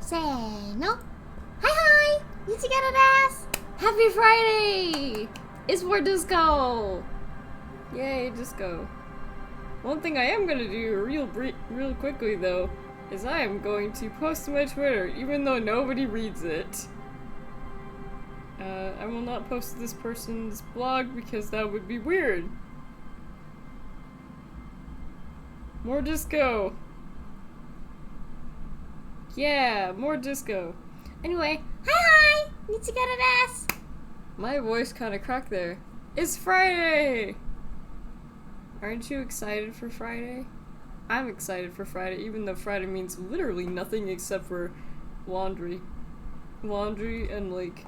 せーの。Hi, Nicchikettoです. Happy Friday! It's more disco! Yay, disco. One thing I am gonna do real quickly though, is I am going to post to my Twitter, even though nobody reads it. I will not post to this person's blog because that would be weird. More disco. Yeah, more disco. Anyway, Hi, Nicchikettoです. my voice kinda cracked there. It's Friday! Aren't you excited for Friday? I'm excited for Friday, even though Friday means literally nothing except for laundry. Laundry and like,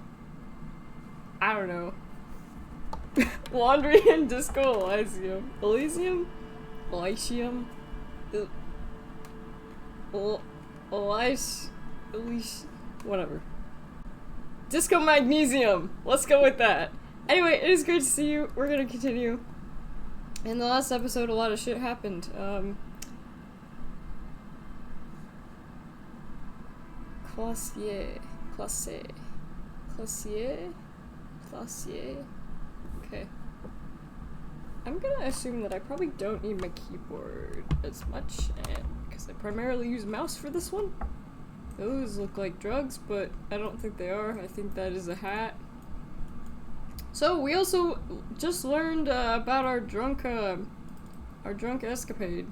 I don't know. Laundry and Disco Elysium. Elysium? Elysium? Whatever. Disco Magnesium! Let's go with that. Anyway, it is great to see you. We're gonna continue. In the last episode, a lot of shit happened. Klaasje. Okay. I'm gonna assume that I probably don't need my keyboard as much, and because I primarily use mouse for this one. Those look like drugs, but I don't think they are. I think that is a hat. So we also just learned about our drunk escapade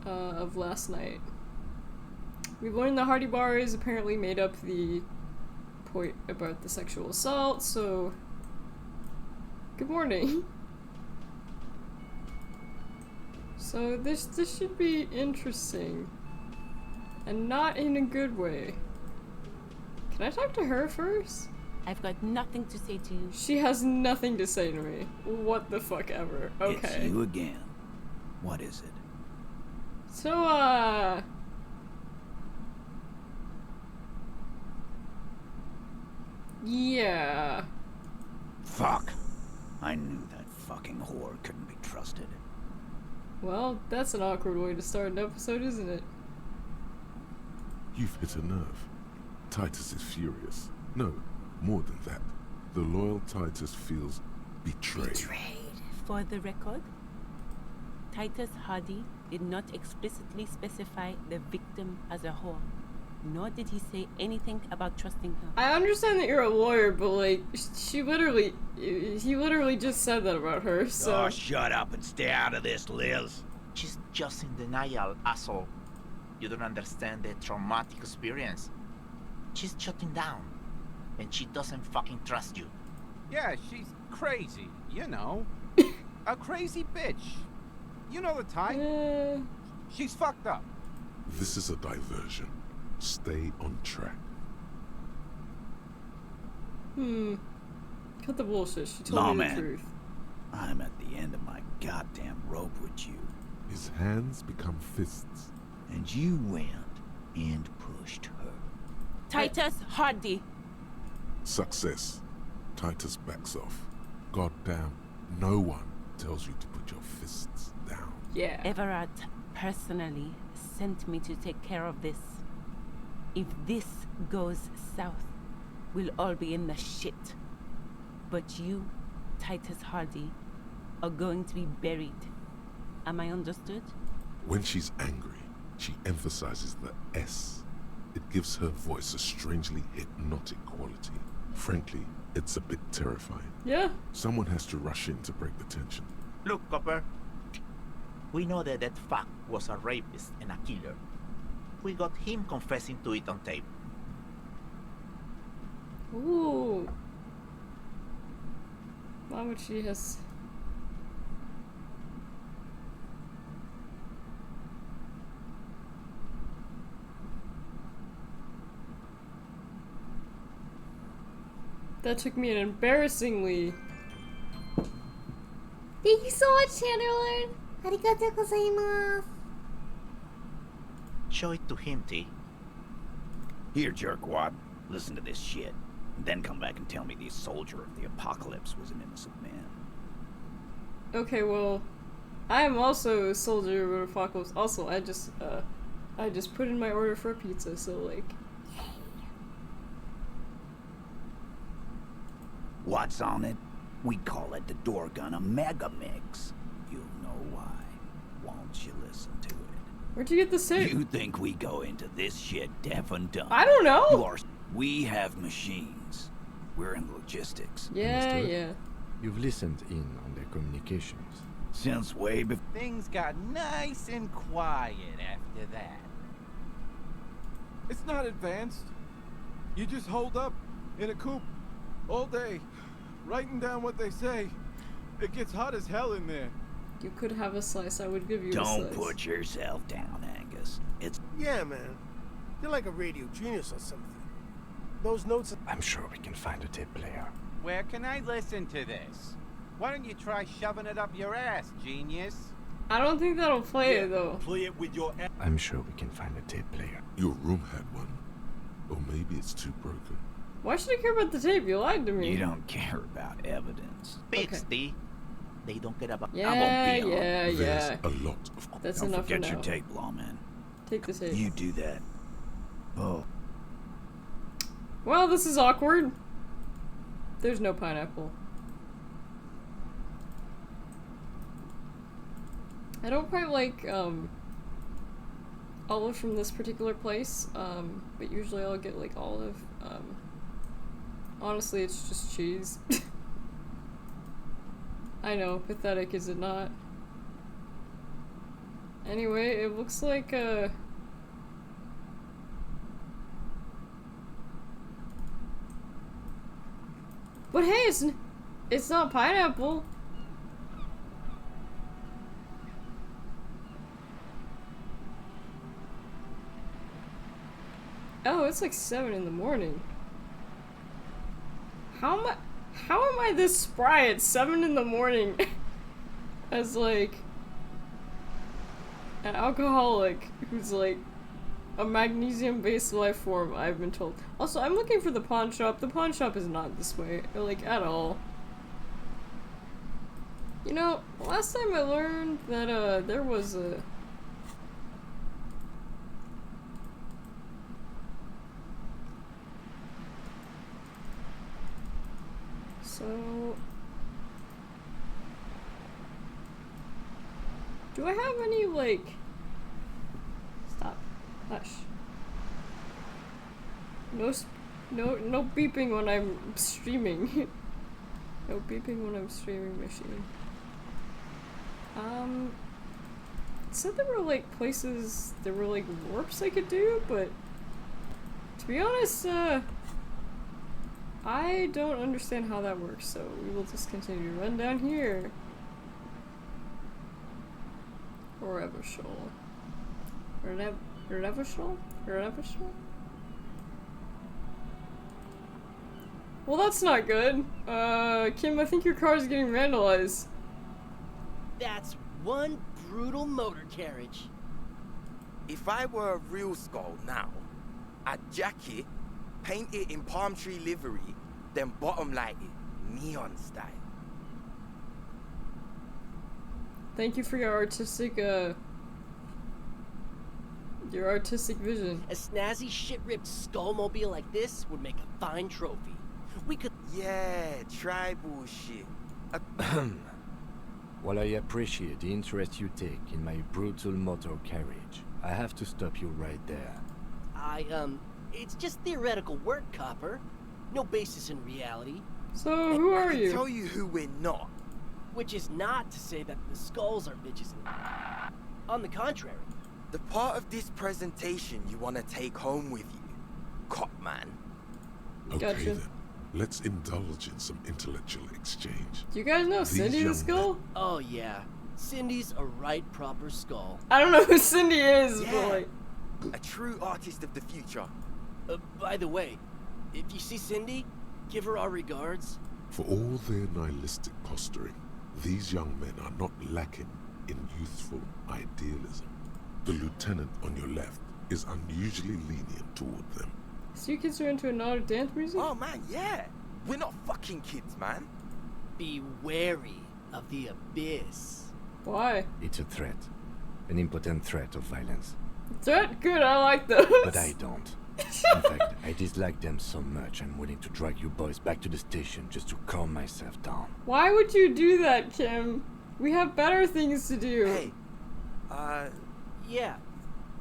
of last night. We've learned the Hardy Bars apparently made up the point about the sexual assault. So good morning. So this should be interesting, and not in a good way. Can I talk to her first? I've got nothing to say to you. She has nothing to say to me. What the fuck ever. Okay. It's you again. What is it? So, yeah. Fuck. I knew that fucking whore couldn't be trusted. Well, that's an awkward way to start an episode, isn't it? You've hit a nerve. Titus is furious. No, more than that. The loyal Titus feels betrayed. Betrayed. For the record, Titus Hardy did not explicitly specify the victim as a whore, nor did he say anything about trusting her. I understand that you're a lawyer, but like, he literally just said that about her, so... Oh, shut up and stay out of this, Liz. She's just in denial, asshole. You don't understand the traumatic experience. She's shutting down, and she doesn't fucking trust you. Yeah, she's crazy, you know. A crazy bitch. You know the type. She's fucked up. This is a diversion. Stay on track. Cut the bullshit. She told me Lawman. the truth. I'm at the end of my goddamn rope with you. His hands become fists. And you went and pushed her. Titus Hardy! Success. Titus backs off. Goddamn, no one tells you to put your fists down. Yeah. Everard personally sent me to take care of this. If this goes south, we'll all be in the shit. But you, Titus Hardy, are going to be buried. Am I understood? When she's angry, she emphasizes the S. It gives her voice a strangely hypnotic quality. Frankly, it's a bit terrifying. Yeah. Someone has to rush in to break the tension. Look, Copper. We know that fuck was a rapist and a killer. We got him confessing to it on tape. Ooh. Why would she has... That took me an embarrassingly... Thank you so much, Chanderlord. Arigatou gozaimasu. Show it to him, T. Here, jerkwad. Listen to this shit. And then come back and tell me the soldier of the apocalypse was an innocent man. Okay, well, I am also a soldier of Apocalypse. Also, I just, I just put in my order for a pizza, so like... What's on it? We call it the door gun a mega mix. You'll know why. Won't you listen to it? Where'd you get the suit? You think we go into this shit deaf and dumb? I don't know! You are... We have machines. We're in logistics. Yeah, Understood. yeah. You've listened in on their communications. Since way before... Things got nice and quiet after that. It's not advanced. You just hold up in a coop all day, writing down what they say. It gets hot as hell in there. You could have a slice, I would give you a slice. Don't put yourself down, Angus. It's... Yeah, man. You're like a radio genius or something. Those notes... I'm sure we can find a tape player. Where can I listen to this? Why don't you try shoving it up your ass, genius? I don't think that'll play it, though. Play it with your... I'm sure we can find a tape player. Your room had one. Or maybe it's too broken. Why should I care about the tape? You lied to me. You don't care about evidence. Bitch, they don't care about... Yeah, I won't be yeah, There's yeah. a lot of... That's Don't enough for forget now. your tape, lawman. Take the tape. You do that. Oh. Well, this is awkward. There's no pineapple. I don't quite like, olive from this particular place, but usually I'll get, like, olive. Honestly, it's just cheese. I know, pathetic, is it not? Anyway, it looks like, But hey, it's not pineapple. Oh, it's like 7 in the morning. How am I this spry at 7 in the morning as like an alcoholic who's like a magnesium-based life form, I've been told. Also, I'm looking for the pawn shop. The pawn shop is not this way, like, at all. You know, last time I learned that, there was a... So... Do I have any, like... Stop. Hush. No beeping when I'm streaming. No beeping when I'm streaming machine. It said there were like places, there were like warps I could do, but to be honest, I don't understand how that works, so we will just continue to run down here. Revachol. Revachol? Well, that's not good. Kim, I think your car is getting vandalized. That's one brutal motor carriage. If I were a real skull now, I'd jack it, paint it in palm tree livery, then bottom light it, neon style. Thank you for your artistic vision. A snazzy shit-ripped skullmobile like this would make a fine trophy. We could... Yeah, tribal shit. While I appreciate the interest you take in my brutal motor carriage, I have to stop you right there. It's just theoretical work, Copper. No basis in reality. So, who are I can you? tell you who we're not. Which is not to say that the skulls are bitches. On the contrary. The part of this presentation you want to take home with you, cop man. Okay Gotcha. then, let's indulge in some intellectual exchange. Do you guys know These Cindy the young Skull? Oh yeah, Cindy's a right proper skull. I don't know who Cindy is, Yeah. but like... A true artist of the future. By the way, if you see Cindy, give her our regards. For all their nihilistic posturing, these young men are not lacking in youthful idealism. The lieutenant on your left is unusually lenient toward them. So you kids are into a naughty dance music? Oh man, yeah. We're not fucking kids, man. Be wary of the abyss. Why? It's a threat. An impotent threat of violence. Is that good? I like those. But I don't. In fact, I dislike them so much I'm willing to drag you boys back to the station just to calm myself down. Why would you do that, Kim? We have better things to do. Hey, Yeah.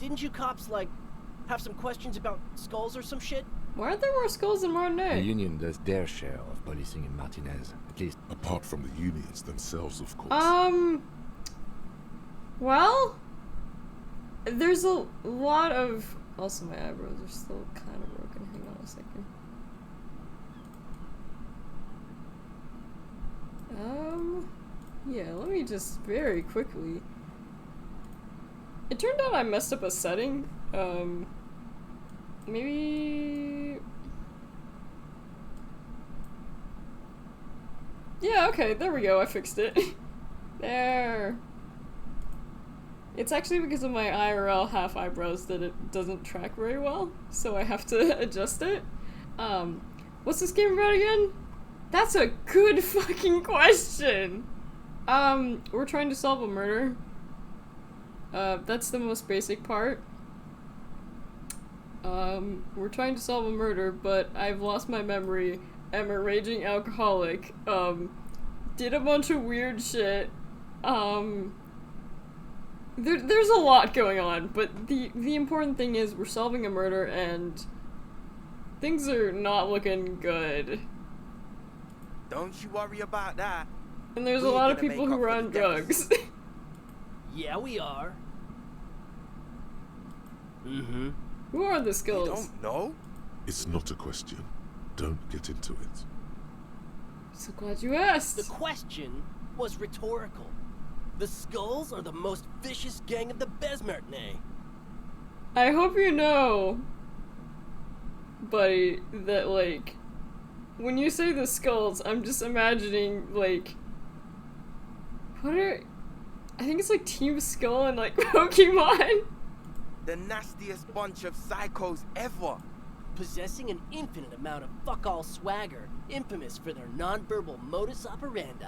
Didn't you cops, like, have some questions about skulls or some shit? Why aren't there more skulls in The Martinet? Union does their share of policing in Martinez, at least. Apart from the unions themselves, of course. Well, there's a lot of... Also, my eyebrows are still kind of broken. Hang on a second. Yeah, let me just very quickly... It turned out I messed up a setting. Maybe... Yeah, okay, there we go, I fixed it. There. It's actually because of my IRL half eyebrows that it doesn't track very well, so I have to adjust it. What's this game about again? That's a good fucking question! We're trying to solve a murder. That's the most basic part. We're trying to solve a murder, but I've lost my memory. I'm a raging alcoholic. Did a bunch of weird shit. There's a lot going on, but the important thing is we're solving a murder and things are not looking good. don't you worry about that. And there's a We're lot of gonna people make who up are for on the drugs. deficit. Yeah, we are. Mm-hmm. Who are the You skulls? don't know? It's not a question. Don't get into it. So glad you asked. The question was rhetorical. The Skulls are the most vicious gang of the Besmartnay. I hope you know, buddy, that, like, when you say the skulls, I'm just imagining, like, what are... I think it's like Team Skull and, like, Pokemon. The nastiest bunch of psychos ever. Possessing an infinite amount of fuck-all swagger, infamous for their non-verbal modus operandi.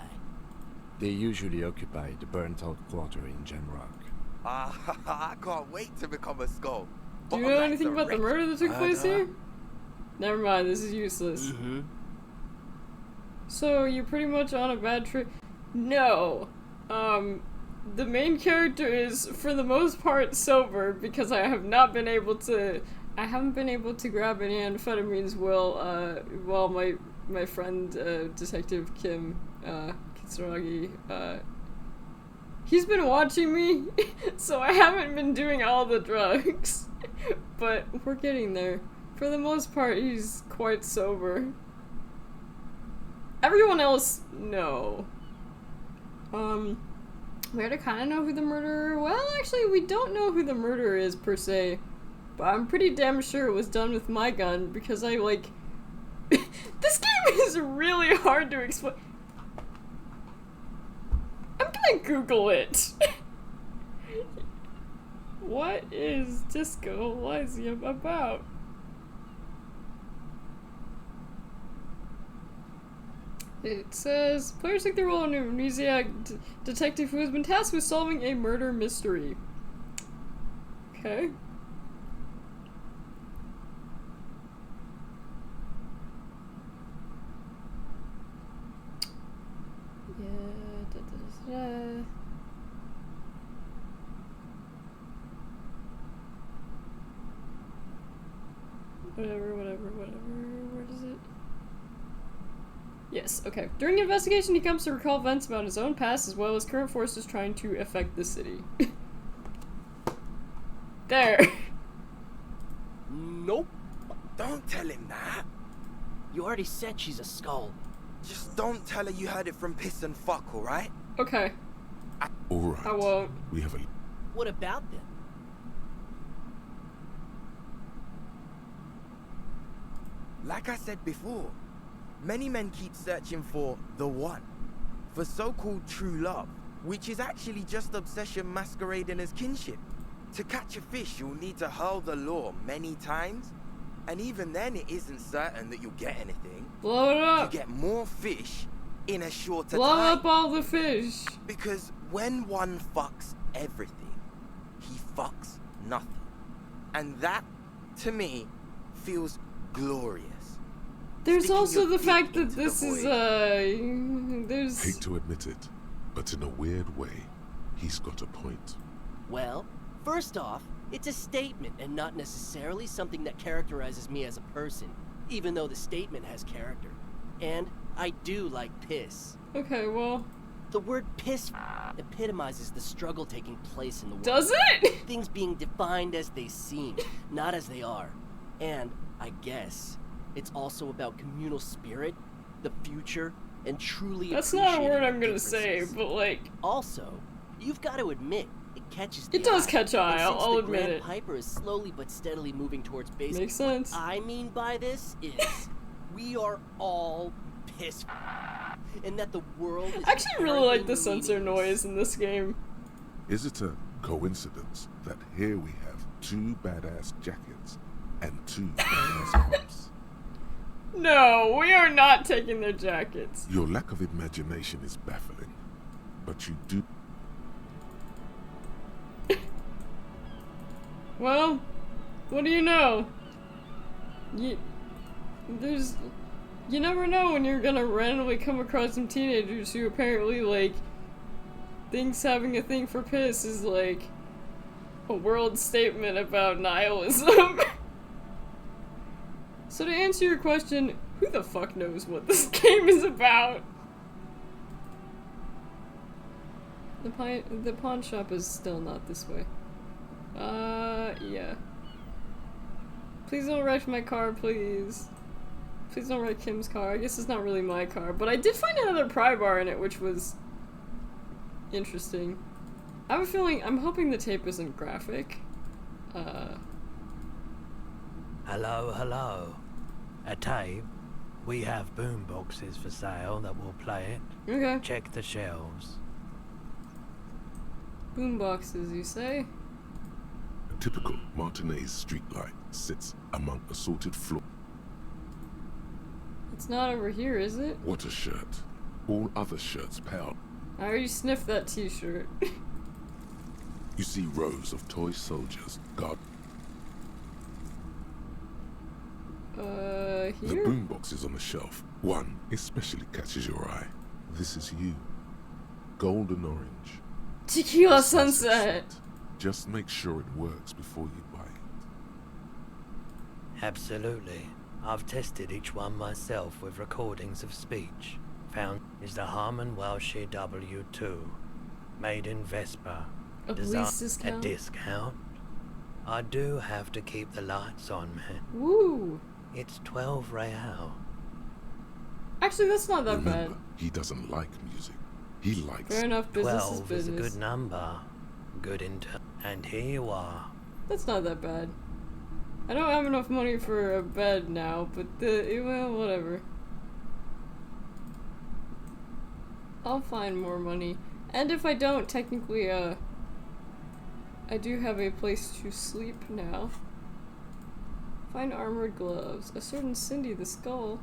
They usually occupy the burnt-out quarter in Jamrock. I can't wait to become a skull. Do you know anything about the murder that took place here? Never mind, this is useless. Mm-hmm. So, you're pretty much on a bad trip? No. The main character is, for the most part, sober, because I haven't been able to grab any amphetamines while my friend, Detective Kim, Kitsuragi, he's been watching me, so I haven't been doing all the drugs. But we're getting there. For the most part, he's quite sober. Everyone else, no. We already kind of know who the murderer... Well, actually, we don't know who the murderer is, per se. But I'm pretty damn sure it was done with my gun, because I, like... This game is really hard to explain. I'm gonna Google it. What is Disco Elysium about? It says, players take the role of an amnesiac detective who has been tasked with solving a murder mystery. Okay. Yeah, Whatever. Where does it? Yes, okay. During the investigation, he comes to recall events about his own past as well as current forces trying to affect the city. There. Nope. Don't tell him that. You already said she's a skull. Just don't tell her you heard it from Piss and Fuck, alright? Okay. Alright. I won't. We have a... What about them? Like I said before, many men keep searching for the one, for so-called true love, which is actually just obsession masquerading as kinship. To catch a fish, you'll need to hurl the lure many times, and even then it isn't certain that you'll get anything. Blow it up! You get more fish in a shorter Blow time. up all the fish! Because when one fucks everything, he fucks nothing. And that, to me, feels glorious. There's Sticking also your the dick fact that into the this is, void. there's... Hate to admit it, but in a weird way, he's got a point. Well, first off, it's a statement and not necessarily something that characterizes me as a person, even though the statement has character. And I do like piss. Okay, well... The word piss epitomizes the struggle taking place in the world. Does it? Things being defined as they seem, not as they are. And, I guess, it's also about communal spirit, the future, and truly That's not a appreciating word the I'm gonna say, differences. but like... Also, you've got to admit, it catches the It does eye. catch eye, And since I'll the admit Grand it. Piper is slowly but steadily moving towards basic. Makes sense. What I mean by this is, we are all pissed, and that the world is I actually really like the inherently sensor meaningless. noise in this game. Is it a coincidence that here we have 2 badass jackets and 2 badass arms? No, we are not taking their jackets. Your lack of imagination is baffling, but you do. Well, what do you know? You never know when you're gonna randomly come across some teenagers who apparently, like, thinks having a thing for piss is, like, a world statement about nihilism. So to answer your question, who the fuck knows what this game is about? The pawn shop is still not this way. Yeah. Please don't wreck my car, please. Please don't wreck Kim's car. I guess it's not really my car, but I did find another pry bar in it, which was interesting. I have a feeling, I'm hoping the tape isn't graphic. Hello, hello. A tape. We have boom boxes for sale that will play it. Okay. Check the shelves. Boomboxes, you say? A typical Martinez streetlight sits among assorted floor. It's not over here, is it? What a shirt. All other shirts pale. I already sniffed that t-shirt. You see rows of toy soldiers guard. The Here? boomboxes on the shelf. One especially catches your eye. This is you. Golden orange. Tequila Smells sunset! sweet. Just make sure it works before you buy it. Absolutely. I've tested each one myself with recordings of speech. Found is the Harman Welshie W2. Made in Vespa. A police discount? A discount? I do have to keep the lights on, man. Woo! It's 12 real. Actually, that's not that Remember, bad. he doesn't like music. He likes. Fair enough, business 12 is is business. a good number. Good inter. And here you are. That's not that bad. I don't have enough money for a bed now, but well, whatever. I'll find more money. And if I don't, technically, I do have a place to sleep now. Find armored gloves. A certain Cindy the Skull.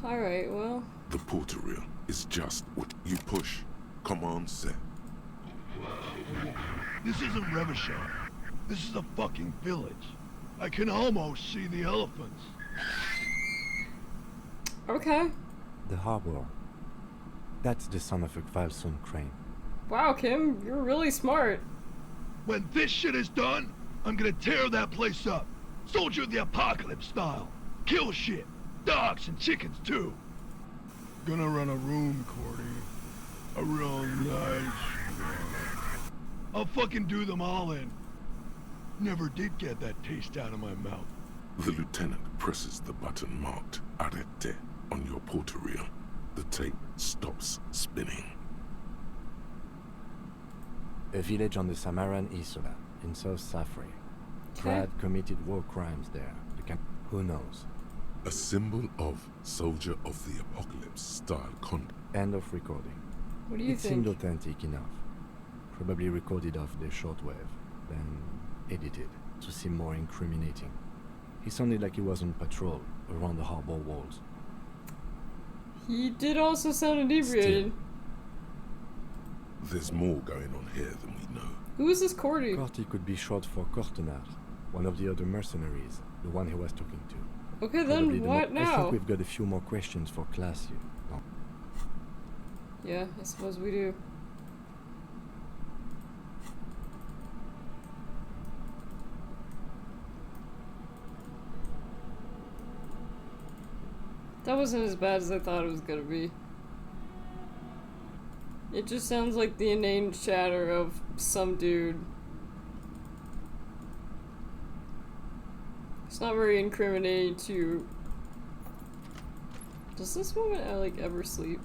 Alright, well. The porter reel is just what you push. Command set. This isn't Revachon. This is a fucking village. I can almost see the elephants. Okay. The harbor. That's the son of a Valson crane. Wow, Kim, you're really smart. When this shit is done, I'm gonna tear that place up. Soldier of the Apocalypse style. Kill shit. Dogs and chickens too. Gonna run a room, Cordy. A real nice one. I'll fucking do them all in. Never did get that taste out of my mouth. The lieutenant presses the button marked Arrête on your porter reel. The tape stops spinning. A village on the Samaran Isola, in South Safri. Brad committed war crimes there. Who knows? A symbol of Soldier of the Apocalypse style content. End of recording. What do you it think? seemed authentic enough. Probably recorded off the shortwave, then edited to seem more incriminating. He sounded like he was on patrol around the harbor walls. He did also sound inebriated. There's more going on here than we know. Who is this Cordy? Corty could be short for Cortenard, one of the other mercenaries, the one he was talking to. Okay, Probably then the what I now? think we've got a few more questions for Klaasje. No. Yeah, I suppose we do. That wasn't as bad as I thought it was gonna be. It just sounds like the inane chatter of some dude. It's not very incriminating to... Does this woman, like, ever sleep?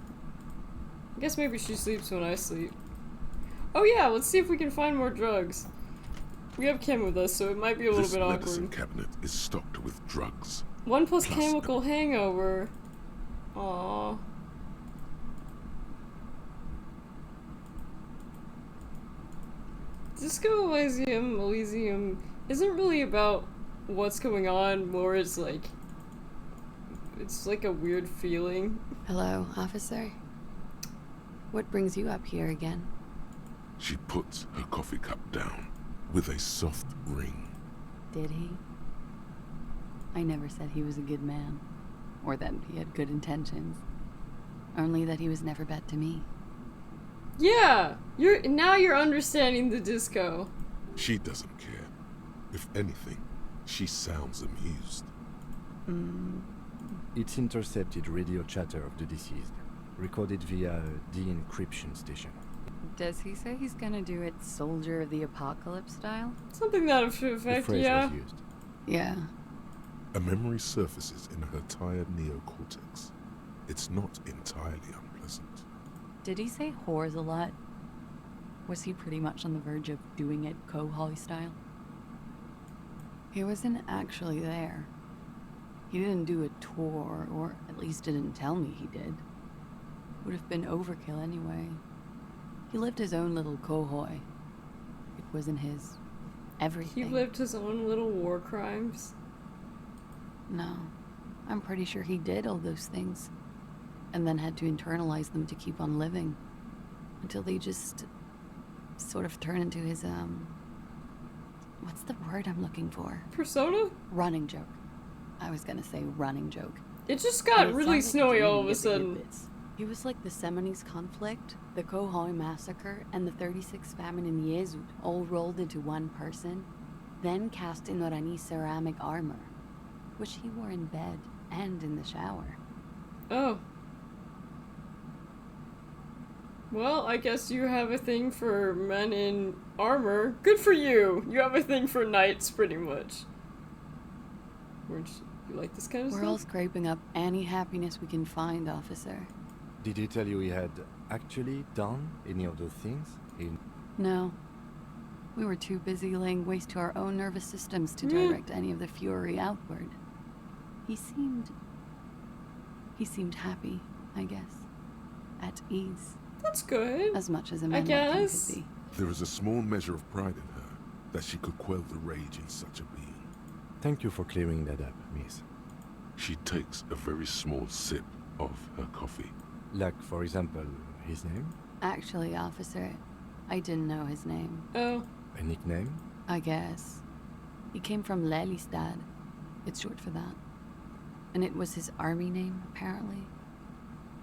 I guess maybe she sleeps when I sleep. Oh yeah, let's see if we can find more drugs. We have Kim with us, so it might be a little bit awkward. This medicine cabinet is stocked with drugs. 1 plus chemical hangover. Aww. Disco Elysium isn't really about what's going on, more it's like a weird feeling. Hello, officer. What brings you up here again? She puts her coffee cup down with a soft ring. Did he? I never said he was a good man, or that he had good intentions. Only that he was never bad to me. Yeah! You're understanding the Disco. She doesn't care. If anything, she sounds amused. It's intercepted radio chatter of the deceased, recorded via a de-encryption station. Does he say he's gonna do it Soldier of the Apocalypse style? Something that effect, The phrase yeah. was used. Yeah. A memory surfaces in her tired neocortex. It's not entirely unpleasant. Did he say whores a lot? Was he pretty much on the verge of doing it Holly style? He wasn't actually there. He didn't do a tour, or at least didn't tell me he did. Would have been overkill anyway. He lived his own little Cohoy. It wasn't his everything. He lived his own little war crimes. No. I'm pretty sure he did all those things. And then had to internalize them to keep on living. Until they just sort of turn into his, what's the word I'm looking for? Persona? Running joke. I was gonna say running joke. It just got really snowy all of a sudden. He was like the Seminoles conflict, the Cohoy massacre, and the 36 famine in Yezud, all rolled into one person, then cast in Orani ceramic armor, which he wore in bed and in the shower. Oh. Well, I guess you have a thing for men in armor. Good for you! You have a thing for knights, pretty much. You like this kind of We're stuff? all scraping up any happiness we can find, officer. Did he tell you he had actually done any of those things? No. We were too busy laying waste to our own nervous systems to direct any of the fury outward. He seemed happy, I guess. At ease. That's good. As much as a man I like him guess. could be. There is a small measure of pride in her that she could quell the rage in such a being. Thank you for clearing that up, miss. She takes a very small sip of her coffee. Like, for example, his name? Actually, officer, I didn't know his name. Oh. A nickname? I guess. He came from Lelystad. It's short for that. And it was his army name, apparently.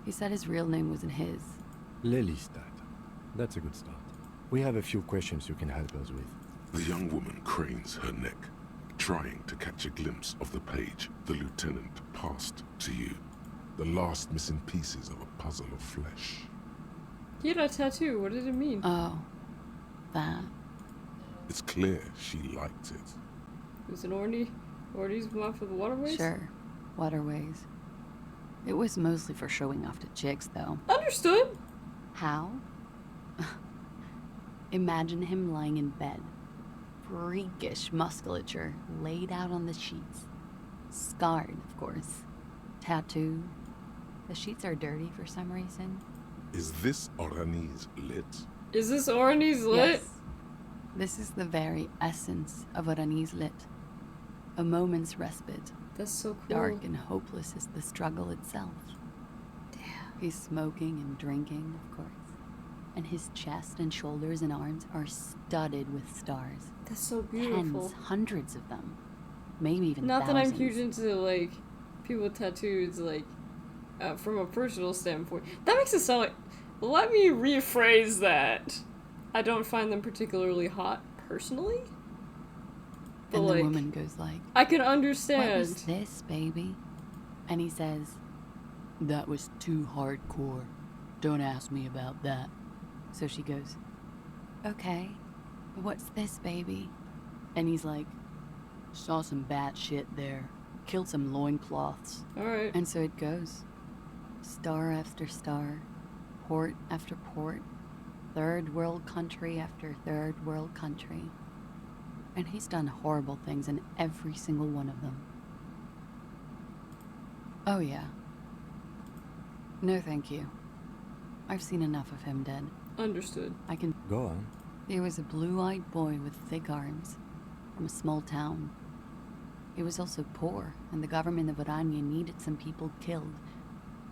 He said his real name wasn't his. Lelystad. That's a good start. We have a few questions you can help us with. The young woman cranes her neck, trying to catch a glimpse of the page the lieutenant passed to you. The last missing pieces of a puzzle of flesh. He had a tattoo. What did it mean? Oh. That. It's clear she liked it. It was an Ordy's map for the waterways? Sure. Waterways. It was mostly for showing off to chicks, though. Understood. How? Imagine him lying in bed. Freakish musculature laid out on the sheets. Scarred, of course. Tattooed. The sheets are dirty for some reason. Is this Orani's lit? Is this Orany's lit? Yes. This is the very essence of Orany's lit. A moment's respite. That's so cool. Dark and hopeless is the struggle itself. Damn. He's smoking and drinking, of course. and his chest and shoulders and arms are studded with stars. That's so beautiful. Tens, hundreds of them. Maybe even Not thousands. that I'm huge into, like, people with tattoos, like, from a personal standpoint. That makes it sound like... Let me rephrase that. I don't find them particularly hot, personally. But, And like, the woman goes like, I can understand. "What was this, baby?" And he says, "That was too hardcore. Don't ask me about that." So she goes, "Okay, what's this, baby?" And he's like, "Saw some bat shit there. Killed some loincloths." Alright. And so it goes. Star after star. Port after port. Third world country after third world country. And he's done horrible things in every single one of them. Oh yeah. No thank you. I've seen enough of him dead. Understood. I can... Go on. He was a blue-eyed boy with thick arms, from a small town. He was also poor, and the government of Oranje needed some people killed,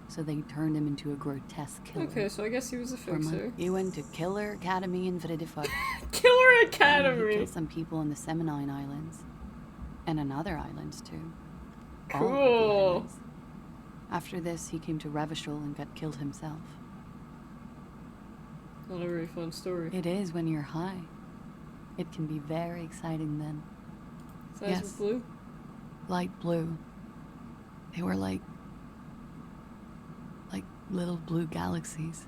so they turned him into a grotesque killer. Okay, so I guess he was a fixer. He went to Killer Academy in Vredefort. Killer He Academy! killed some people in the Seminine Islands, and in other islands too. All of the Cool. islands. After this, he came to Revachol and got killed himself. Not a very fun story. It is when you're high. It can be very exciting then. His eyes Yes. were blue? Light blue. They were like little blue galaxies.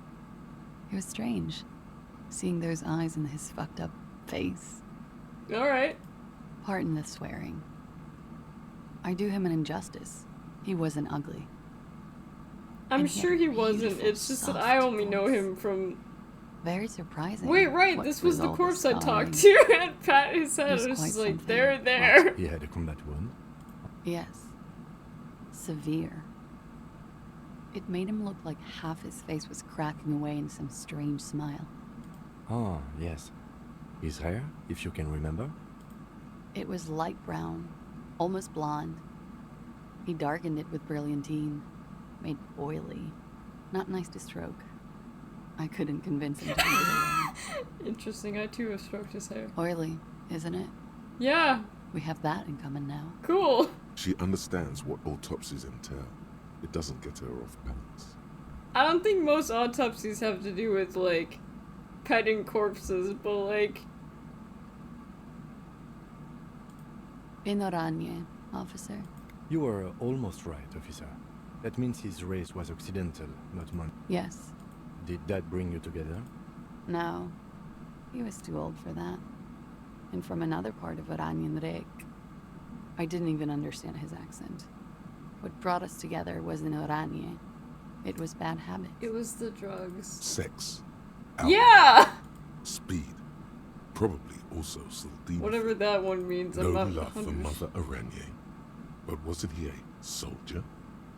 It was strange, seeing those eyes in his fucked up face. Alright. Pardon the swearing. I do him an injustice. He wasn't ugly. I'm And he had sure he wasn't. beautiful, It's just that soft I only know voice. him from... Very surprising. Wait, right, what this was with the all corpse I talked scarring. to and pat his head. It It was was just quite like, there, something. there. He had a combat wound. Yes. Severe. It made him look like half his face was cracking away in some strange smile. Oh, yes. His hair, if you can remember? It was light brown, almost blonde. He darkened it with brilliantine, made oily. Not nice to stroke. I couldn't convince him to leave it alone. Interesting, I too have stroked his hair. Oily, isn't it? Yeah. We have that in common now. Cool. She understands what autopsies entail. It doesn't get her off balance. I don't think most autopsies have to do with, like, petting corpses, but, like... In Oranje, officer. You were almost right, officer. That means his race was accidental, not man. Yes. Did that bring you together? No. He was too old for that. And from another part of Oranjenrijk. I didn't even understand his accent. What brought us together wasn't Oranje. It was bad habits. It was the drugs. Sex. Yeah! Speed. Probably also Sildina. Whatever that one means, I'm No not love for 100%. Mother Oranje. But wasn't he a soldier?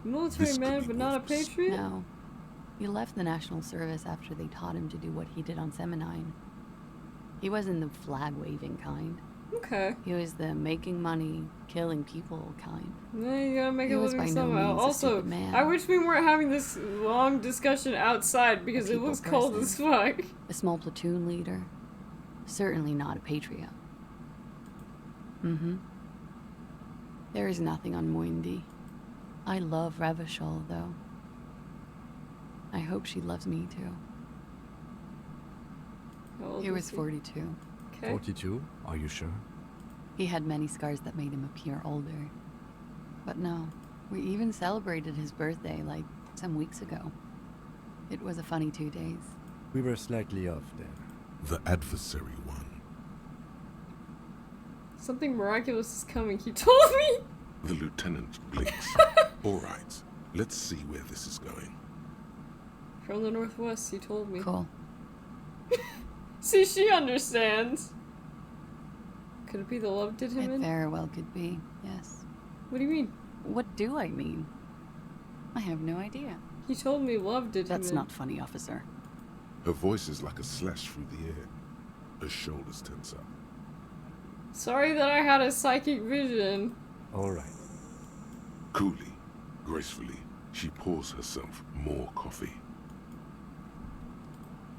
Military This man, could be but not a worth pursuing. patriot? No. He left the National Service after they taught him to do what he did on Seminine. He wasn't the flag-waving kind. Okay. He was the making money, killing people kind. Yeah, you gotta make He a was living by no somehow. means a Also, stupid man. I wish we weren't having this long discussion outside because it people looks cold as person. fuck. A small platoon leader. Certainly not a patriot. Mm-hmm. There is nothing on Muindi. I love Revachol, though. I hope she loves me, too. How old He was he? 42. Okay. 42? Are you sure? He had many scars that made him appear older. But no, we even celebrated his birthday, like, some weeks ago. It was a funny 2 days. We were slightly off then. The adversary one. Something miraculous is coming, he told me! The lieutenant blinks. All right, let's see where this is going. From the northwest, he told me. Cool. See, she understands. Could it be the love did him It in? very well could be, yes. What do you mean? What do I mean? I have no idea. He told me love did That's him not funny, officer. Her voice is like a slash through the air. Her shoulders tense up. in. Sorry that I had a psychic vision. All right. Coolly, gracefully, she pours herself more coffee.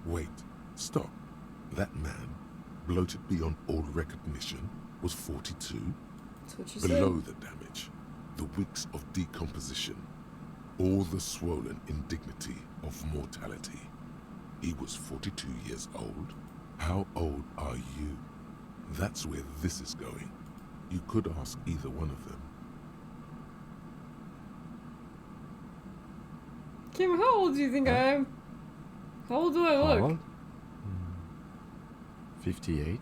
Wait, stop. That man, bloated beyond all recognition, was 42? That's what you Below said. the damage, the weeks of decomposition, all the swollen indignity of mortality. He was 42 years old. How old are you? That's where this is going. You could ask either one of them. Kim, how old do you think I am? How old do I look? How old? 58.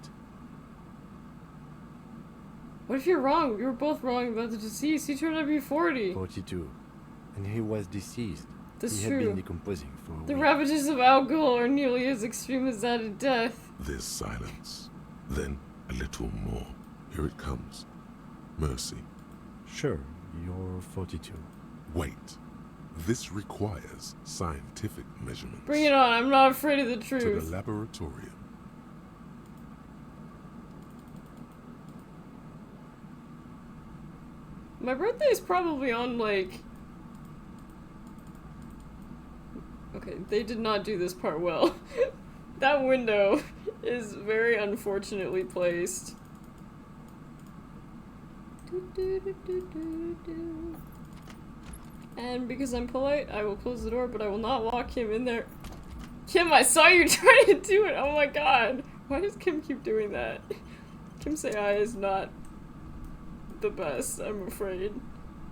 What if you're wrong? We were both wrong about the deceased. He turned out to be 40. 42. And he was deceased. That's he true. had been decomposing for a The week. ravages of alcohol are nearly as extreme as that of death. There's silence. Then a little more. Here it comes. Mercy. Sure, you're 42. Wait. This requires scientific measurements. Bring it on. I'm not afraid of the To truth. the laboratorium. My birthday is probably on, like... Okay, they did not do this part well. That window is very unfortunately placed. And because I'm polite, I will close the door, but I will not walk Kim in there. Kim, I saw you trying to do it! Oh my god! Why does Kim keep doing that? Kim's AI is not the best, I'm afraid.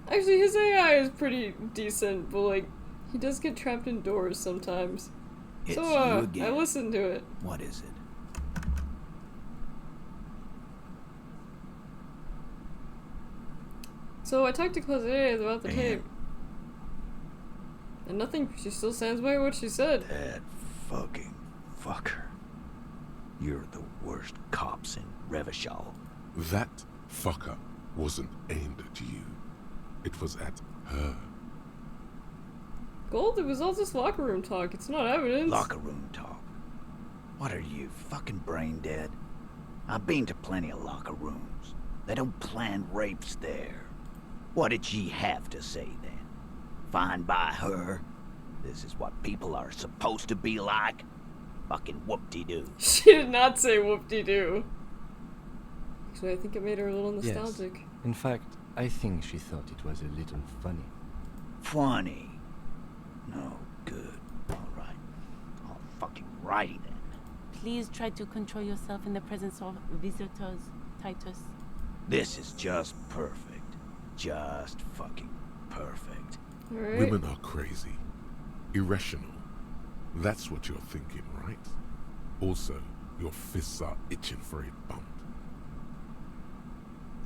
Actually, his AI is pretty decent, but like, he does get trapped indoors sometimes. It's So, you again. I listened to it. What is it? So I talked to Klaasje about the And? tape. And nothing, she still stands by what she said. That fucking fucker. You're the worst cops in Revachol. That fucker wasn't aimed at you. It was at her. Gold, it was all just locker room talk. It's not evidence. Locker room talk. What are you, fucking brain dead? I've been to plenty of locker rooms. They don't plan rapes there. What did she have to say then? Fine by her? This is what people are supposed to be like? Fucking whoop-de-doo. She did not say whoop-de-doo. Actually, I think it made her a little Yes. nostalgic. In fact, I think she thought it was a little funny. Funny? No good. Alright. All fucking righty then. Please try to control yourself in the presence of visitors, Titus. This is just perfect. Just fucking perfect. Alright. Women are crazy. Irrational. That's what you're thinking, right? Also, your fists are itching for a bump.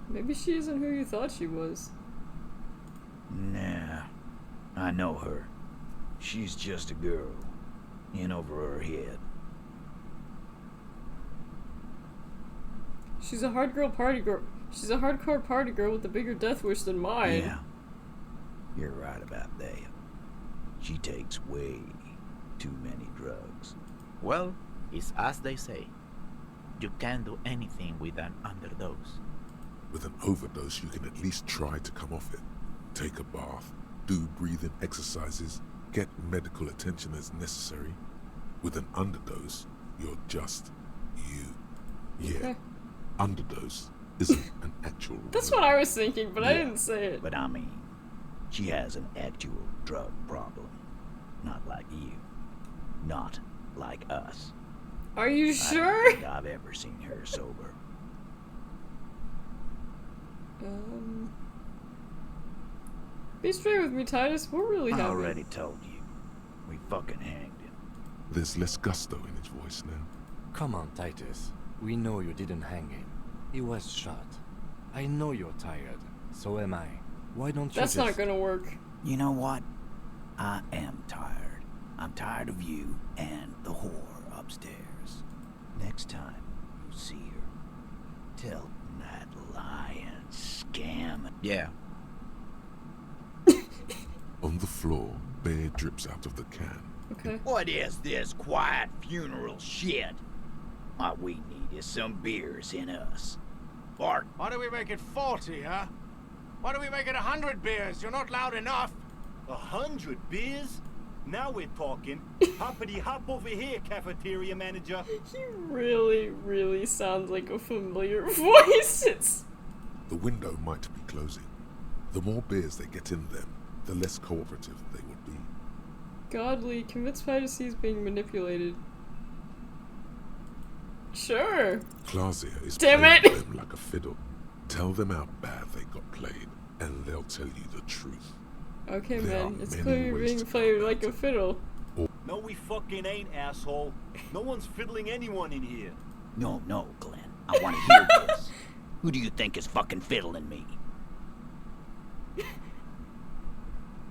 Maybe she isn't who you thought she was. Nah. I know her. She's just a girl. In over her head. She's a hardcore party girl. She's a hardcore party girl with a bigger death wish than mine. Yeah. You're right about that. She takes way too many drugs. Well, it's as they say. You can't do anything with an underdose. With an overdose, you can at least try to come off it. Take a bath, do breathing exercises, get medical attention as necessary. With an underdose, you're just you. Yeah, Okay. underdose isn't an actual That's word. what I was thinking, but I Yeah. didn't say it. But I mean, she has an actual drug problem. Not like you. Not like us. Are you I sure? don't think I've ever seen her sober. Be straight with me, Titus. We're really I happy. already told you. We fucking hanged him. There's less gusto in his voice now. Come on, Titus. We know you didn't hang him. He was shot. I know you're tired. So am I. Why don't you That's just... not gonna work. You know what? I am tired. I'm tired of you and the whore upstairs. Next time you see her, tell that lying scam. Yeah. On the floor, beer drips out of the can. Okay. What is this quiet funeral shit? What we need is some beers in us. Bart, Why do we make it 40, huh? Why do we make it 100 beers? You're not loud enough. 100 beers? Now we're talking. Hoppity hop over here, cafeteria manager. He really, really sounds like a familiar voice. It's... The window might be closing. The more beers they get in them, the less cooperative they would be. Godly, convinced Fantasy is being manipulated. Sure. Klaasje is Damn playing it. them like a fiddle. Tell them how bad they got played, and they'll tell you the truth. Okay, There man, are it's many clearly ways being to played like a fiddle. No, we fucking ain't, asshole. No one's fiddling anyone in here. No, Glenn. I want to hear this. Who do you think is fucking fiddling me?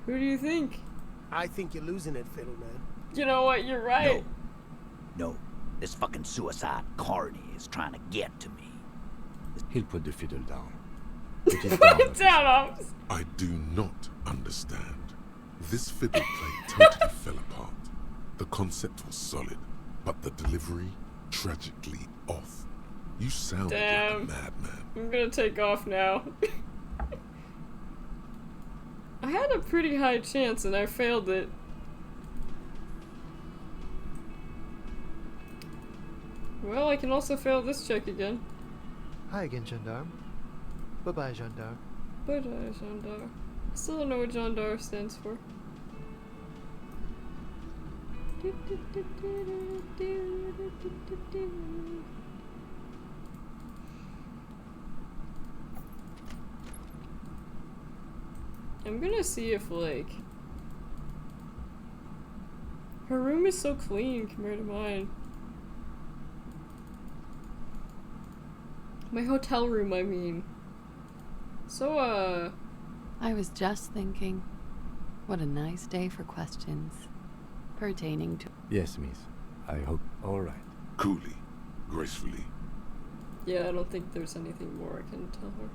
Who do you think? I think you're losing it, Fiddle Man. You know what? You're right. No. This fucking suicide carny is trying to get to me. He'll put the fiddle down. Put it down. Down, officer. I do not understand. This fiddle play totally fell apart. The concept was solid, but the delivery tragically off. You sound like a madman. I'm gonna take off now. I had a pretty high chance and I failed it. Well, I can also fail this check again. Hi again, Gendarme. Bye-bye, Gendarme. Bye-bye, Gendarme. I still don't know what Gendarme stands for. I'm gonna see if, like... Her room is so clean compared to mine. My hotel room, I mean. So, I was just thinking, what a nice day for questions pertaining to... Yes, miss. I hope all right. Coolly, gracefully. Yeah, I don't think there's anything more I can tell her.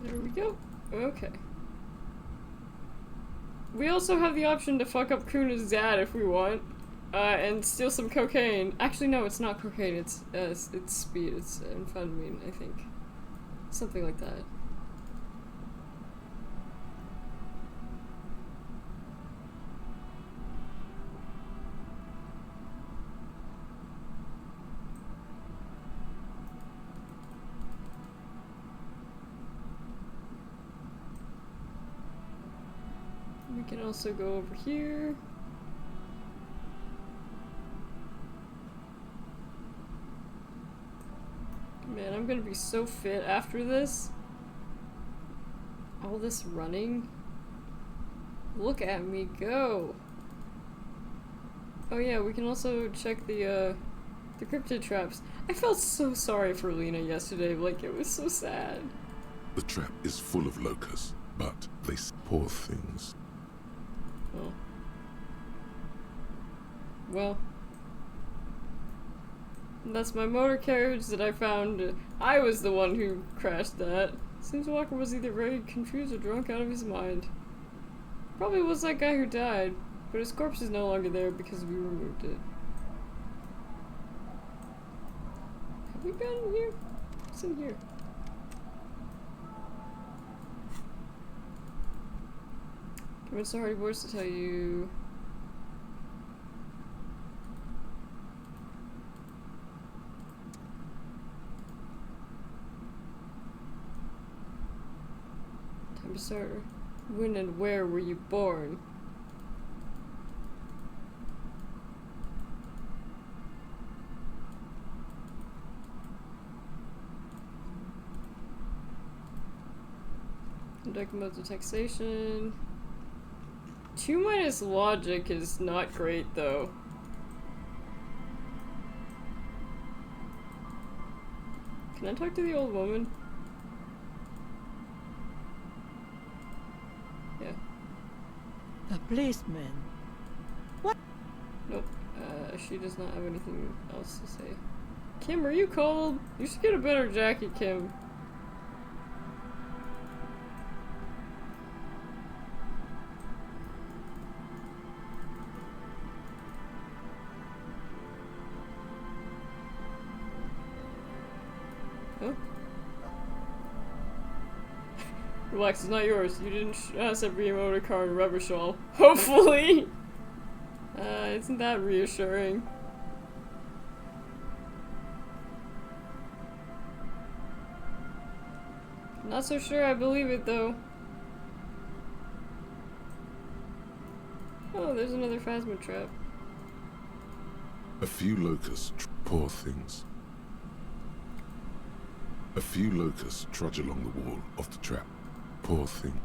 There we go. Okay. We also have the option to fuck up Kuna's dad if we want, and steal some cocaine. Actually, no, it's not cocaine. It's speed. It's amphetamine, I think. Something like that. We can also go over here. Man, I'm gonna be so fit after this. All this running. Look at me go. Oh yeah, we can also check the cryptid traps. I felt so sorry for Lena yesterday, like it was so sad. The trap is full of locusts, but they poor things. Oh. Well. That's my motor carriage that I found. I was the one who crashed that. Seems Walker was either very confused or drunk out of his mind. Probably was that guy who died, but his corpse is no longer there because we removed it. Have we been in here? What's in here? Convince the Hardy Boys to tell you. Time to start. When and where were you born? Conduct modes of taxation. 2 minus logic is not great though. Can I talk to the old woman? Yeah. The policeman. What? Nope. She does not have anything else to say. Kim, are you cold? You should get a better jacket, Kim. Oh. Relax, it's not yours. You didn't us every motor car and rubber shawl. Hopefully! Isn't that reassuring? Not so sure I believe it, though. Oh, there's another phasma trap. A few locusts, poor things. A few locusts trudge along the wall of the trap. Poor thing.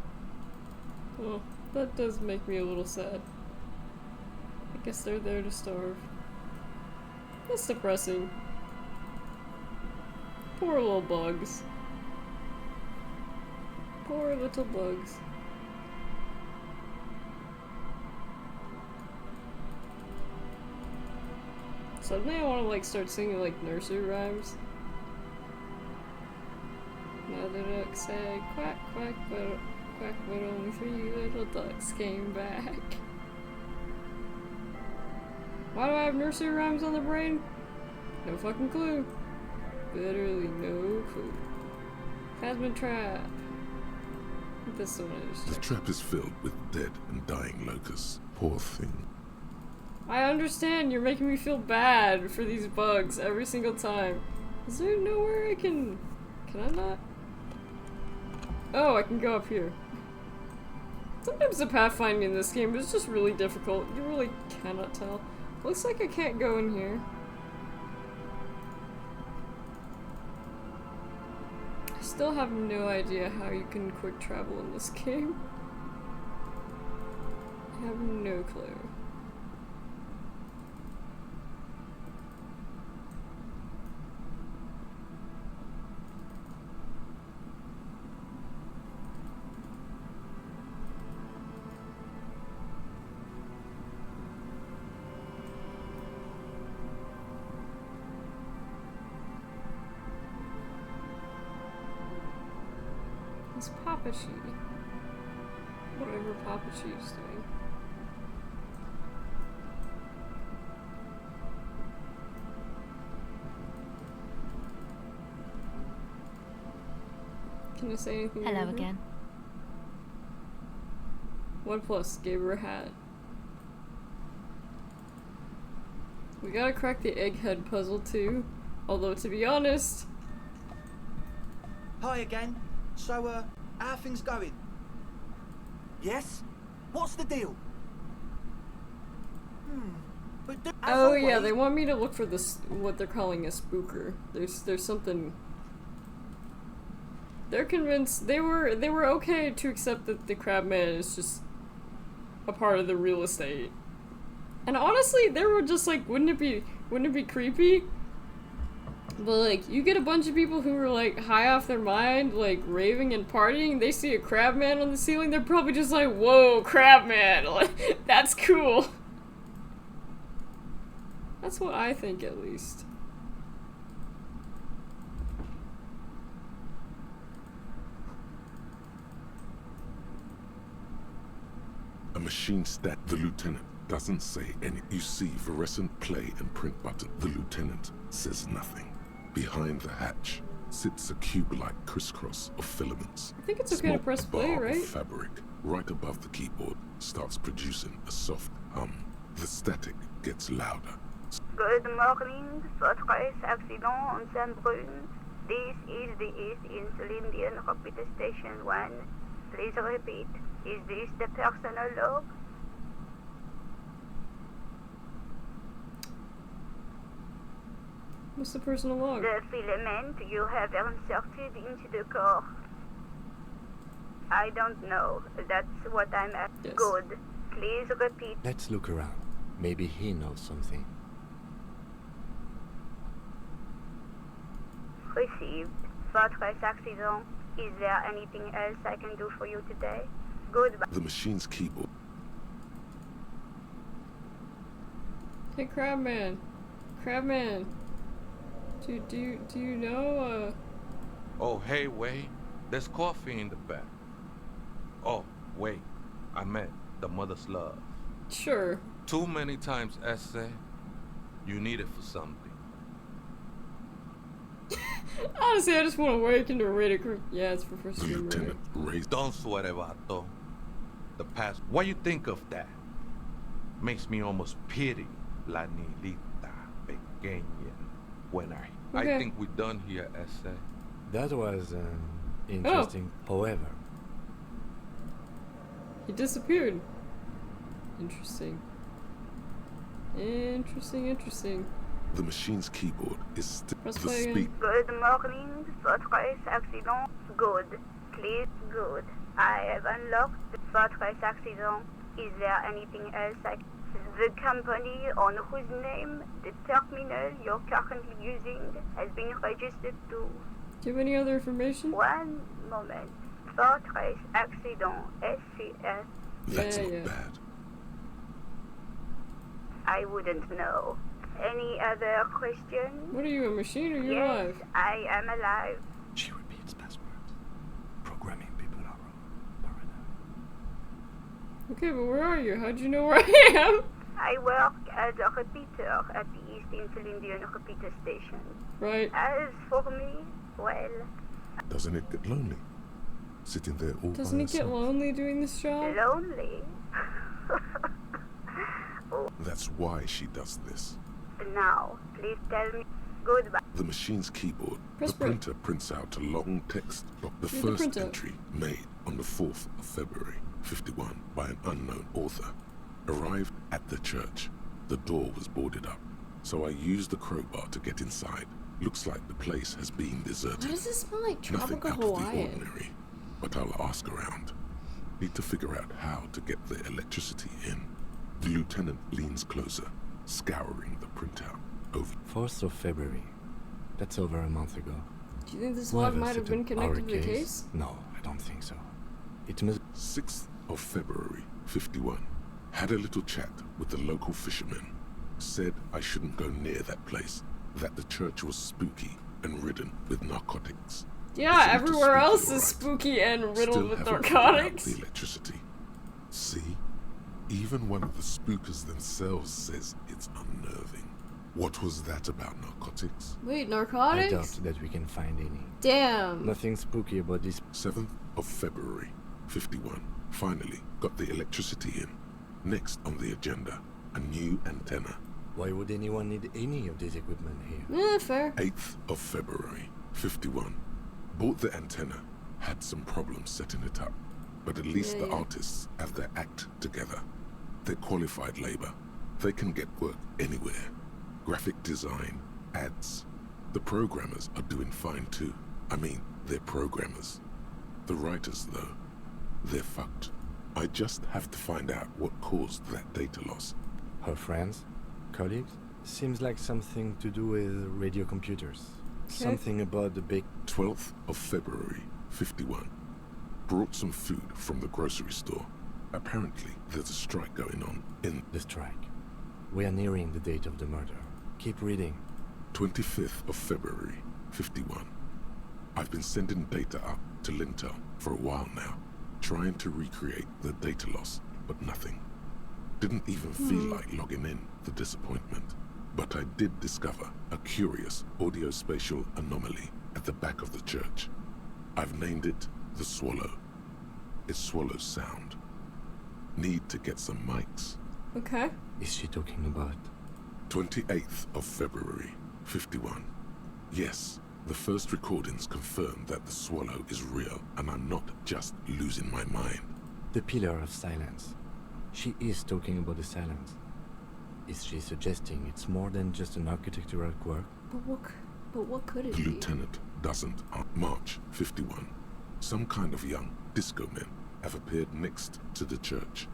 Well, that does make me a little sad. I guess they're there to starve. That's depressing. Poor little bugs. Poor little bugs. Suddenly I want to like start singing like nursery rhymes. Mother duck said quack quack but only 3 little ducks came back. Why do I have nursery rhymes on the brain? No fucking clue. Literally no clue. Phasma trap. This one is. The trap is filled with dead and dying locusts. Poor thing. I understand, you're making me feel bad for these bugs every single time. Is there nowhere I can I not? Oh, I can go up here. Sometimes the pathfinding in this game is just really difficult. You really cannot tell. Looks like I can't go in here. I still have no idea how you can quick travel in this game. I have no clue. It's Papa Chi. Whatever Papa Chi's doing. Can I say anything? Hello over? again. 1+ gave her a hat. We gotta crack the egghead puzzle too. Although to be honest. Hi again. So, how are things going? Yes? What's the deal? But Oh yeah, they want me to look for this, what they're calling a spooker. There's something. They're convinced they were okay to accept that the crabman is just a part of the real estate. And honestly, they were just like, wouldn't it be creepy? But like, you get a bunch of people who are like high off their mind, like raving and partying, they see a crabman on the ceiling, they're probably just like, whoa, crabman, like, that's cool. That's what I think, at least. A machine stat. The lieutenant doesn't say any. You see fluorescent play and print button. The lieutenant says nothing. Behind the hatch sits a cube-like crisscross of filaments. I think it's okay to press play, bar right? of fabric right above the keyboard starts producing a soft hum. The static gets louder. Good morning, Fortress Accident on Saint-Brune. This is the East Insulindian Repeater Station 1. Please repeat. Is this the personal log? What's the personal log? The filament you have inserted into the core. I don't know. That's what I'm at. Yes. Good. Please repeat. Let's look around. Maybe he knows something. Received. Fortress Accident. Is there anything else I can do for you today? Goodbye. The machine's keyboard. Hey, Crabman. Crabman. Do you know, Oh, hey, wait. There's coffee in the back. Oh, wait. I meant the mother's love. Sure. Too many times, essay. You need it for something. Honestly, I just want to work into a rated group. Yeah, it's for first stream. Lieutenant Ray. Don't sweat it, vato. The past. What you think of that? Makes me almost pity La Nilita Pequeña. When I think we're done here, essay. That was interesting. However, he disappeared. Interesting. Interesting. The machine's keyboard is still the play speak. Good morning, Fortress Accident. Good. Please, good. I have unlocked the Fortress Accident. Is there anything else the company on whose name the terminal you're currently using has been registered to? Do you have any other information? One moment. Fortress Accident, SCS. That's not bad. I wouldn't know. Any other questions? What are you, a machine or you yes, alive? I am alive. She repeats passwords. Programming people are paranoid. Okay, but where are you? How'd you know where I am? I work as a repeater at the East Insulindian repeater station. Right. As for me, well... Doesn't it get lonely? Sitting there all by Doesn't it get yourself? lonely doing this job? Lonely? That's why she does this. Now, please tell me goodbye. The machine's keyboard, Press the break. printer prints out a long text doc. The Read the first printout. entry, made on the 4th of February, 51, by an unknown author, arrived at the church. The door was boarded up, so I used the crowbar to get inside. Looks like the place has been deserted. Why does it smell like Nothing tropical out of the Hawaiian? ordinary, but I'll ask around. Need to figure out how to get the electricity in. The lieutenant leans closer, scouring the printout. Over. 4th of February. That's over a month ago. Do you think this log Whoever might have set been up connected our to the case? No, I don't think so. It must... 6th of February, 51. Had a little chat with the local fishermen. Said I shouldn't go near that place. That the church was spooky and ridden with narcotics. Yeah, It's a little everywhere spooky, else is alright. spooky and riddled Still with haven't figured out narcotics. the electricity. See? Even one of the spookers themselves says it's unnerving. What was that about narcotics? Wait, I narcotics? doubt that we can find any. Damn. Nothing spooky about this. 7th of February, 51. Finally got the electricity in. Next on the agenda, a new antenna. Why would anyone need any of this equipment here? Fair. 8th of February, 51. Bought the antenna. Had some problems setting it up. But at least the artists have their act together. They're qualified labor. They can get work anywhere. Graphic design, ads. The programmers are doing fine too. I mean, they're programmers. The writers, though, they're fucked. I just have to find out what caused that data loss. Her friends? Colleagues? Seems like something to do with radio computers. Something about the big... 12th of February, 51. Brought some food from the grocery store. Apparently, there's a strike going on in... The strike. We are nearing the date of the murder. Keep reading. 25th of February, 51. I've been sending data up to Lintel for a while now, trying to recreate the data loss, but nothing. Didn't even feel like logging in, the disappointment. But I did discover a curious audio-spatial anomaly at the back of the church. I've named it the Swallow. It swallows sound. Need to get some mics. Okay. Is she talking about? 28th of February, 51. Yes, the first recordings confirm that the Swallow is real and I'm not just losing my mind. The Pillar of Silence. She is talking about the silence. Is she suggesting it's more than just an architectural quirk? But what could it The be? lieutenant doesn't. March 51. Some kind of young disco men have appeared next to the church.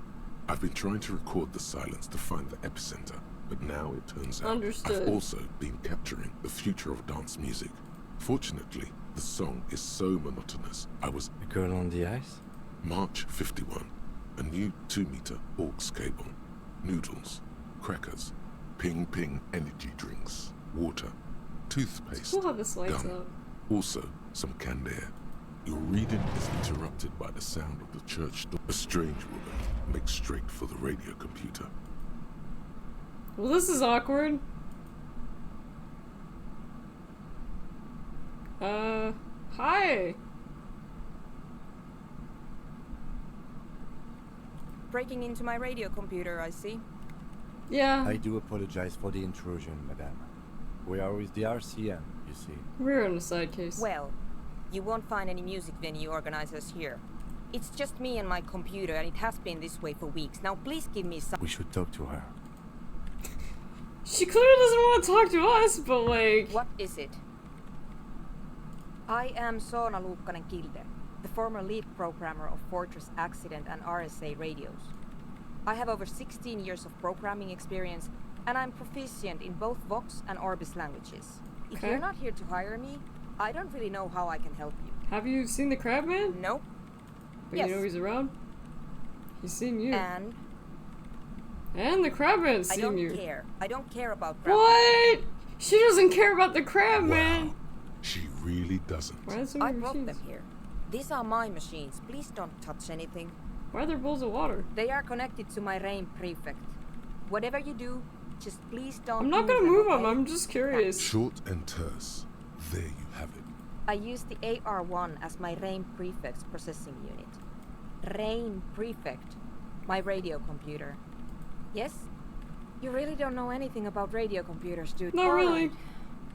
I've been trying to record the silence to find the epicenter, but now it turns out Understood. I've also been capturing the future of dance music. Fortunately, the song is so monotonous. I was... A girl on the ice? March 51. A new 2-meter aux cable. Noodles. Crackers. Ping energy drinks. Water. Toothpaste. Cool how this lights gum. up. Also, some canned air. Your reading is interrupted by the sound of the church door. A strange woman makes straight for the radio computer. Well, this is awkward. Hi! Breaking into my radio computer, I see. Yeah. I do apologize for the intrusion, madame. We are with the RCM, you see. We're in a side case. Well, you won't find any music venue organizers here. It's just me and my computer, and it has been this way for weeks. Now please give me some— We should talk to her. She clearly doesn't want to talk to us, but like... What is it? I am Soona Luukkanen-Kilde, the former lead programmer of Fortress Accident and RSA radios. I have over 16 years of programming experience, and I'm proficient in both Vox and Orbis languages. If Okay. you're not here to hire me, I don't really know how I can help you. Have you seen the Crab Man? Nope. But Yes. you know he's around? He's seen you. And the Crab Man's I seen don't you. care. I don't care about crab. What? She doesn't care about the Crab Man! She really doesn't. Why are there so I many brought machines? them here. These are my machines. Please don't touch anything. Why are there bowls of water? They are connected to my RAIN prefect. Whatever you do, just please don't I'm not gonna move them, I'm just curious. Short and terse. There you have it. I use the AR-1 as my RAIN prefect's processing unit. RAIN prefect. My radio computer. Yes? You really don't know anything about radio computers, do you? Not really.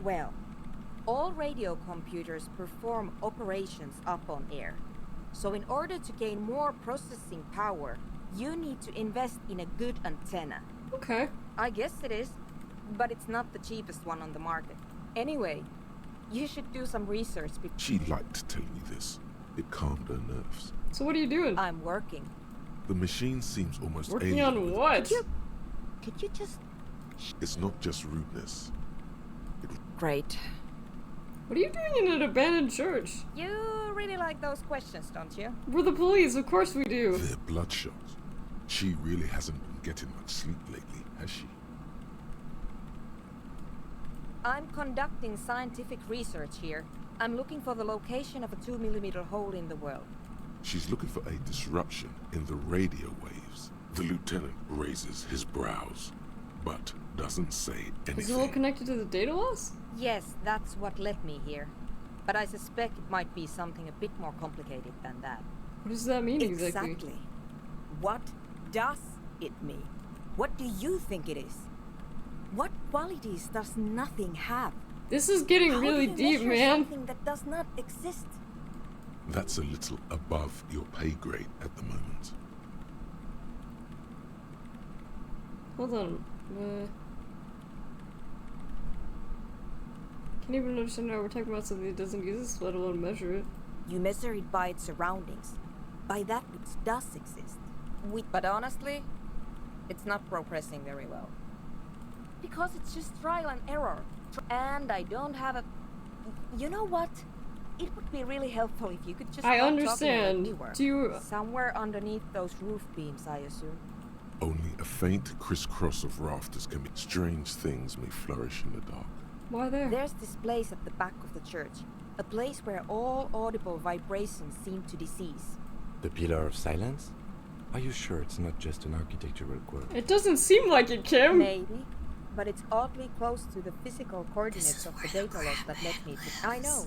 Well, all radio computers perform operations up on air. So in order to gain more processing power, you need to invest in a good antenna. Okay. I guess it is, but it's not the cheapest one on the market. Anyway, you should do some research before— She liked telling me this. It calmed her nerves. So what are you doing? I'm working. The machine seems almost Working alien on with what? Could you just— It's not just rudeness. Great. What are you doing in an abandoned church? You really like those questions, don't you? We're the police, of course we do. They're bloodshot. She really hasn't been getting much sleep lately, has she? I'm conducting scientific research here. I'm looking for the location of a 2mm hole in the world. She's looking for a disruption in the radio waves. The lieutenant raises his brows, but doesn't say anything. Is it all connected to the data loss? Yes, that's what led me here. But I suspect it might be something a bit more complicated than that. What does that mean exactly? Exactly. What does it mean? What do you think it is? What qualities does nothing have? This is getting How really do you deep, measure man. Something that does not exist. That's a little above your pay grade at the moment. Hold on. Can't even understand how we're talking about something that doesn't exist, let alone measure it. You measure it by its surroundings, by that which does exist. But honestly, it's not progressing very well. Because it's just trial and error. And I don't have a... You know what? It would be really helpful if you could just... I stop understand. talking like we were. Do you... Somewhere underneath those roof beams, I assume. Only a faint crisscross of rafters can be. Strange things may flourish in the dark. Why there? There's this place at the back of the church. A place where all audible vibrations seem to decease. The Pillar of Silence? Are you sure it's not just an architectural quirk? It doesn't seem like it, Kim. Maybe. But it's oddly close to the physical coordinates of the data loss that led me to... I know.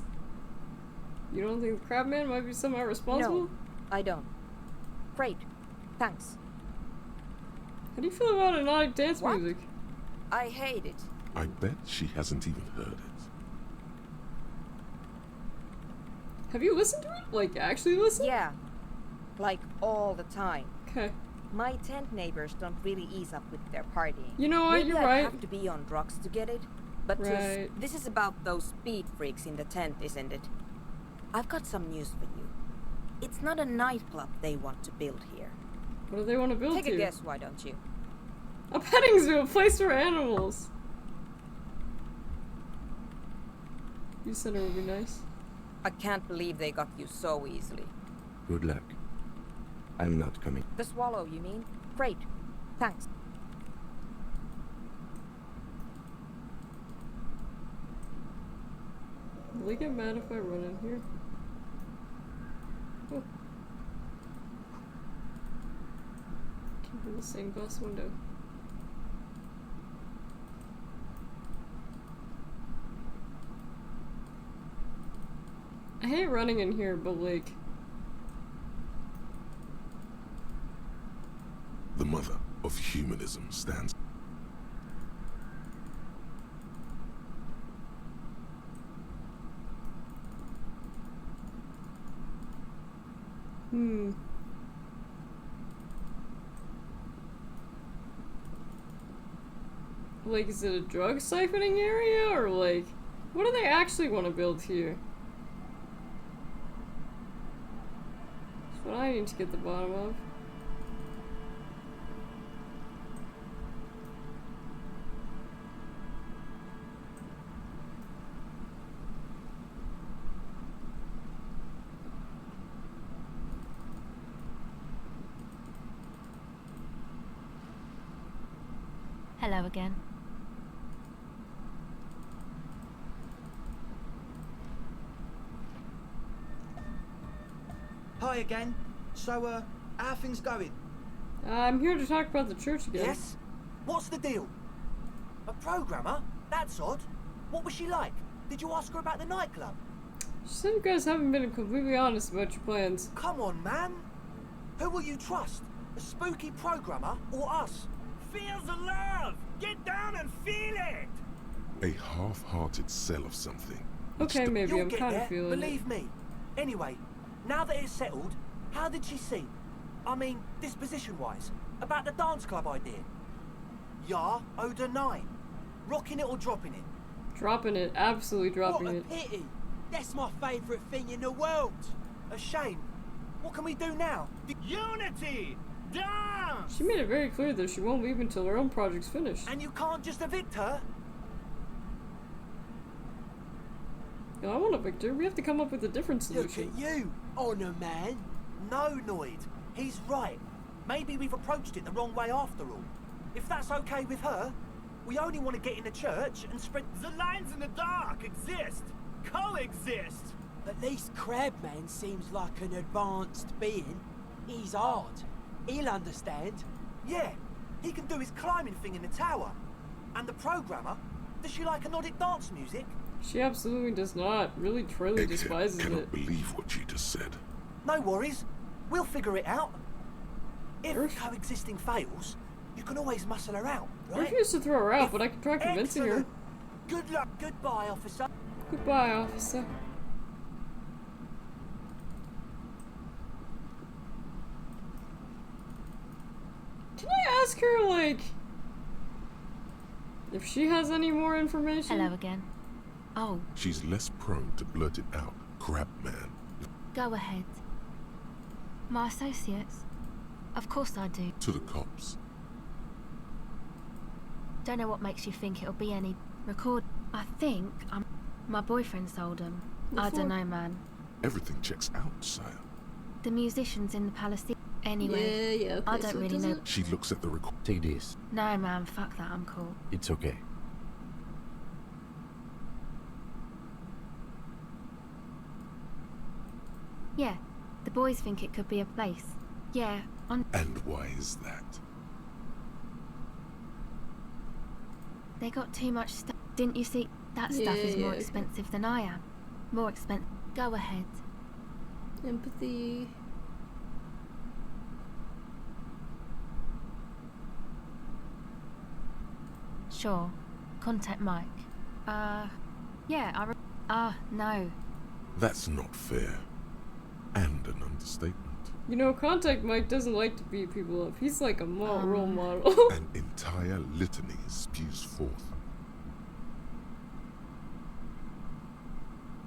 You don't think the Crabman might be somehow responsible? No, I don't. Great. Thanks. How do you feel about hypnotic dance music? I hate it. I bet she hasn't even heard it. Have you listened to it? Like, actually listened? Yeah. Like, all the time. Okay. My tent neighbors don't really ease up with their partying. You know what? Maybe You're I'd right. have to be on drugs to get it. But Right. this is about those speed freaks in the tent, isn't it? I've got some news for you. It's not a nightclub they want to build here. What do they want to build Take here? a guess, why don't you? A petting zoo, a place for animals. You said it would be nice. I can't believe they got you so easily. Good luck. I'm not coming. The swallow, you mean? Great. Thanks. Will they get mad if I run in here? Oh. Keep in the same glass window. I hate running in here, but like... The mother of humanism stands. Like, is it a drug siphoning area, or like... What do they actually want to build here? That's what I need to get the bottom of. Hello again. Hi again. So, how are things going? I'm here to talk about the church again. Yes? What's the deal? A programmer? That's odd. What was she like? Did you ask her about the nightclub? She said you guys haven't been completely honest about your plans. Come on, man. Who will you trust? A spooky programmer or us? Feel the love! Get down and feel it! A half-hearted sell of something. Okay, maybe You'll I'm get kind there, of feeling believe it. me. Anyway, now that it's settled, how did she seem? I mean, disposition-wise. About the dance club idea. Ja oder nein? Rocking it or dropping it? Dropping it, absolutely dropping What a it. pity! That's my favourite thing in the world! A shame. What can we do now? Unity! Dance! She made it very clear that she won't leave until her own project's finished. And you can't just evict her? No, I want a victor. We have to come up with a different solution. Look at you, honour man. No, Noid. He's right. Maybe we've approached it the wrong way after all. If that's okay with her, we only want to get in the church and spread... The lines in the dark exist. Coexist. At least Crabman seems like an advanced being. He's odd. He'll understand. Yeah, he can do his climbing thing in the tower. And the programmer, does she like Nordic dance music? She absolutely does not. Really, truly despises cannot it. believe what you just said. No worries. We'll figure it out. If coexisting fails, you can always muscle her out, I right? refuse to throw her out, but I can try convincing her. Good luck. Goodbye, officer. Goodbye, officer. Can I ask her, like, if she has any more information? Hello again. Oh, She's less prone to blurt it out. Crabman. go ahead. My associates? Of course I do. To the cops. Don't know what makes you think it'll be any record. I think my boyfriend sold them. I don't know, man. Everything checks out, sire. The musicians in the palace. Anyway, Yeah, okay, I don't so really does know. it? She looks at the record. Take this. No, man, fuck that. I'm cool. It's okay. Yeah, the boys think it could be a place. Yeah, on. And why is that? They got too much stuff. Didn't you see? That stuff is more expensive than I am. More expensive. Go ahead. Empathy. Sure. Contact Mike. Yeah, no. That's not fair. And an understatement. You know, Contact Mike doesn't like to beat people up. He's like a role model. An entire litany spews forth.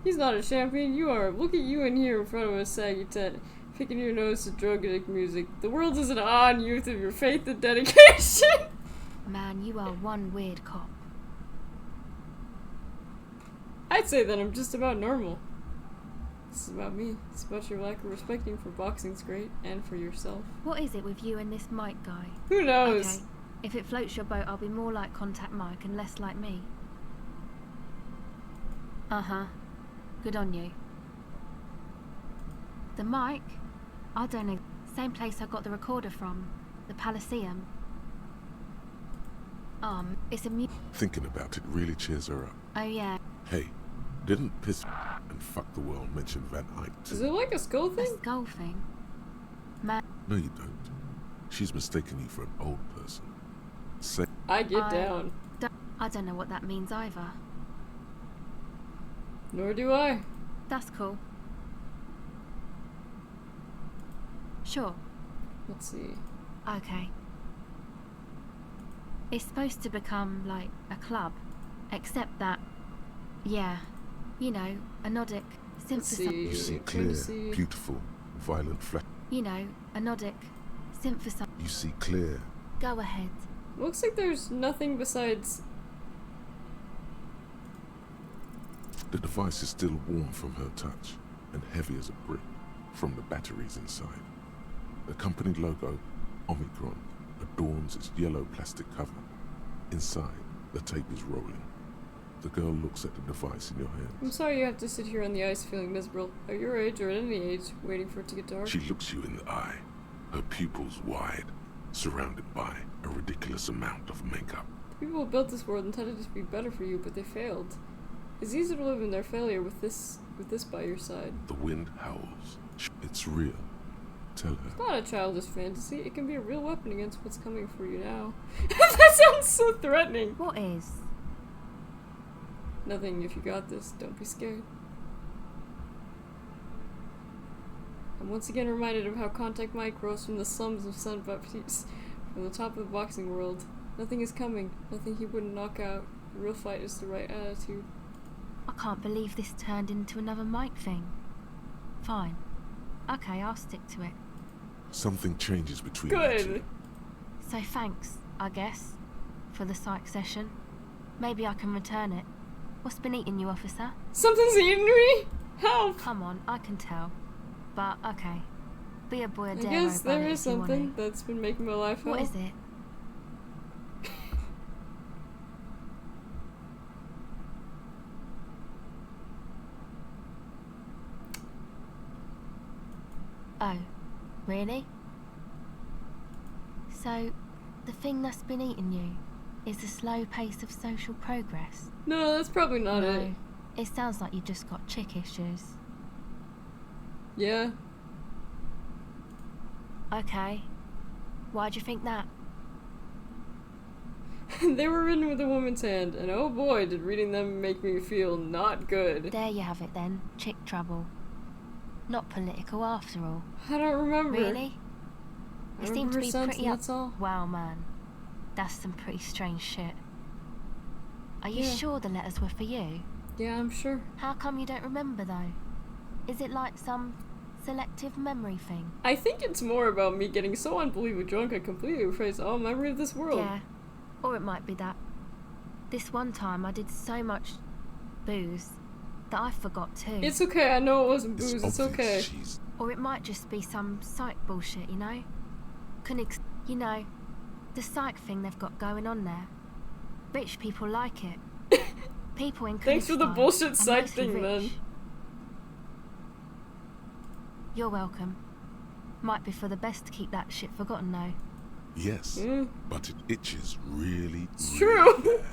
He's not a champion, you are. Look at you in here in front of a saggy tent, picking your nose to drug addict music. The world is an awe and youth of your faith and dedication. Man, you are one weird cop. I'd say that I'm just about normal. This is about me. It's about your lack of respecting for boxing's great and for yourself. What is it with you and this Mike guy? Who knows? Okay, if it floats your boat, I'll be more like Contact Mike and less like me. Uh-huh. Good on you. The mic? I don't know. Same place I got the recorder from. The Palaceum. It's a Thinking about it really cheers her up. Oh yeah. Hey, didn't piss... and fuck the world mention Van Eyck. Is it like a skull thing? A skull thing? No, you don't. She's mistaken you for an old person. Say I get down. I don't know what that means either. Nor do I. That's cool. Sure. Let's see. Okay. It's supposed to become like a club, except that, yeah, you know, a Nodic synthesizer. you see clear, beautiful, violent flash. You know, a Nodic synthesizer. You see clear. Go ahead. Looks like there's nothing besides. The device is still warm from her touch and heavy as a brick from the batteries inside. The company logo, Omicron, adorns its yellow plastic cover. Inside, the tape is rolling. The girl looks at the device in your hand. I'm sorry you have to sit here on the ice feeling miserable. At your age or at any age, waiting for it to get dark. She looks you in the eye, her pupils wide, surrounded by a ridiculous amount of makeup. The people who built this world intended it to be better for you, but they failed. It's easy to live in their failure with this by your side. The wind howls. It's real. Tell her. It's not a childish fantasy. It can be a real weapon against what's coming for you now. That sounds so threatening. What is? Nothing. If you got this, don't be scared. I'm once again reminded of how Contact Mike rose from the slums of San Baptiste, from the top of the boxing world. Nothing is coming. Nothing he wouldn't knock out. The real fight is the right attitude. I can't believe this turned into another Mike thing. Fine. Okay, I'll stick to it. Something changes between Good. you two. So thanks, I guess, for the psych session. Maybe I can return it. What's been eating you, officer? Something's eating me? Help! Come on, I can tell. But, okay. Be a boy, I a dare guess about there it is if you want something it. that's been making my life hell. What is it? Oh, really? So, the thing that's been eating you is the slow pace of social progress? No, that's probably not it. It sounds like you've just got chick issues. Yeah. Okay. Why'd you think that? They were written with a woman's hand, and oh boy, did reading them make me feel not good. There you have it then, chick trouble. Not political after all. I don't remember. Really? You seem to be pretty up. That's all. Wow, man. That's some pretty strange shit. Are you sure the letters were for you? Yeah, I'm sure. How come you don't remember, though? Is it like some selective memory thing? I think it's more about me getting so unbelievably drunk I completely erased all memory of this world. Yeah. Or it might be that. This one time I did so much booze that I forgot too. It's okay, I know it wasn't booze, it's okay. Or it might just be some psych bullshit, you know? You know, the psych thing they've got going on there. Rich people like it. People in Thanks for the Kurdistan bullshit are psych mostly thing, rich. then. You're welcome. Might be for the best to keep that shit forgotten, though. Yes, but it itches really, It's really true. bad.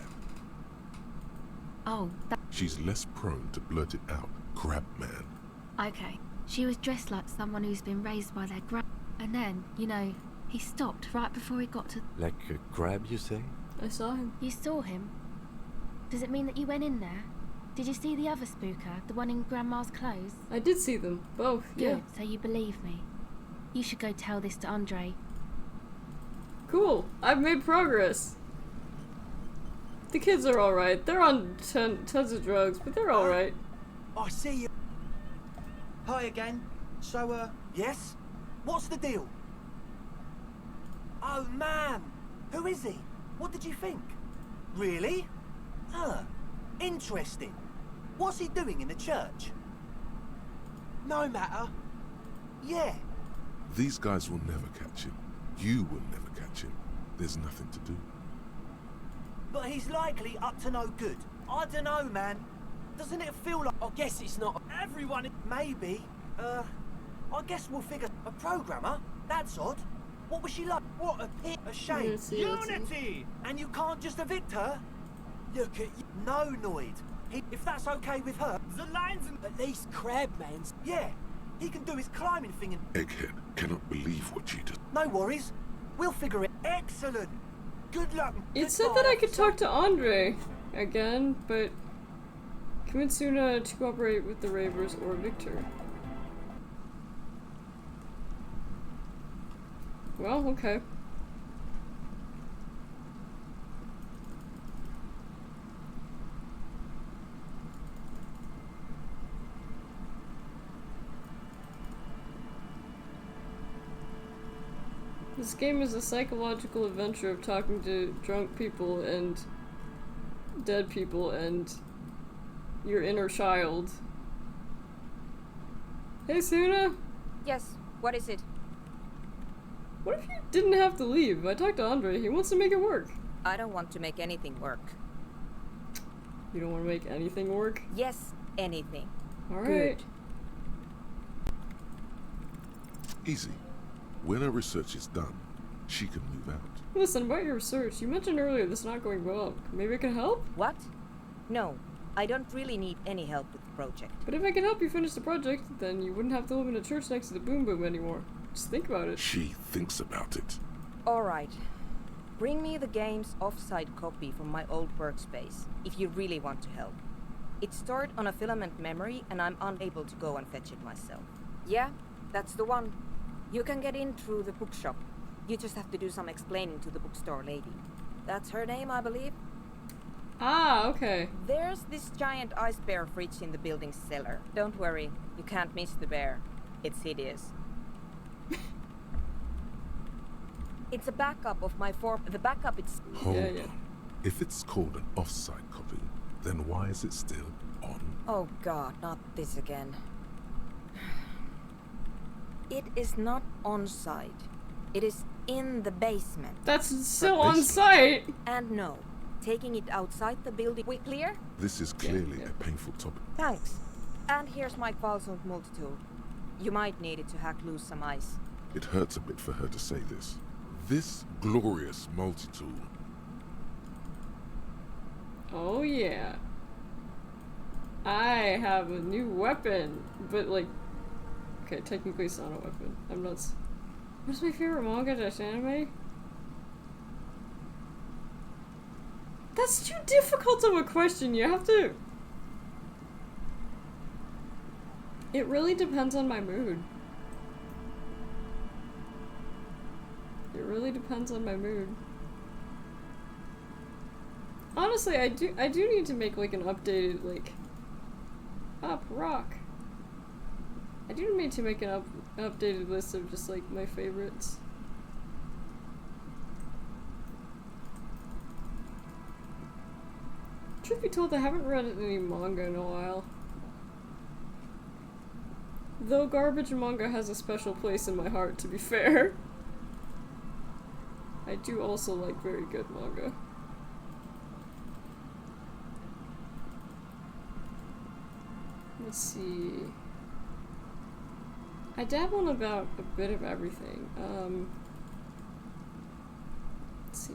Oh, She's less prone to blurt it out. Crab man. okay. She was dressed like someone who's been raised by their and then, you know, he stopped right before he got to... Like a crab, you say? I saw him. You saw him? Does it mean that you went in there? Did you see the other spooker, the one in Grandma's clothes? I did see them, both, yeah. Good, so you believe me. You should go tell this to Andre. Cool, I've made progress. The kids are alright. They're on tons of drugs, but they're alright. I see you. Hi again. So, yes? What's the deal? Oh, man. Who is he? What did you think? Really? Interesting. What's he doing in the church? No matter. Yeah. These guys will never catch him. You will never catch him. There's nothing to do. But he's likely up to no good. I don't know, man. Doesn't it feel like... I guess it's not everyone... Maybe. I guess we'll figure... A programmer? That's odd. What was she like? What a pit. A shame. Unity! And you can't just evict her? Look at you. No, Noid. If that's okay with her... The lines... least Crabman's. Yeah, he can do his climbing thing and... Egghead cannot believe what you just... No worries. We'll figure it. Excellent. Good luck. It said that I could talk to Andre again, but convince Una to cooperate with the Ravers or Victor. Well, okay. This game is a psychological adventure of talking to drunk people and dead people and your inner child. Hey, Suna? Yes, what is it? What if you didn't have to leave? I talked to Andre. He wants to make it work. I don't want to make anything work. You don't want to make anything work? Yes, anything. Alright. Good. Easy. When her research is done, she can move out. Listen, about your research, you mentioned earlier this not going well. Maybe I can help? What? No, I don't really need any help with the project. But if I can help you finish the project, then you wouldn't have to live in a church next to the Boom Boom anymore. Just think about it. She thinks about it. Alright. Bring me the game's off-site copy from my old workspace, if you really want to help. It's stored on a filament memory and I'm unable to go and fetch it myself. Yeah, that's the one. You can get in through the bookshop. You just have to do some explaining to the bookstore lady. That's her name, I believe. Ah, okay. There's this giant ice bear fridge in the building's cellar. Don't worry, you can't miss the bear. It's hideous. It's a backup of my The backup it's... Hold on. If it's called an off-site copy, then why is it still on? Oh god, not this again. It is not on site. It is in the basement. That's still on site! And no, taking it outside the building. We clear? This is clearly a painful topic. Thanks. And here's my Qualsund multi-tool. You might need it to hack loose some ice. It hurts a bit for her to say this. This glorious multi-tool. Oh yeah. I have a new weapon, but like... Okay, technically it's not a weapon. I'm not... What's my favorite manga-anime? That's too difficult of a question, you have to... It really depends on my mood. It really depends on my mood. Honestly, I do need to make like an updated, like... Up, rock. I do need to make an updated list of just like my favorites. Truth be told, I haven't read any manga in a while. Though garbage manga has a special place in my heart, to be fair. I do also like very good manga. Let's see. I dabble in about a bit of everything. Let's see.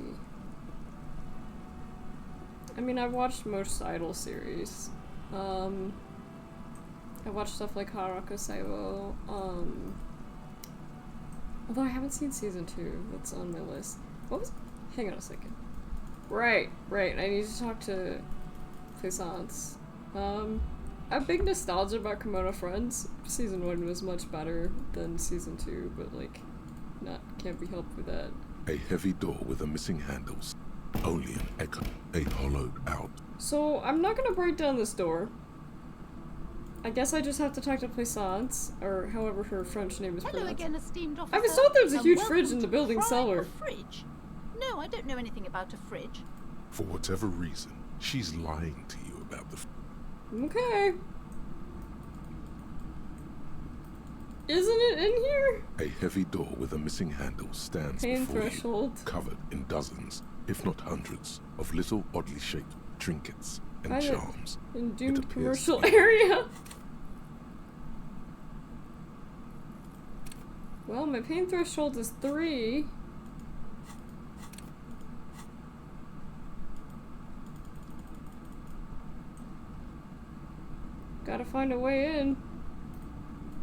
I mean, I've watched most Idol series. I watched stuff like Harako Saibo. Although I haven't seen season 2. That's on my list. What was... Hang on a second. Right. I need to talk to Klaasje. I have big nostalgia about Komodo Friends. Season 1 was much better than season 2, but like, can't be helped with that. A heavy door with a missing handles. Only an echo. A hollowed out. So, I'm not gonna break down this door. I guess I just have to talk to Klaasje, or however her French name is Hello pronounced. again, esteemed officer. I was told there was a and huge welcome fridge in the to building prying cellar. a fridge? No, I don't know anything about a fridge. For whatever reason, she's lying to you about the... Okay. Isn't it in here? A heavy door with a missing handle stands Pain before threshold. you, covered in dozens, if not hundreds, of little oddly shaped trinkets and Kinda charms. in It doomed appears commercial to be- area. Well, my pain threshold is 3. Gotta find a way in.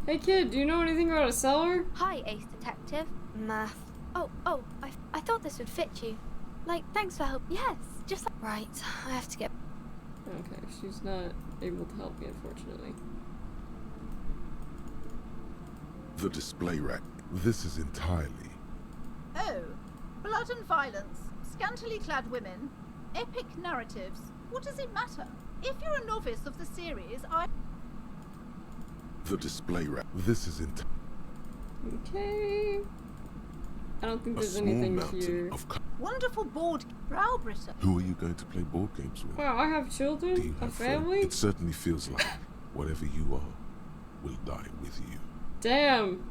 Hey kid, do you know anything about a cellar? Hi, Ace Detective. Math. Oh, I thought this would fit you. Like, thanks for help. Yes, just like... Right, I have to get... Okay, she's not able to help me, unfortunately. The display rack. This is entirely... Oh, blood and violence, scantily clad women, epic narratives. What does it matter? If you're a novice of the series, The display rack. This is entirely... Okay... I don't think there's anything here. Wonderful board... Browbritter. Who are you going to play board games with? Wow, I have children? Do you A have family? It certainly feels like whatever you are will die with you. Damn!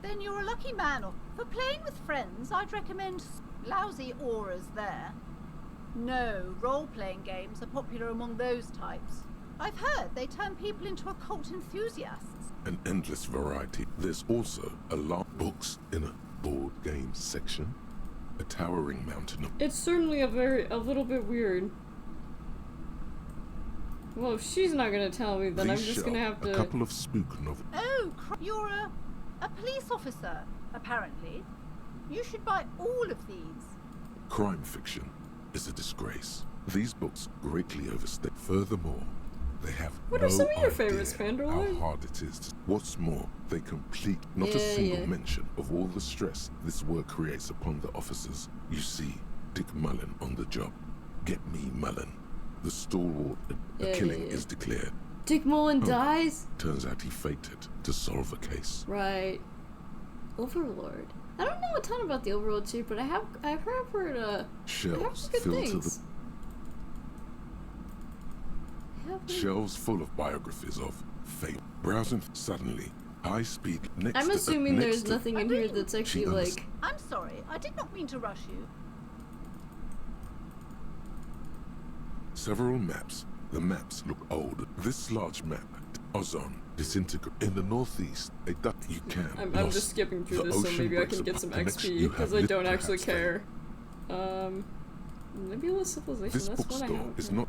Then you're a lucky man. For playing with friends, I'd recommend lousy auras there. No, role-playing games are popular among those types. I've heard they turn people into occult enthusiasts. An endless variety. There's also a lot of books in a board game section. A towering mountain of... It's certainly a little bit weird. Well, if she's not gonna tell me, then I'm just gonna have to... A couple of spook novels. Oh, you're a police officer, apparently. You should buy all of these. Crime fiction is a disgrace. These books greatly overstay. Furthermore, they have What no are some of your idea favorites, Pandora? how hard it is. What's more, they complete not a single mention of all the stress this work creates upon the officers. You see, Dick Mullen on the job. Get me Mullen. The stalwart. A killing is declared. Dick Mullen dies? Turns out he fainted to solve a case. Right. Overlord. I don't know a ton about the Overlord too, but I've heard shelves good filled things. to the shelves full of biographies of fame. Browsing suddenly, high speed. I'm assuming there's nothing in here that's actually like. I'm sorry, I did not mean to rush you. Several maps. The maps look old. This large map, Ozon, disintegrate in the northeast. You can. I'm just skipping through this so maybe I can get some XP because I don't actually care. Nebula Civilization. This that's one I bookstore have. is not.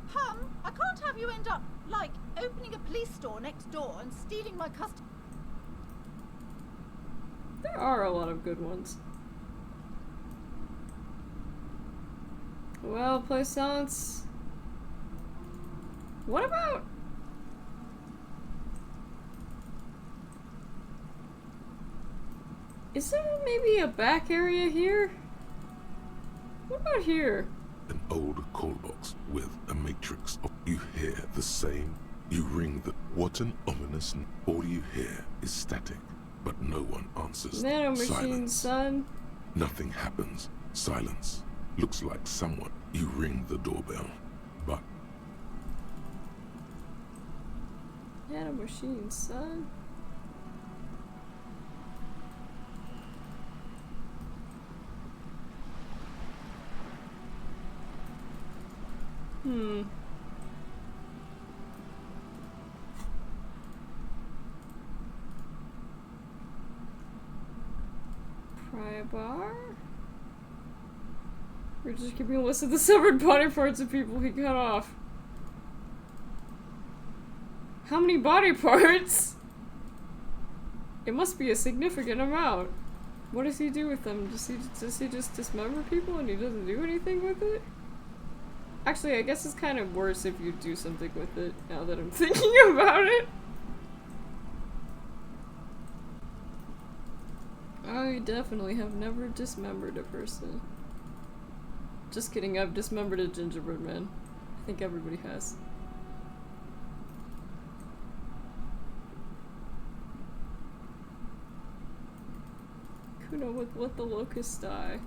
I can't have you end up, like, opening a police store next door and stealing my custom. There are a lot of good ones. Well, play silence. What about... Is there maybe a back area here? What about here? An old call box with a matrix of... You hear the same. You ring the... What an ominous... All you hear is static, but no one answers. Nanomachine, son. Nothing happens. Silence. Looks like someone. You ring the doorbell, but... Nanomachine, son. Pry bar? We're just keeping a list of the severed body parts of people he cut off. How many body parts? It must be a significant amount. What does he do with them? Does he just dismember people and he doesn't do anything with it? Actually, I guess it's kind of worse if you do something with it, now that I'm thinking about it. I definitely have never dismembered a person. Just kidding, I've dismembered a gingerbread man. I think everybody has. Kuno with Let the Locusts Die.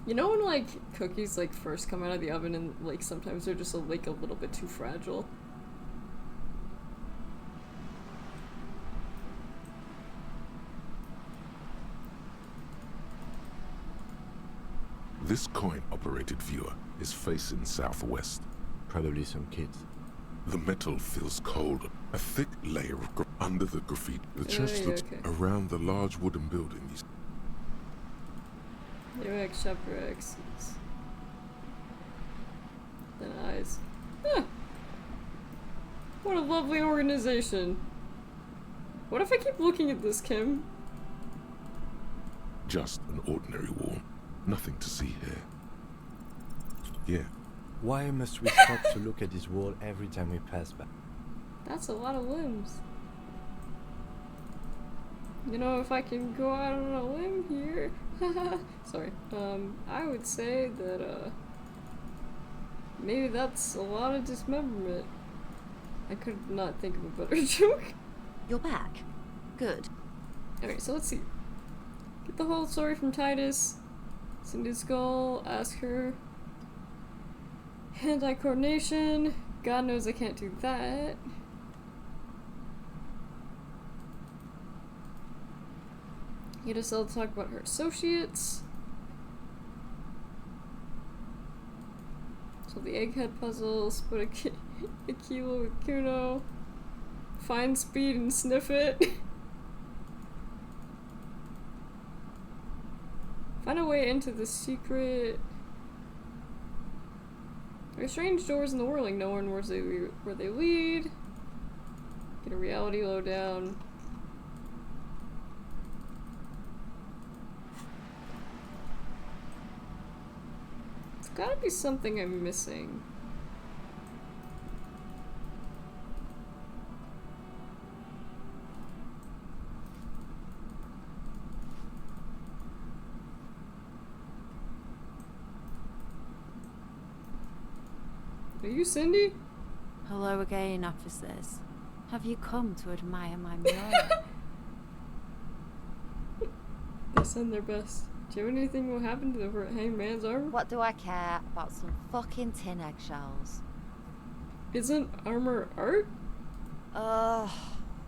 You know when, like, cookies, like, first come out of the oven and, like, sometimes they're just, like, a little bit too fragile? This coin-operated viewer is facing southwest. Probably some kids. The metal feels cold. A thick layer of under the graffiti. The chest yeah, looks okay. around the large wooden building. UX chapter X. Then eyes. Huh. What a lovely organization. What if I keep looking at this, Kim? Just an ordinary wall. Nothing to see here. Yeah. Why must we stop to look at this wall every time we pass by? That's a lot of limbs. You know, if I can go out on a limb here, sorry, I would say that, maybe that's a lot of dismemberment. I could not think of a better joke. You're back. Good. Alright, so let's see. Get the whole story from Titus. Cindy's skull, ask her. Hand-eye coordination. God knows I can't do that. Get us all to talk about her associates. So the egghead puzzle, split a kilo with Kuno. Find speed and sniff it. Find a way into the secret. There are strange doors in the whirling. No one knows where they lead. Get a reality lowdown. It's gotta be something I'm missing. Are you Cindy? Hello again, officers. Have you come to admire my mural? They send their best. Do you have anything will happen to the hanged man's armor? What do I care about some fucking tin eggshells? Isn't armor art? Ugh.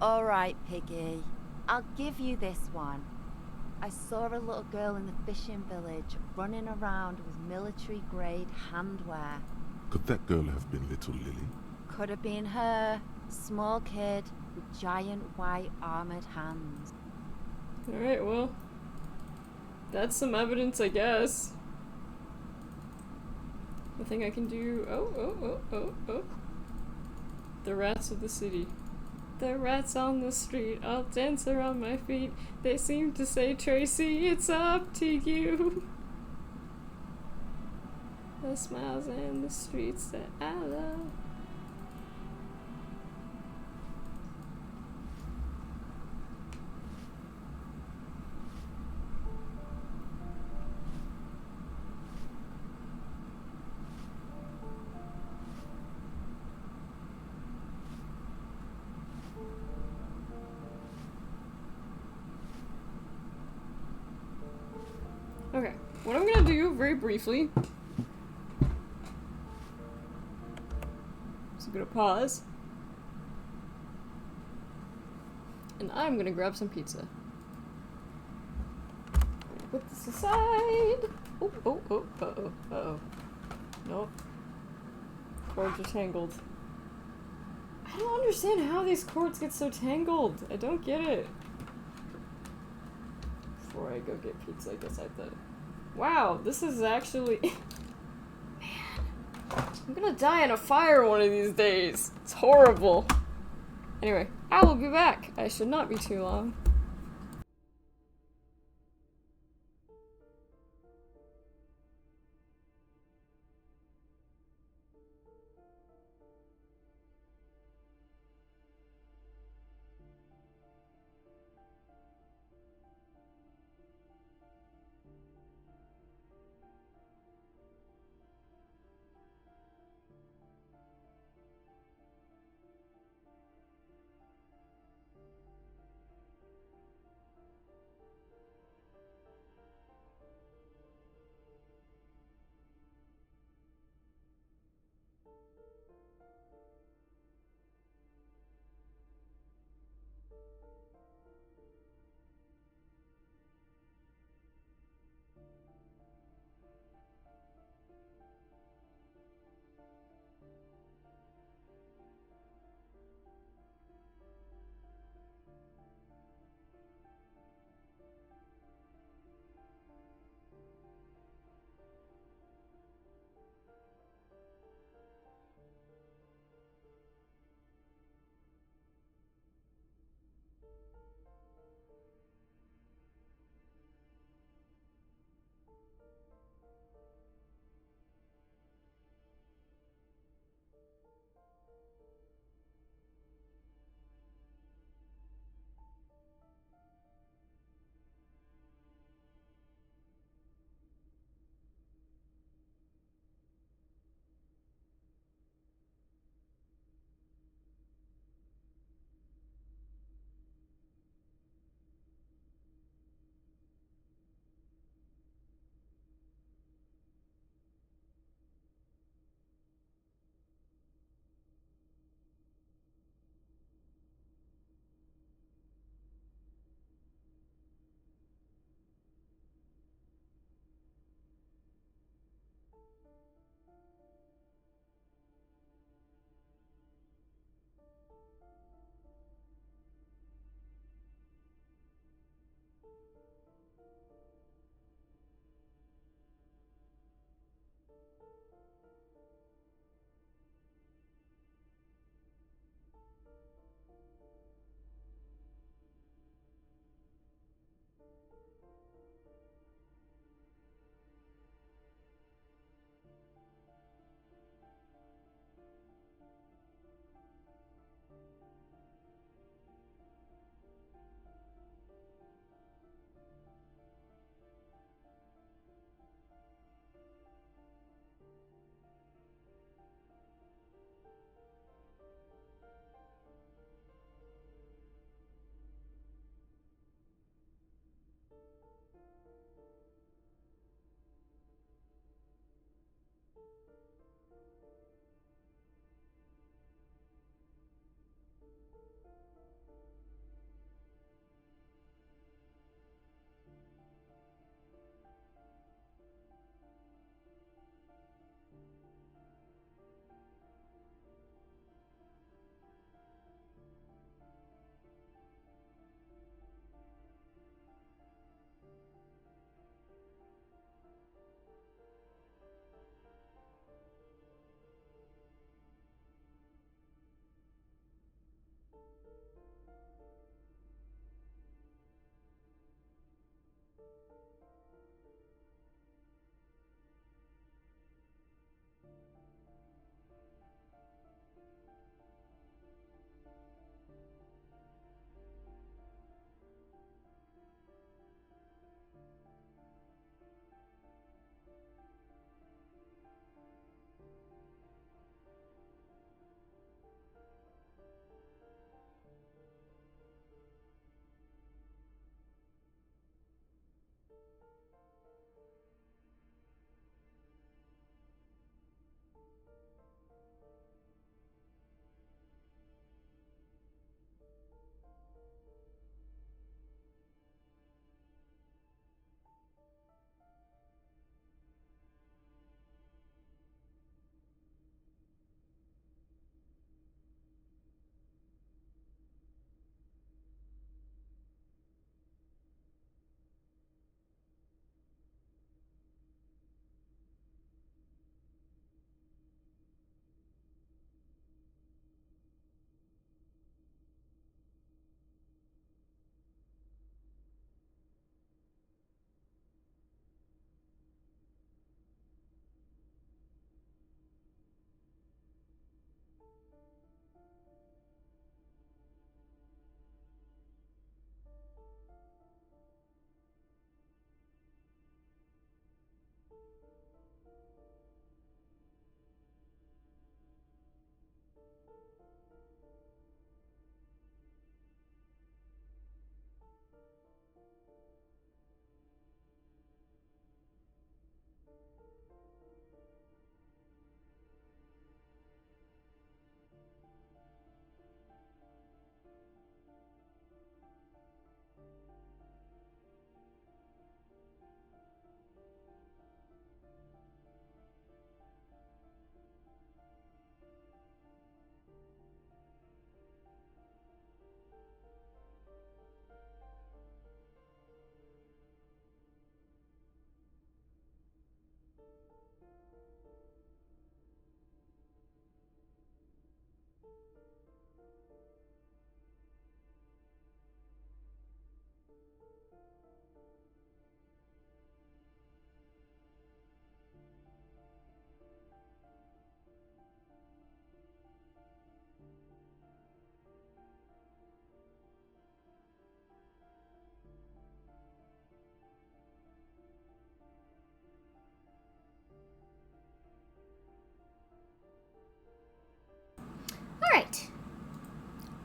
Alright, Piggy. I'll give you this one. I saw a little girl in the fishing village running around with military-grade handwear. Could that girl have been little Lily? Could have been her. Small kid with giant white armored hands. Alright, well. That's some evidence, I guess. Nothing I can do. Oh. The rats of the city. The rats on the street all dance around my feet. They seem to say, Tracy, it's up to you. The smiles and the streets that I love. Okay, what I'm gonna do very briefly is I'm gonna pause and I'm gonna grab some pizza. Put this aside. Uh-oh. Nope. Cords are tangled. I don't understand how these cords get so tangled. I don't get it. Before I go get pizza, I guess I thought. Wow, this is actually. Man. I'm gonna die in a fire one of these days. It's horrible. Anyway, I will be back. I should not be too long.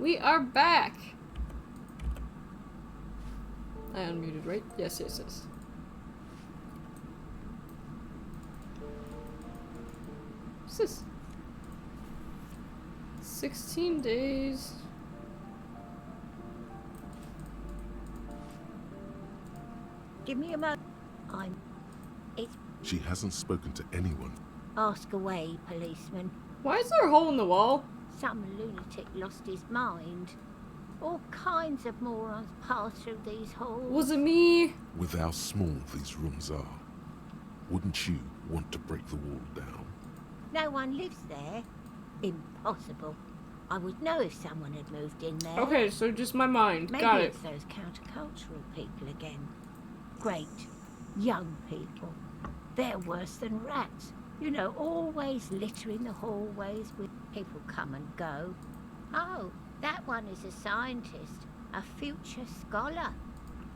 We are back! I unmuted, right? Yes, yes, yes. What's this? 16 days. Give me a moment. It's She hasn't spoken to anyone. ask away, policeman. Why is there a hole in the wall? Some lunatic lost his mind. All kinds of morons pass through these halls. Was it me? With how small these rooms are, wouldn't you want to break the wall down? No one lives there. Impossible. I would know if someone had moved in there. Okay, so just my mind. Maybe Got it. it's those countercultural people again. Great. Young people. They're worse than rats. You know, always littering the hallways with people come and go. Oh, that one is a scientist, a future scholar.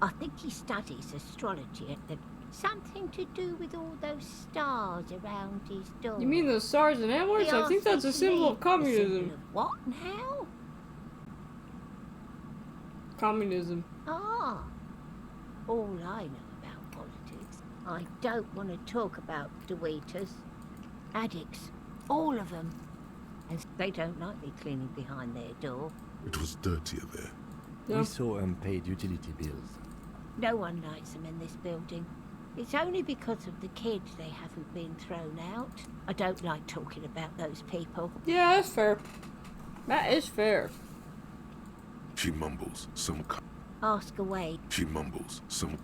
I think he studies astrology at the... Something to do with all those stars around his door. You mean those stars and antlers? I think that's a symbol of communism. Of what now? Communism. Ah. All I know about politics. I don't want to talk about Deweeters. Addicts. All of them. And they don't like me cleaning behind their door. It was dirtier there. We saw unpaid utility bills. No one likes them in this building. It's only because of the kids they haven't been thrown out. I don't like talking about those people. Yeah, that's fair. That is fair. She mumbles some Ask away. She mumbles some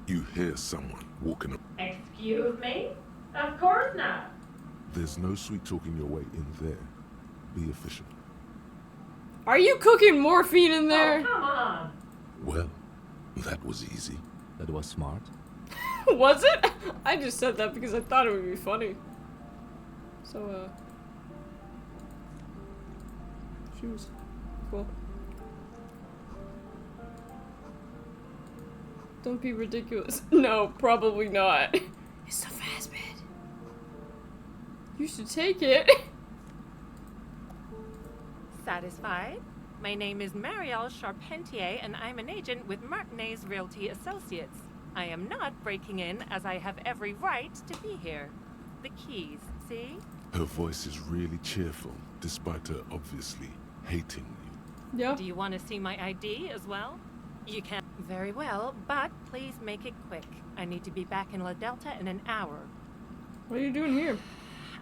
You hear someone walking up. Excuse me? Of course not. There's no sweet talking your way in there. Be efficient. Are you cooking morphine in there? Oh, come on. Well, that was easy. That was smart. Was it? I just said that because I thought it would be funny. So, shoes. Cool. Don't be ridiculous. No, probably not. It's the fast bed. You should take it. Satisfied? My name is Marielle Charpentier, and I'm an agent with Martinez Realty Associates. I am not breaking in, as I have every right to be here. The keys, see? Her voice is really cheerful, despite her obviously hating you. Yeah. Do you want to see my ID as well? You can. Very well, but please make it quick. I need to be back in La Delta in an hour. What are you doing here?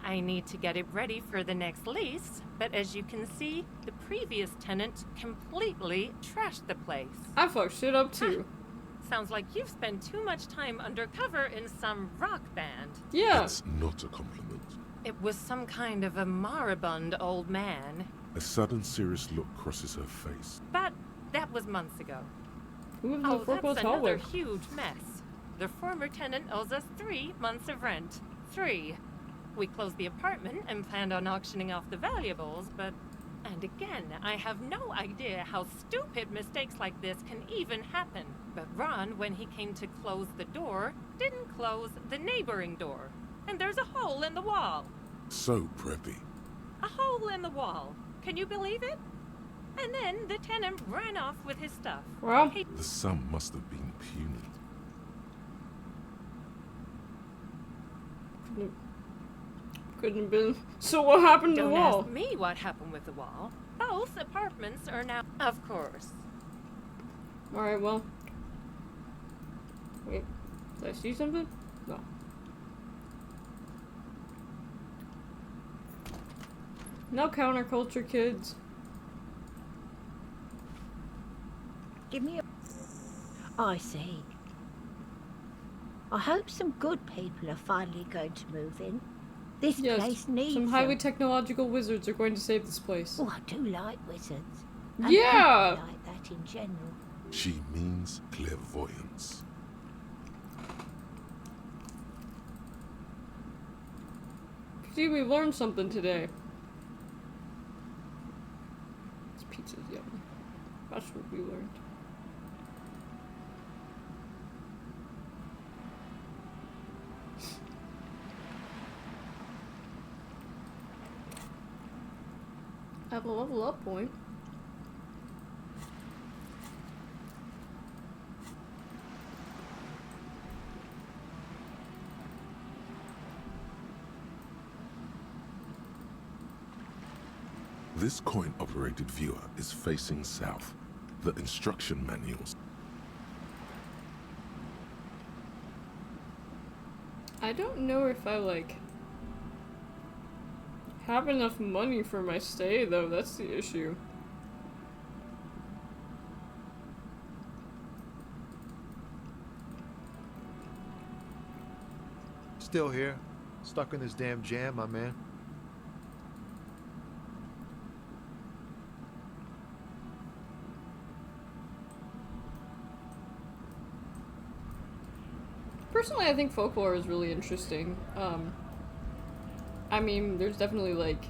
I need to get it ready for the next lease, but as you can see, the previous tenant completely trashed the place. I fucked shit up too. Sounds like you've spent too much time undercover in some rock band. Yeah. That's not a compliment. It was some kind of a moribund old man. A sudden serious look crosses her face. But that was months ago. Oh, that's another huge mess. The former tenant owes us 3 months of rent. 3. We closed the apartment and planned on auctioning off the valuables, but... And again, I have no idea how stupid mistakes like this can even happen. But Ron, when he came to close the door, didn't close the neighboring door. And there's a hole in the wall. So preppy. A hole in the wall. Can you believe it? And then the tenant ran off with his stuff. Well, the sum must have been puny. Couldn't have been. So what happened to the wall? Don't ask me what happened with the wall. Both apartments are now... Of course. Alright, well. Wait. Did I see something? No. No counterculture, kids. Give me a... I see. I hope some good people are finally going to move in. This place needs some highly them. technological wizards are going to save this place. Oh, I do like wizards. And Yeah! people like that in general. She means clairvoyance. See, we learned something today. This pizza's yummy. That's what we learned. Have a level up point. This coin-operated viewer is facing south. The instruction manuals. I don't know if I, like, have enough money for my stay, though. That's the issue. Still here. Stuck in this damn jam, my man. Personally, I think folklore is really interesting. I mean, there's definitely, like,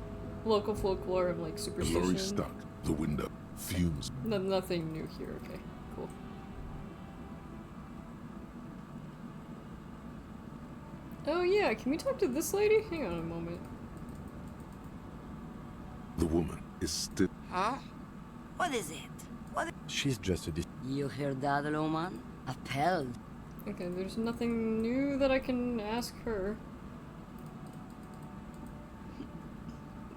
local folklore and, like, The superstition. lorry stuck. The window. Fumes. Nothing new here. Okay, cool. Oh yeah, can we talk to this lady? Hang on a moment. The woman is still. Huh? What is it? She's just a You heard that, woman? Appelled. Okay, there's nothing new that I can ask her.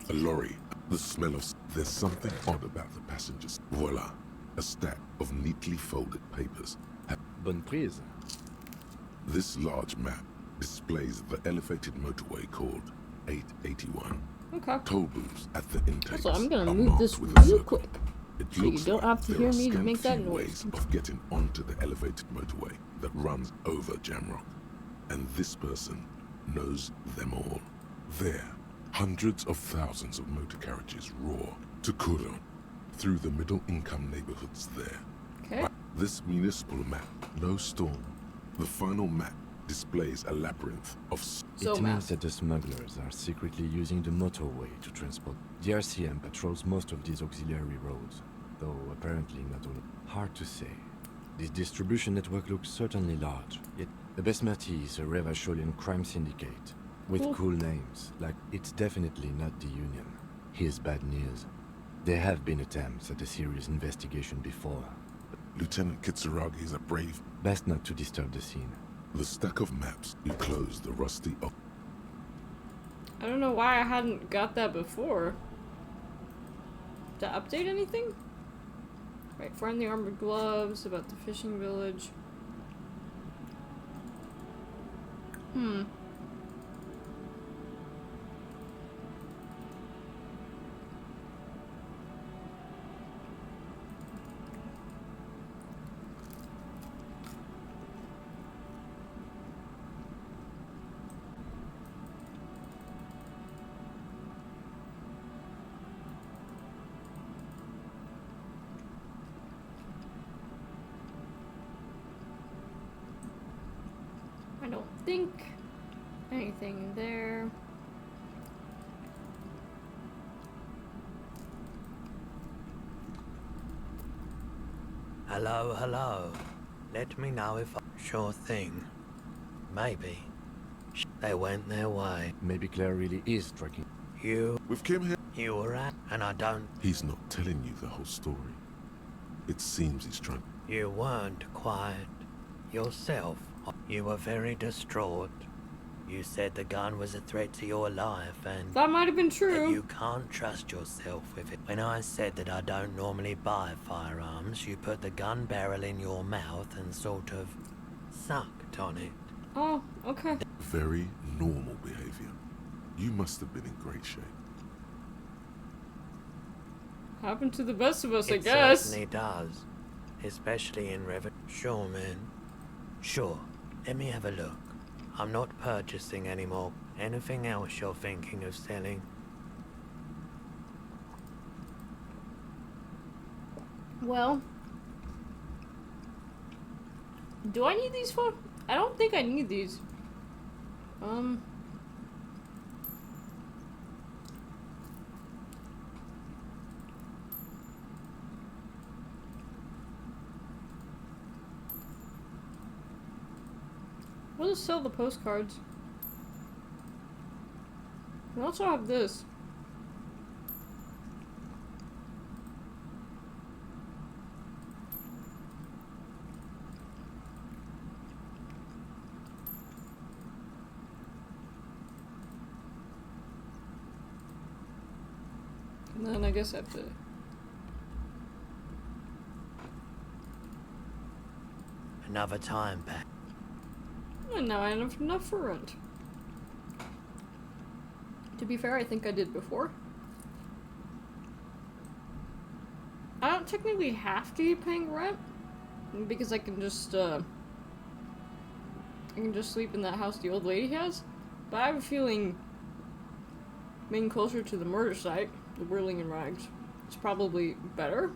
A lorry. The smell of. There's something odd about the passengers. Voila. A stack of neatly folded papers. Bonne prise. This large map displays the elevated motorway called 881. Okay. Toll booths at the intakes. So I'm gonna are move marked this with a real circle. quick. It So you looks don't like have to there hear are me scant make that few noise. ways of getting onto the elevated motorway that runs over Jamrock. And this person knows them all. There, hundreds of thousands of motor carriages roar to Kuron through the middle-income neighborhoods there. Okay. This municipal map, no storm. The final map displays a labyrinth of. It means that the smugglers are secretly using the motorway to transport. The RCM patrols most of these auxiliary roads, though apparently not all. Hard to say. This distribution network looks certainly large, yet the Besmati is a Revacholian crime syndicate, with cool names, like it's definitely not the Union. Here's bad news. There have been attempts at a serious investigation before. Lieutenant Kitsuragi is a brave. Best not to disturb the scene. The stack of maps, you close the rusty up. I don't know why I hadn't got that before. To update anything? Right, find the armored gloves, about the fishing village. I don't think anything there. Hello, hello. Let me know if I... Sure thing. Maybe. They went their way. Maybe Claire really is tracking. With Kim here. You were at, and I don't... He's not telling you the whole story. It seems he's trying. You weren't quiet. Yourself. You were very distraught. You said the gun was a threat to your life and... That might have been that true. you can't trust yourself with it. When I said that I don't normally buy firearms, you put the gun barrel in your mouth and sort of sucked on it. Oh, okay. Very normal behavior. You must have been in great shape. Happened to the best of us, I It guess. certainly does. Especially in Sure, man. Sure. Let me have a look. I'm not purchasing anymore. Anything else you're thinking of selling? Well, do I need these for? I don't think I need these. We'll just sell the postcards. We also have this. Then I guess I have to... Another time, Pat. And now I have enough for rent. To be fair, I think I did before. I don't technically have to keep paying rent, because I can just sleep in that house the old lady has. But I have a feeling being closer to the murder site, the Whirling in Rags, is probably better.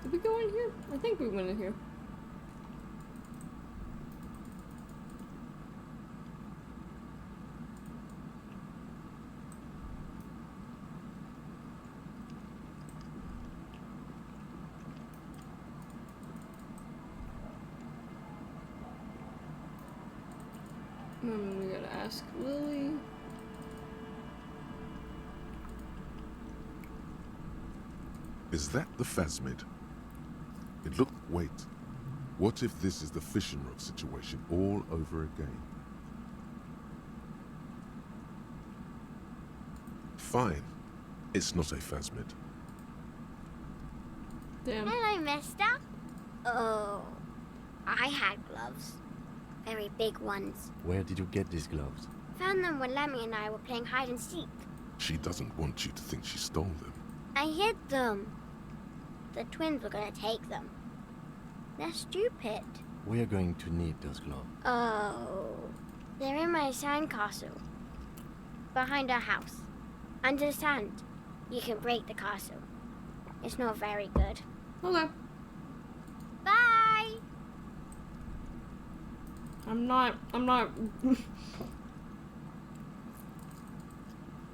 Did we go in here? I think we went in here. We gotta ask Lily. Is that the phasmid? It looked... Wait. What if this is the fishing rod situation all over again? Fine. It's not a phasmid. Damn. Hello, mister. Oh, I had gloves. Very big ones. Where did you get these gloves? Found them when Lemmy and I were playing hide and seek. She doesn't want you to think she stole them. I hid them. The twins were gonna take them. They're stupid. We are going to need those gloves. Oh, they're in my sandcastle. Behind our house. Under the sand. You can break the castle. It's not very good. Okay. Bye! I'm not I'm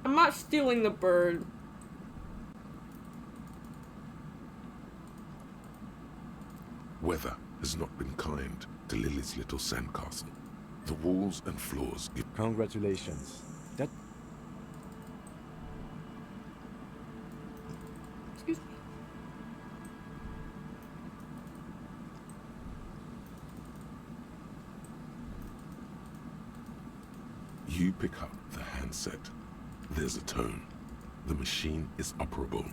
not stealing the bird. Weather has not been kind to Lily's little sandcastle. The walls and floors give... Congratulations. That... Excuse me. You pick up the handset. There's a tone. The machine is operable.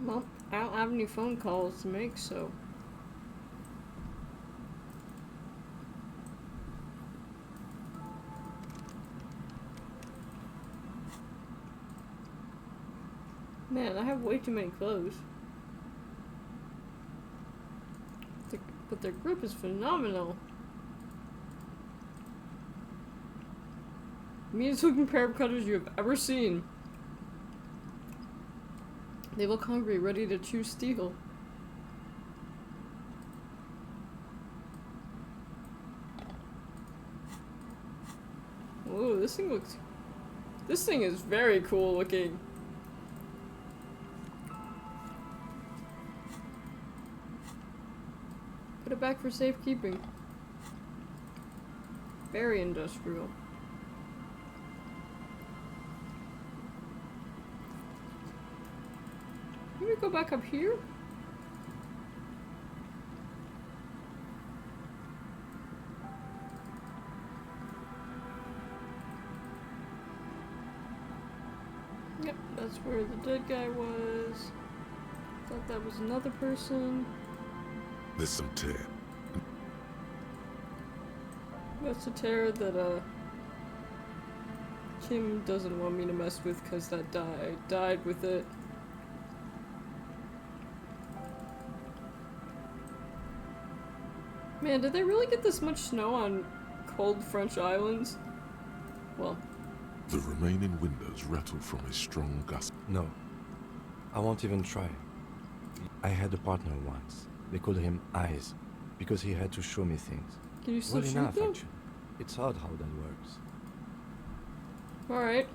Well, I don't have any phone calls to make, so... Man, I have way too many clothes. But their grip is phenomenal. Meanest looking pair of cutters you have ever seen. They look hungry, ready to chew steel. Whoa, this thing looks... This thing is very cool looking. Put it back for safekeeping. Very industrial. Maybe go back up here? Yep, that's where the dead guy was. Thought that was another person. There's some tear. That's a tear that, Kim doesn't want me to mess with because that died with it. Man, did they really get this much snow on cold French islands? Well. The remaining windows rattle from a strong gust. No. I won't even try. I had a partner once. They called him Eyes, because he had to show me things. Can you still well shoot enough, them? actually. It's odd how that works. Alright.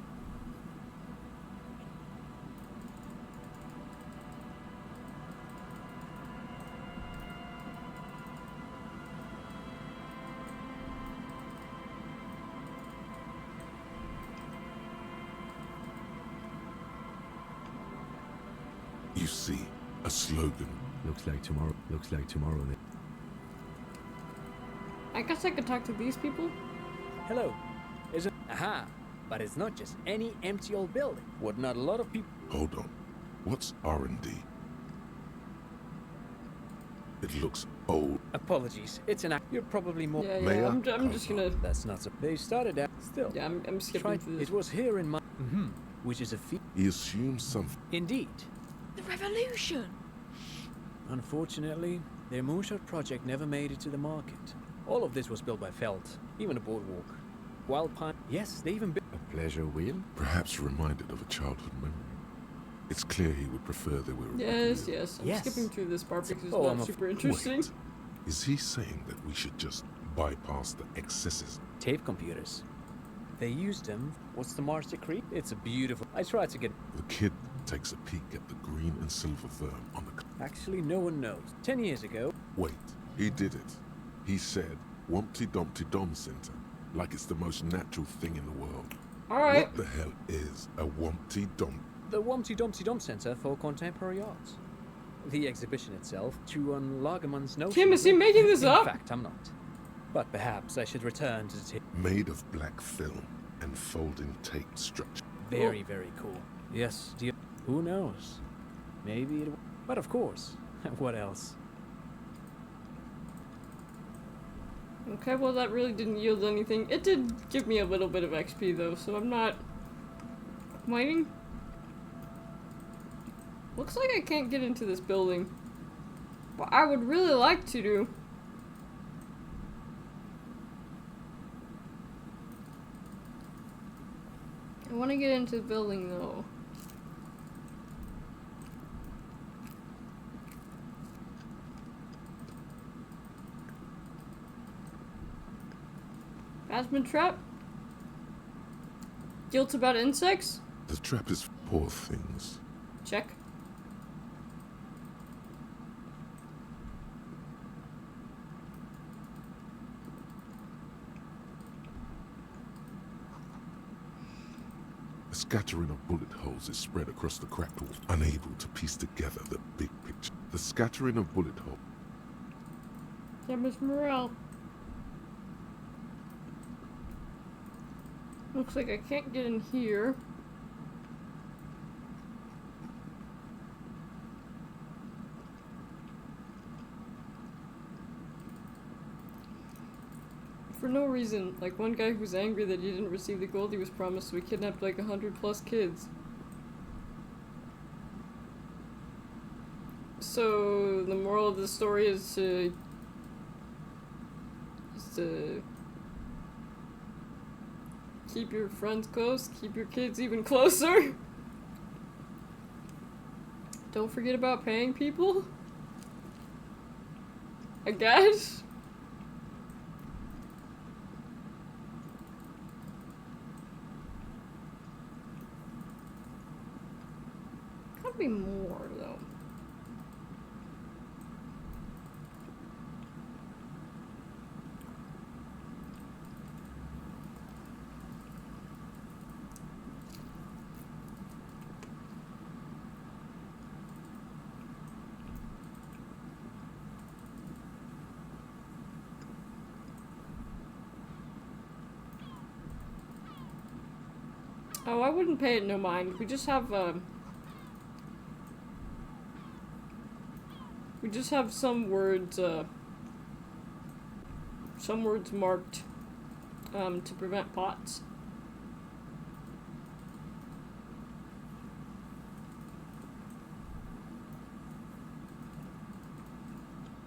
You see, a slogan. Looks like tomorrow. Looks like tomorrow. I guess I could talk to these people. Hello. Is it? Aha. But it's not just any empty old building. What not a lot of people. Hold on. What's R&D? It looks old. Apologies. It's an act. You're probably more. Yeah. I'm just gonna. That's not so. They started out still. Yeah, I'm skipping through this. It was here in my. Which is a feat. He assumes something. Indeed. The revolution! Unfortunately, their moonshot project never made it to the market. All of this was built by Felt, even a boardwalk. Wild Pine. Yes, they even built a pleasure wheel. Perhaps reminded of a childhood memory. It's clear he would prefer they were. Yes. I'm skipping through this part because it's not super interesting. Wait. Is he saying that we should just bypass the excesses? Tape computers. They used them. What's the Mars decree? It's a beautiful. I tried to get. The kid takes a peek at the green and silver firm on the. Actually, no one knows. 10 years ago. Wait, he did it. He said, "Wumpty Dumpty Dom Center," like it's the most natural thing in the world. All right. What the hell is a Wumpty Dum? The Wumpty Dumpty Dom Center for Contemporary Art. The exhibition itself, to Lagerman's notion. Tim, is he making this up? In fact, I'm not. But perhaps I should return to the tape. Made of black film and folding tape structure. Very, very cool. Yes, dear. Who knows? Maybe it. But of course, what else? Okay, well that really didn't yield anything. It did give me a little bit of XP though, so I'm not complaining. Looks like I can't get into this building. But I would really like to do. I want to get into the building though. Aspen trap? Guilt about insects? The trap is poor things. Check. A scattering of bullet holes is spread across the cracked wall, unable to piece together the big picture. The scattering of bullet holes. Damage morale. Looks like I can't get in here. For no reason. Like one guy who's angry that he didn't receive the gold he was promised, so he kidnapped like 100+ kids. So the moral of the story is to keep your friends close, keep your kids even closer. Don't forget about paying people, I guess. Gotta be more though. Oh, I wouldn't pay it no mind. We just have some words marked to prevent bots.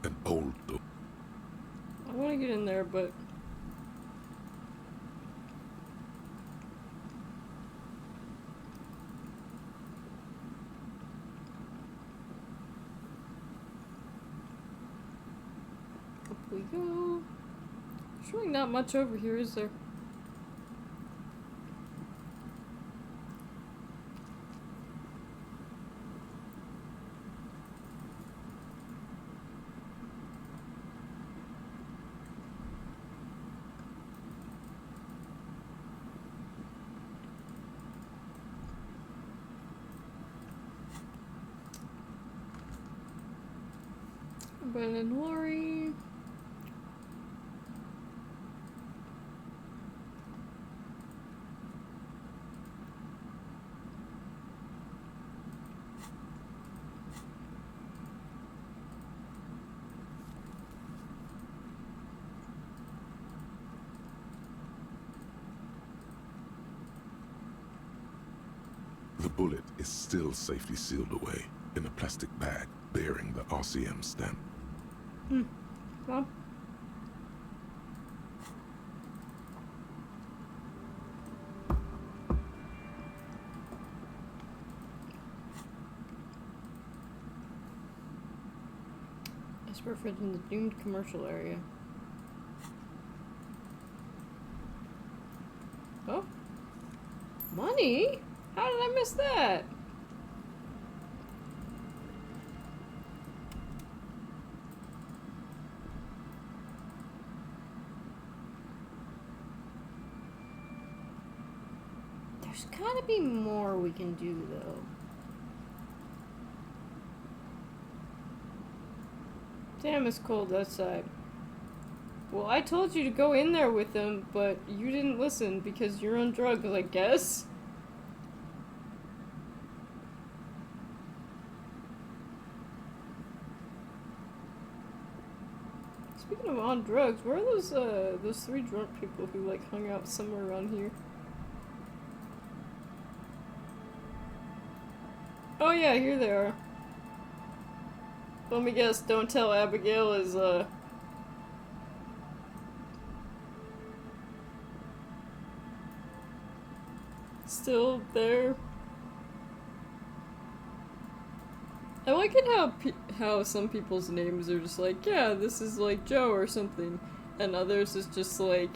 An old door. I want to get in there, but we go. There's really not much over here, is there? Abandoned lorry. The bullet is still safely sealed away in a plastic bag bearing the RCM stamp. Well. Esper fridge in the doomed commercial area. Oh? Money? How did I miss that? There's gotta be more we can do, though. Damn, it's cold outside. Well, I told you to go in there with them, but you didn't listen because you're on drugs, I guess. Speaking of on drugs, where are those three drunk people who, like, hung out somewhere around here? Oh yeah, here they are. Let me guess, don't tell Abigail is, still there. I like it how some people's names are just like, yeah, this is like Joe or something, and others is just like,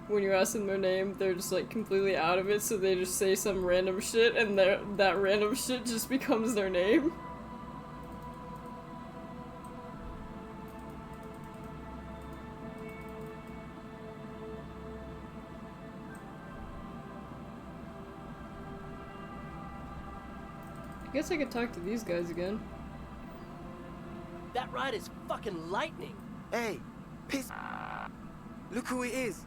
when you ask them their name, they're just like completely out of it, so they just say some random shit, and that random shit just becomes their name. I guess I could talk to these guys again. That ride is fucking lightning. Hey, piss. Look who he is.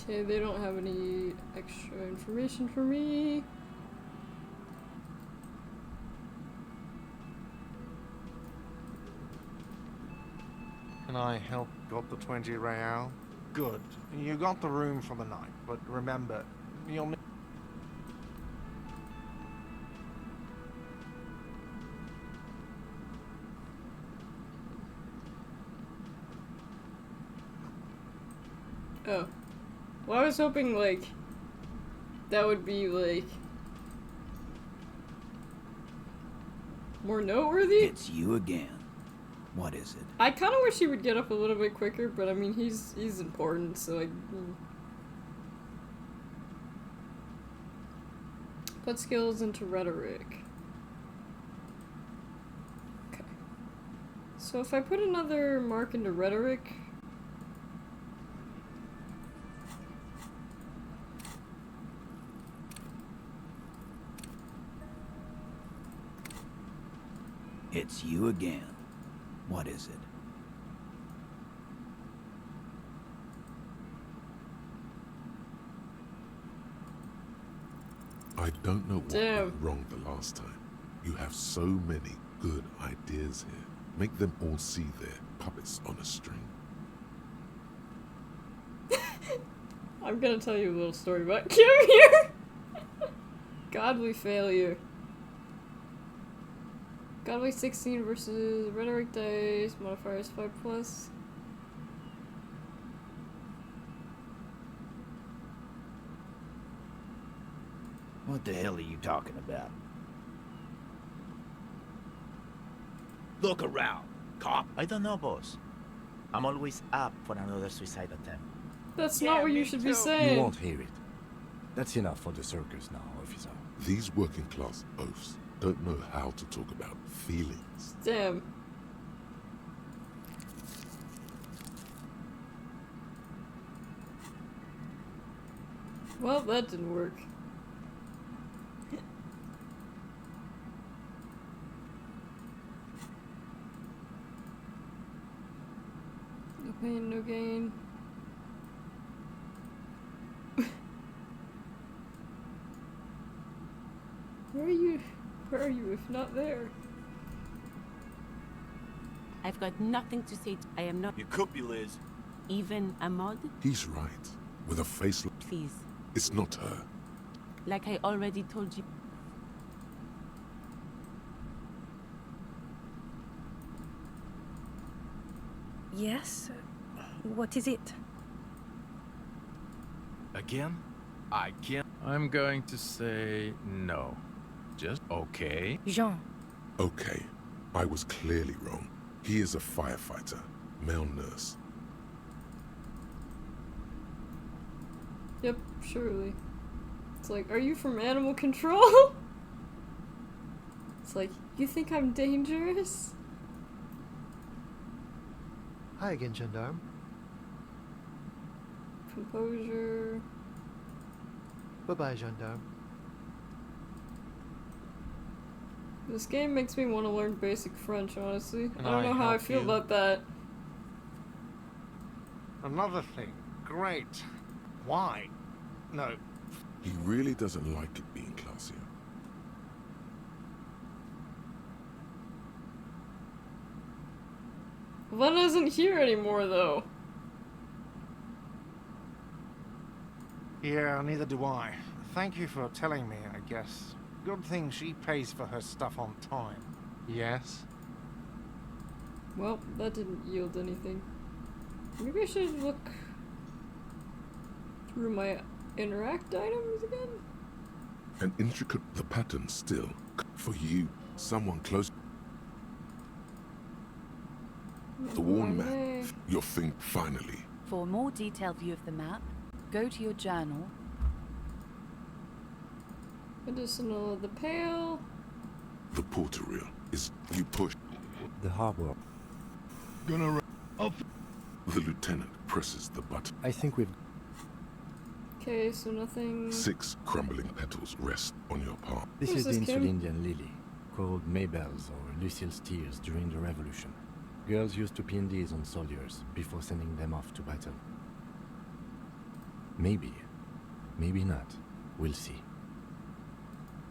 Okay, they don't have any extra information for me. Can I help? Got the 20 real? Good. You got the room for the night, but remember, you'll need... Oh. Well, I was hoping, like, that would be, like, more noteworthy? It's you again. What is it? I kind of wish he would get up a little bit quicker, but I mean, he's important, so like... Put skills into rhetoric. Okay. So if I put another mark into rhetoric... It's you again. What is it? I don't know what went wrong the last time. You have so many good ideas here. Make them all see they're puppets on a string. I'm gonna tell you a little story about Kim here. Godly failure. Godly 16 versus rhetoric dice, modifiers 5+. What the hell are you talking about? Look around, cop. I don't know, boss. I'm always up for another suicide attempt. That's not what you should be saying. You won't hear it. That's enough for the circus now, officer. These working class oafs don't know how to talk about feelings. Damn. Well, that didn't work. pain, no gain. Where are you? Where are you if not there? I've got nothing to say. I am not. You could be, Liz. Even a mod? He's right. With a face like... Please. It's not her. Like I already told you. Yes? What is it? Again? I can't. I'm going to say no. Just okay. Jean. Okay. I was clearly wrong. He is a firefighter. Male nurse. Yep, surely. It's like, are you from animal control? It's like, you think I'm dangerous? Hi again, gendarme. Composure. Bye-bye, gendarme. This game makes me want to learn basic French, honestly. Can I don't know how I help feel you? about that. Another thing. Great. Why? No. He really doesn't like it being Klaasje. Len isn't here anymore, though. Yeah, neither do I. Thank you for telling me, I guess. Good thing she pays for her stuff on time. Yes? Well, that didn't yield anything. Maybe I should look through my interact items again? And intricate the pattern still. For you, someone close. The worn map. Your thing finally. For a more detailed view of the map, go to your journal. Medicinal of the Pale. The porter reel is you push. The harbor. Gonna up. The lieutenant presses the button. I think we've... Okay, so nothing... 6 crumbling petals rest on your palm. This is the Insulindian lily, called Mabel's or Lucille's tears during the revolution. Girls used to pin these on soldiers before sending them off to battle. Maybe. Maybe not. We'll see.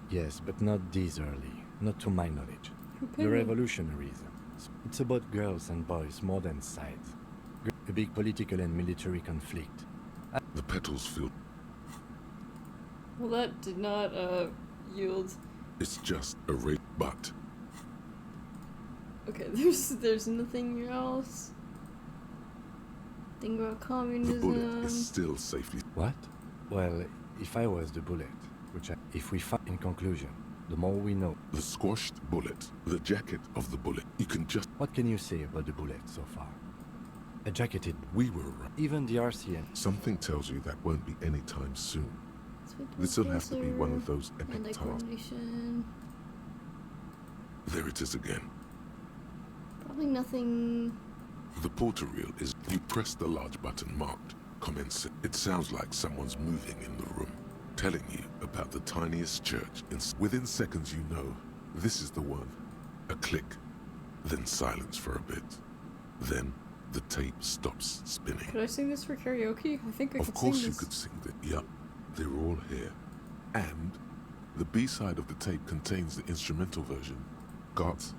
Yes, but not this early. Not to my knowledge. The revolutionaries. It's about girls and boys more than sides. A big political and military conflict. The petals feel... Well, that did not, yield... It's just a rape, but... Okay, there's nothing else. Think about communism... The bullet is still safely... What? Well, if I was the bullet, if we find in conclusion, the more we know... The squashed bullet, the jacket of the bullet, you can just... What can you say about the bullet so far? A jacketed... We were right. Even the RCN... Something tells you that won't be any time soon. This'll have to be one of those epic tasks. There it is again. Probably nothing... The porter reel is... You press the large button marked commence. It sounds like someone's moving in the room, telling you about the tiniest church. Within seconds you know, this is the one. A click, then silence for a bit. Then the tape stops spinning. Could I sing this for karaoke? I think I could sing this. Of course you could sing that. Yep, they're all here. And the B-side of the tape contains the instrumental version. Gart,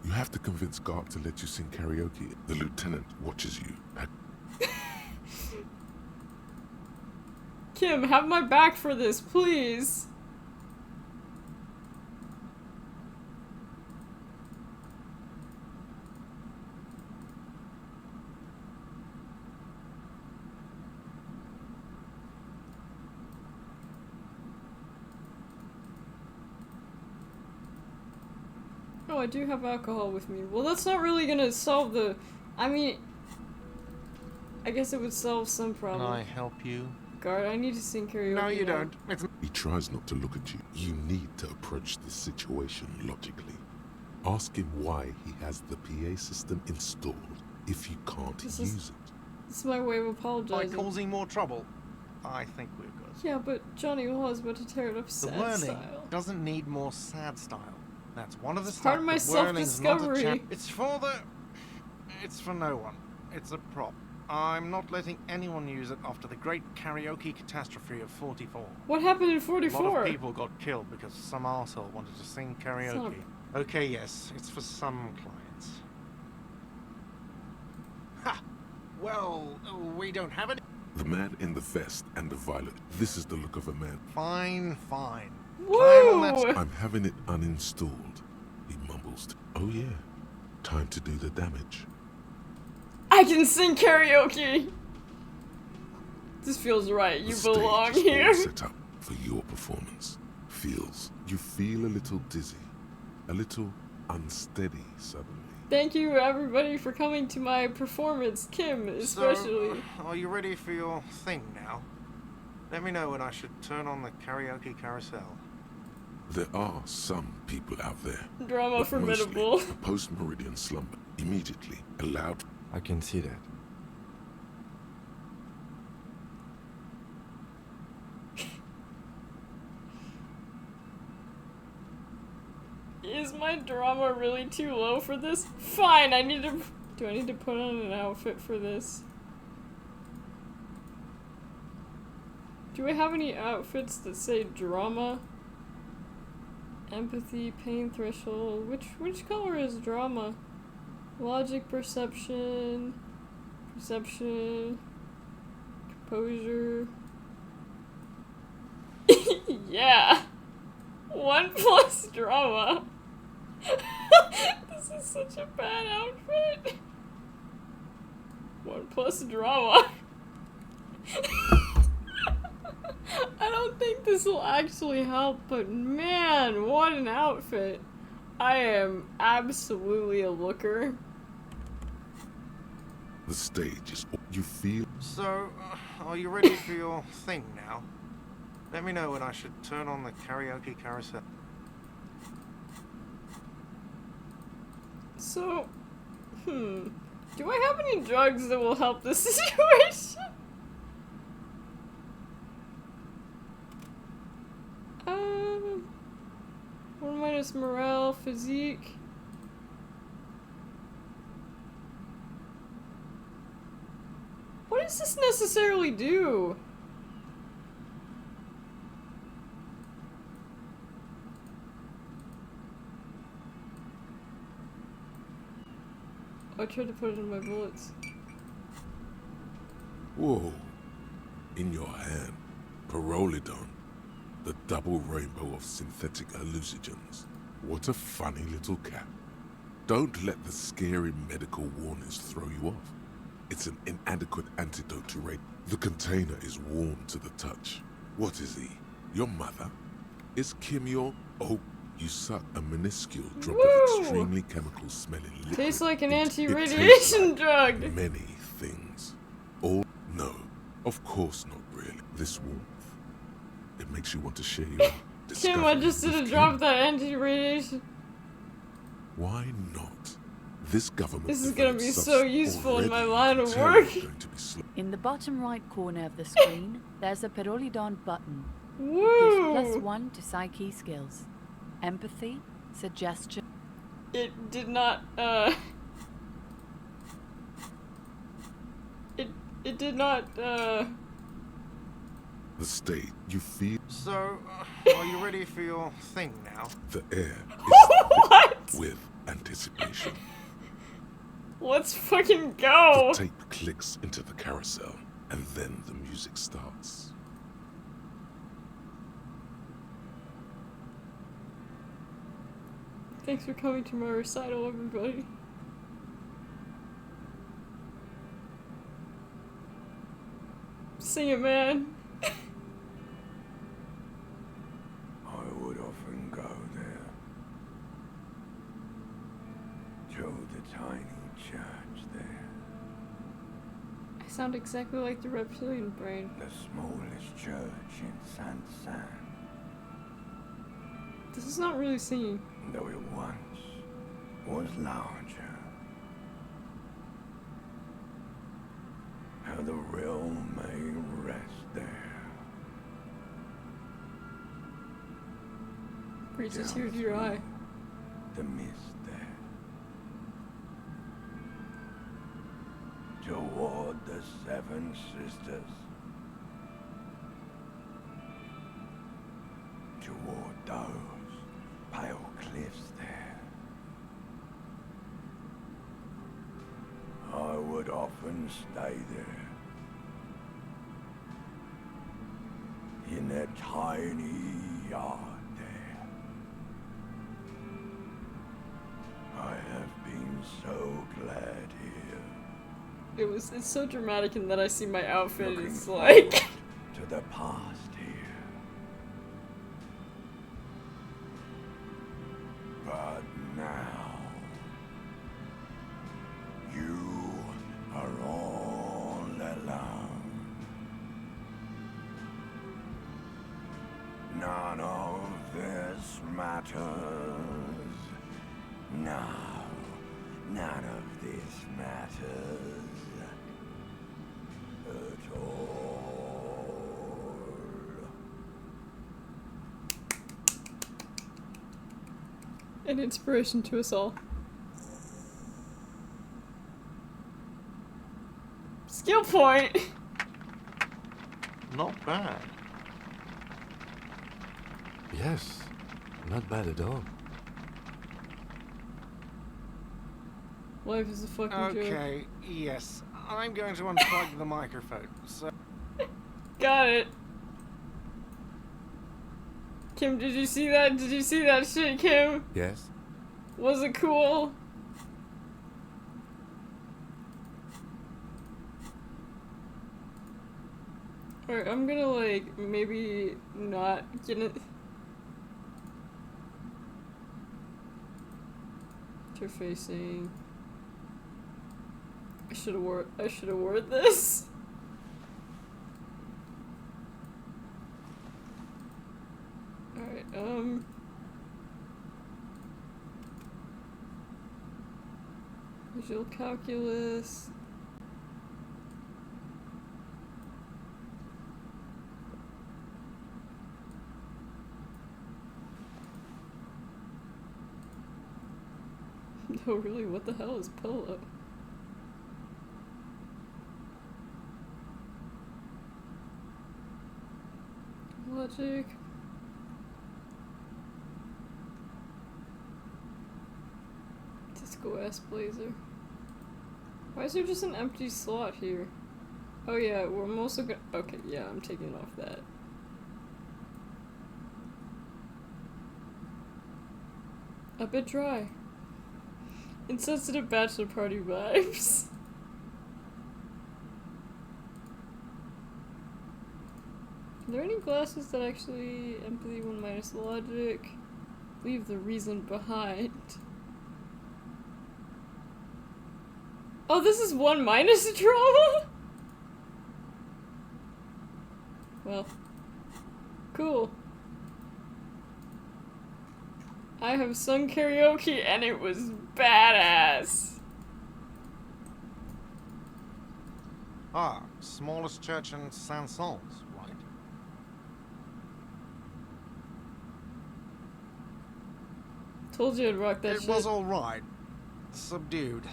you have to convince Gart to let you sing karaoke. The lieutenant watches you. Kim, have my back for this, please. Oh, I do have alcohol with me. Well, that's not really gonna solve the... I mean... I guess it would solve some problem. Can I help you? Guard, I need to sing karaoke. No, you now. don't. It's... He tries not to look at you. You need to approach the situation logically. Ask him why he has the PA system installed if you can't use it. This is my way of apologizing. By causing more trouble, I think we're good. Yeah, but Johnny Wall is about to tear it up The sad whirling style. doesn't need more sad style. That's one of the It's part of my self-discovery. self-discovery. It's for the... It's for no one. it's a prop. I'm not letting anyone use it after the great karaoke catastrophe of 44. What happened in A 44? lot of people got killed because some arsehole wanted to sing karaoke. Okay, yes, it's for some clients. Ha! Well, we don't have any. The man in the vest and the violet. This is the look of a man. Fine, fine. Woo! I'm having it uninstalled, he mumbles. Oh yeah, time to do the damage. I can sing karaoke! This feels right. You The belong stage is all here. set up for your performance. You feel a little dizzy, a little unsteady suddenly. Thank you everybody for coming to my performance, Kim especially. So, are you ready for your thing now? Let me know when I should turn on the karaoke carousel. There are some people out there. Drama but formidable. mostly a post-meridian slumber immediately allowed. I can see that. Is my drama really too low for this? Fine, do I need to put on an outfit for this? Do I have any outfits that say drama? Empathy, pain threshold. Which color is drama? Logic, perception, composure. Yeah. 1+ drama. This is such a bad outfit. 1+ drama. I don't think this will actually help, but man, what an outfit. I am absolutely a looker. The stage is. You feel. So, are you ready for your thing now? Let me know when I should turn on the karaoke carousel. So, do I have any drugs that will help this situation? 1- morale, physique. What does this necessarily do? I tried to put it in my bullets. Whoa. In your hand, Pyrrolidone, the double rainbow of synthetic hallucinogens. What a funny little cat. Don't let the scary medical warnings throw you off. It's an inadequate antidote to rape. The container is warm to the touch. What is he? Your mother? Is Kim your... Oh, you suck a minuscule drop of extremely chemical-smelling liquid. Tastes like an It tastes anti-radiation like drug. Many things. All... No, of course not really. This warmth. It makes you want to share your Kim, I just did a drop that anti-radiation. Why not? This government. This is gonna be so useful in my line of already work. going to be In the bottom right corner of the screen, there's a Pyrrolidone button. Woo! Gives +1 to psyche skills. Empathy, suggestion. It did not, It did not, The state you feel. So, are you ready for your thing now? The air is What? with anticipation. Let's fucking go! The tape clicks into the carousel, and then the music starts. Thanks for coming to my recital, everybody. Sing it, man. I would often go there to the tiny church there, I sound exactly like the reptilian brain. the smallest church in San. This is not really singing. Though it once was larger. How the realm may rest there. Brings a Down tear to your eye. The mist there. To Seven Sisters. Toward those pale cliffs there, I would often stay there. In that tiny yard there. I have been so glad here. It's so dramatic in that I see my outfit. It's like to the past here. But now you are all alone. None of this matters. No, none of this matters at all. an inspiration to us all. Skill point! Not bad. Yes, not bad at all. Life is a fucking joke. Okay, yes. I'm going to unplug the microphone, so... Got it. Kim, did you see that? Did you see that shit, Kim? Yes. Was it cool? Alright, I'm gonna, like, maybe not get it. Interfacing. I should have wore this. Alright, visual calculus. No, really, what the hell is pillow? Logic. Disco S blazer. Why is there just an empty slot here? Oh yeah, we're also gonna. Okay, yeah, I'm taking off that. A bit dry. Insensitive bachelor party vibes. Are there any glasses that actually empathy 1 minus logic? Leave the reason behind. Oh, this is 1 minus drama? Well, cool. I have sung karaoke and it was badass. Ah, smallest church in Saint-Saëns, right? Told you I'd rock that shit. It was alright. Subdued.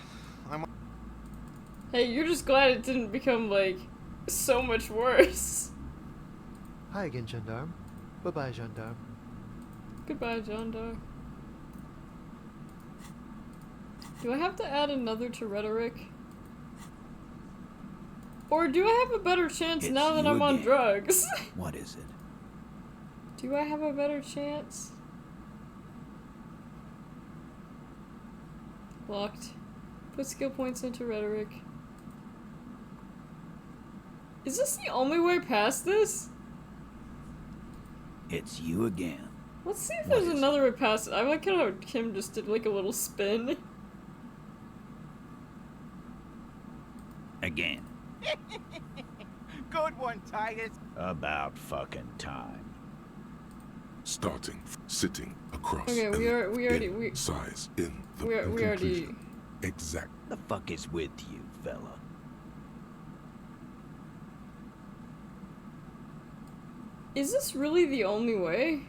Hey, you're just glad it didn't become, like, so much worse. Hi again, Gendarme. Bye-bye, Gendarme. Goodbye, Gendarme. Do I have to add another to rhetoric? Or do I have a better chance It's now that you I'm on again. drugs? What is it? Do I have a better chance? Locked. Put skill points into rhetoric. Is this the only way past this? It's you again. Let's see if there's another way past it. I like how Kim just did like a little spin. Again. Good one, Titus. About fucking time. Starting, sitting across. Okay, and we already size in the we already. conclusion. Exact. The fuck is with you, fella? Is this really the only way?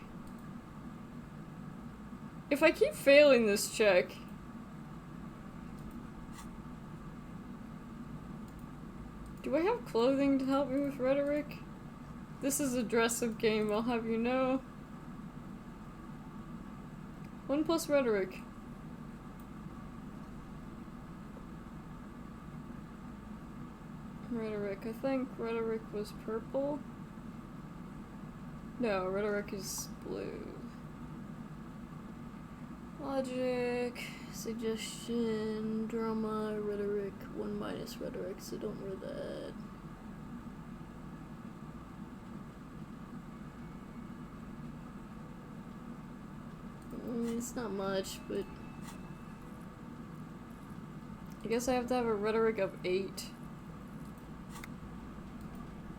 If I keep failing this check... Do Do I have clothing to help me with rhetoric? This is a dress-up game, I'll have you know. 1+ rhetoric. Rhetoric. I think rhetoric was purple. No, rhetoric is blue. Logic, suggestion, drama, rhetoric, 1- rhetoric, so don't wear that. It's not much, but I guess I have to have a rhetoric of 8.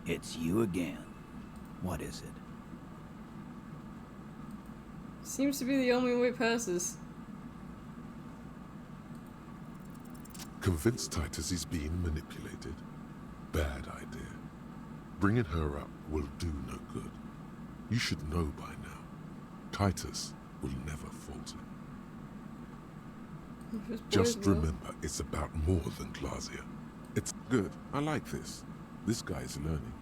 It's you again. What is it? Seems to be the only way passes. Convince Titus he's being manipulated. Bad idea. Bringing her up will do no good. You should know by now. Titus will never falter. Just remember, it's about more than Klaasje. It's good. I like this. This guy's learning.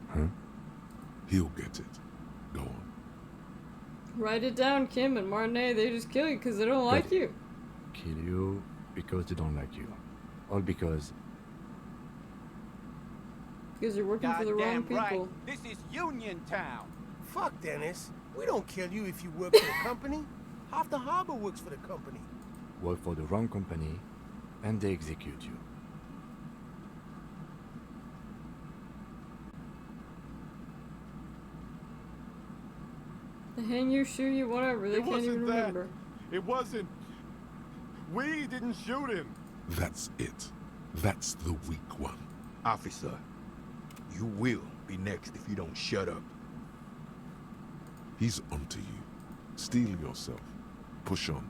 Huh? He'll get it. Go on. Write it down, Kim and Martinez. They just kill you because they don't like you. Kill you because they don't like you. All because you're working for the wrong people. Right. This is Union Town. Fuck, Dennis. We don't kill you if you work for the company. Half the harbor works for the company. work for the wrong company and they execute you. They hang you, shoot you, whatever. They can't even remember. It wasn't. We didn't shoot him. That's it. That's the weak one. Officer, you will be next if you don't shut up. He's onto you. Steel yourself. Push on.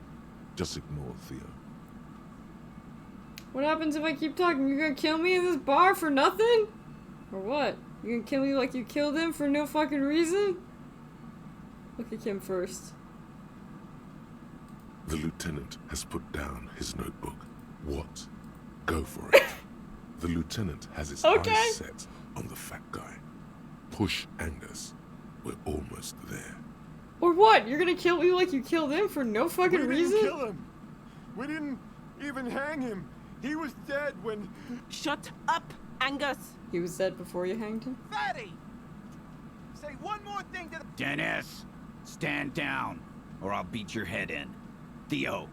Just ignore Theo. What happens if I keep talking? You're gonna kill me in this bar for nothing? Or what? You gonna kill me like you killed him for no fucking reason? Look at Kim first. The lieutenant has put down his notebook. What? Go for it. The lieutenant has his eyes set on the fat guy. Push Angus. We're almost there. Or what? You're gonna kill me like you killed him for no fucking reason? We didn't kill him. We didn't even hang him. He was dead when... Shut up, Angus! He was dead before you hanged him? Fatty! Say one more thing to the... Dennis! Stand down, or I'll beat your head in. Theo,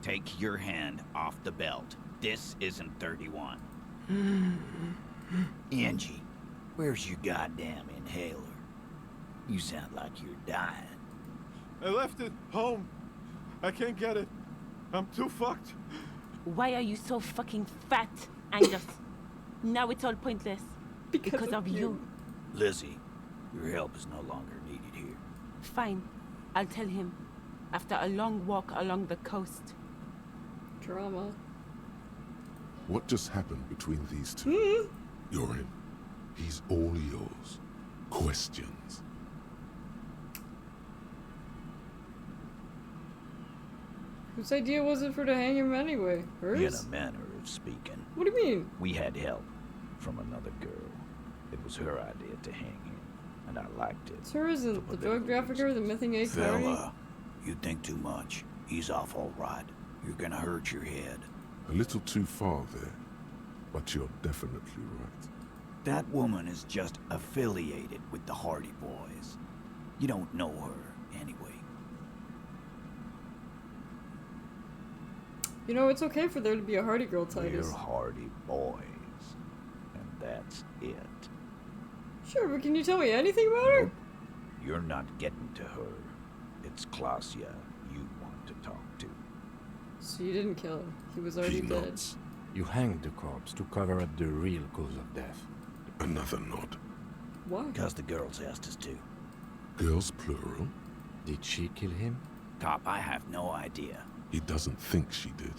take your hand off the belt. This isn't 31. Angie, where's your goddamn inhaler? You sound like you're dying. I left it home. I can't get it. I'm too fucked. Why are you so fucking fat, Angus? Now it's all pointless. Because of you. Lizzie, your help is no longer needed here. Fine. I'll tell him. After a long walk along the coast. Drama. What just happened between these two? You're in. He's all yours. Questions. Whose idea was it for to hang him anyway? Hers? In a manner of speaking. What do you mean? We had help from another girl. It was her idea to hang him, and I liked it. So isn't the drug trafficker, the missing A party? Fella, you think too much. He's off all right. You're gonna hurt your head. A little too far there, but you're definitely right. That woman is just affiliated with the Hardy Boys. You don't know her, anyway. You know, it's okay for there to be a Hardy girl, Titus. We're Hardy Boys. And that's it. Sure, but can you tell me anything about her? Nope. You're not getting to her. It's Klaasje you want to talk to. So you didn't kill him. He was already dead. You hanged the corpse to cover up the real cause of death. Another nod. Why? Because the girls asked us to. Girls plural? Did she kill him? Cop, I have no idea. He doesn't think she did.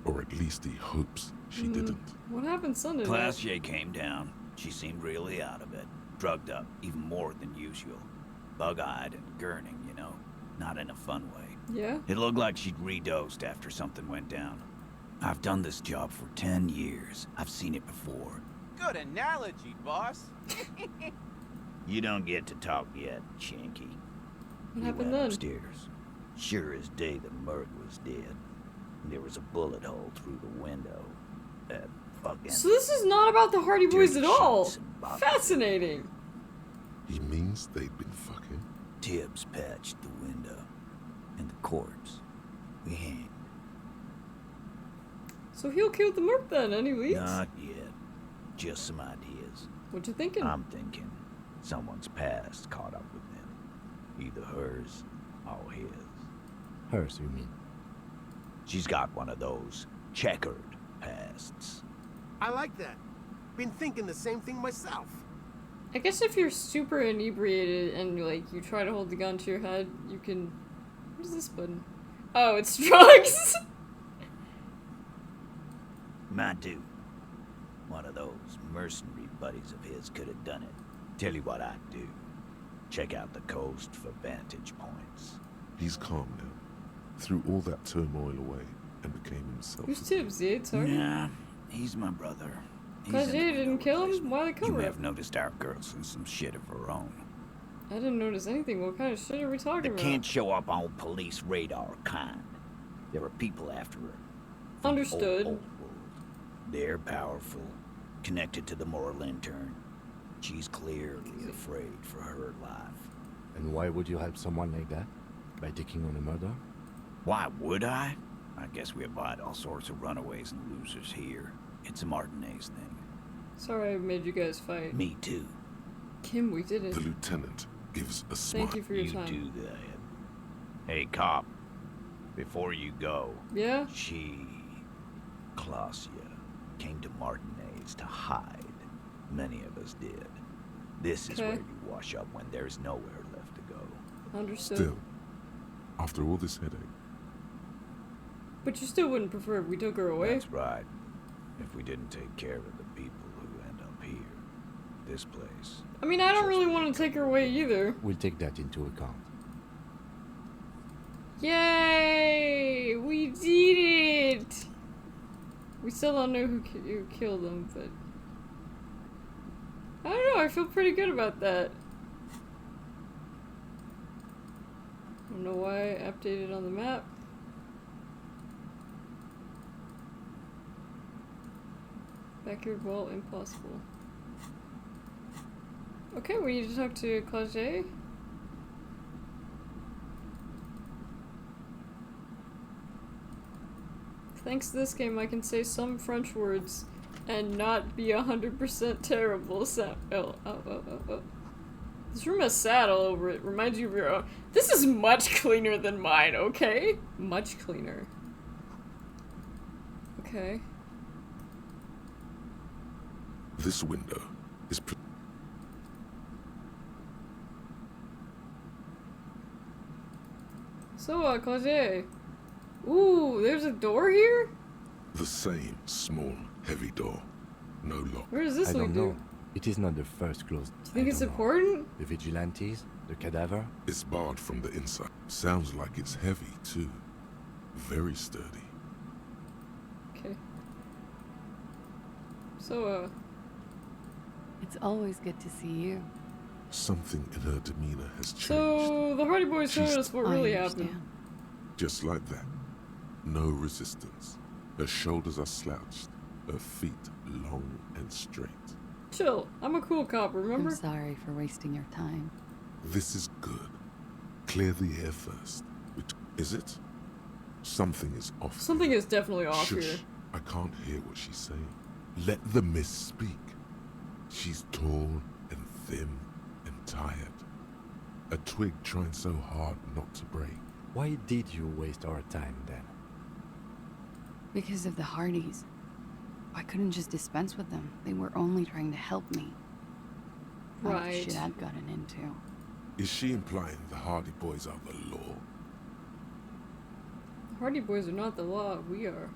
Or at least he hopes she didn't. What happened Sunday night? Klaasje came down. She seemed really out of it. Drugged up, even more than usual. Bug-eyed and gurning, you know. Not in a fun way. Yeah? It looked like she'd redosed after something went down. I've done this job for 10 years. I've seen it before. Good analogy, boss. You don't get to talk yet, Sciencey. What We happened went then? upstairs. Sure as day the Merc was dead. There was a bullet hole through the window. That fucking... So this is not about the Hardy Boys at all. sheets and boxes. Fascinating. He means they've been fucking? Tibbs patched the window. And the corpse. We hanged. So he'll kill the Merc then, and he leaves? Not yet. Just some ideas. What you thinking? I'm thinking someone's past caught up with them. Either hers or his. Hers, you mean? She's got one of those checkered pasts. I like that. Been thinking the same thing myself. I guess if you're super inebriated and like you try to hold the gun to your head, you can... What is this button? Oh, it's drugs! Might do. One of those mercenary buddies of his could have done it. Tell you what I'd do. Check out the coast for vantage points. He's calm now. Threw all that turmoil away and became himself. Who's Tibbs, the AIDS sergeant? Yeah, he's my brother. He's Klaasje in the didn't kill him? Why they You cover have it? noticed our girl's in some shit of her own. I didn't notice anything. What kind of shit are we talking That about? can't show up on police radar kind. There are people after her. from the Understood. old world. They're powerful, connected to the moral intern. She's clearly afraid for her life. And why would you help someone like that? By taking on a murder? Why would I? I guess we abide all sorts of runaways and losers here. It's a Martinez thing. Sorry I made you guys fight. Me too. Kim, we did it. The lieutenant gives a smile. Thank you for your You time. do that. Hey, cop. Before you go. Yeah? Klaasje, came to Martinez to hide. Many of us did. This is Okay. where you wash up when there's nowhere left to go. Understood. Still, after all this headache, But you still wouldn't prefer if we took her away? That's right. If we didn't take care of the people who end up here. This place. I mean, I don't really want to take her away either. We'll take that into account. Yay! We did it! We still don't know who killed them, but... I don't know, I feel pretty good about that. I don't know why I updated on the map. Backyard wall, impossible. Okay, we need to talk to Klaasje. Thanks to this game, I can say some French words and not be 100% terrible. Oh. This room has sad all over it. Reminds you of your own. This is much cleaner than mine, okay? Much cleaner. Okay. this window is So, Klaasje. Ooh, there's a door here? the same small, heavy door. No lock. Where does this I lead don't know. to? It is not the first closed. Do you think it's important? The vigilantes, the cadaver. It's barred from the inside. Sounds like it's heavy, too. Very sturdy. Okay. So, It's always good to see you. Something in her demeanor has changed. So, the Hardy Boys showed She's- us what I really understand. happened. Just like that. No resistance. Her shoulders are slouched. Her feet long and straight. Chill. I'm a cool cop, remember? I'm sorry for wasting your time. This is good. Clear the air first. Is it? Something is off. Something is definitely off Shush. here. I can't hear what she's saying. Let the mist speak. She's tall and thin and tired. A twig trying so hard not to break. Why did you waste our time then? Because of the Hardys. I couldn't just dispense with them. They were only trying to help me. Not the Right. shit I'd gotten into. Is she implying the Hardy Boys are the law? Hardy Boys are not the law, we are.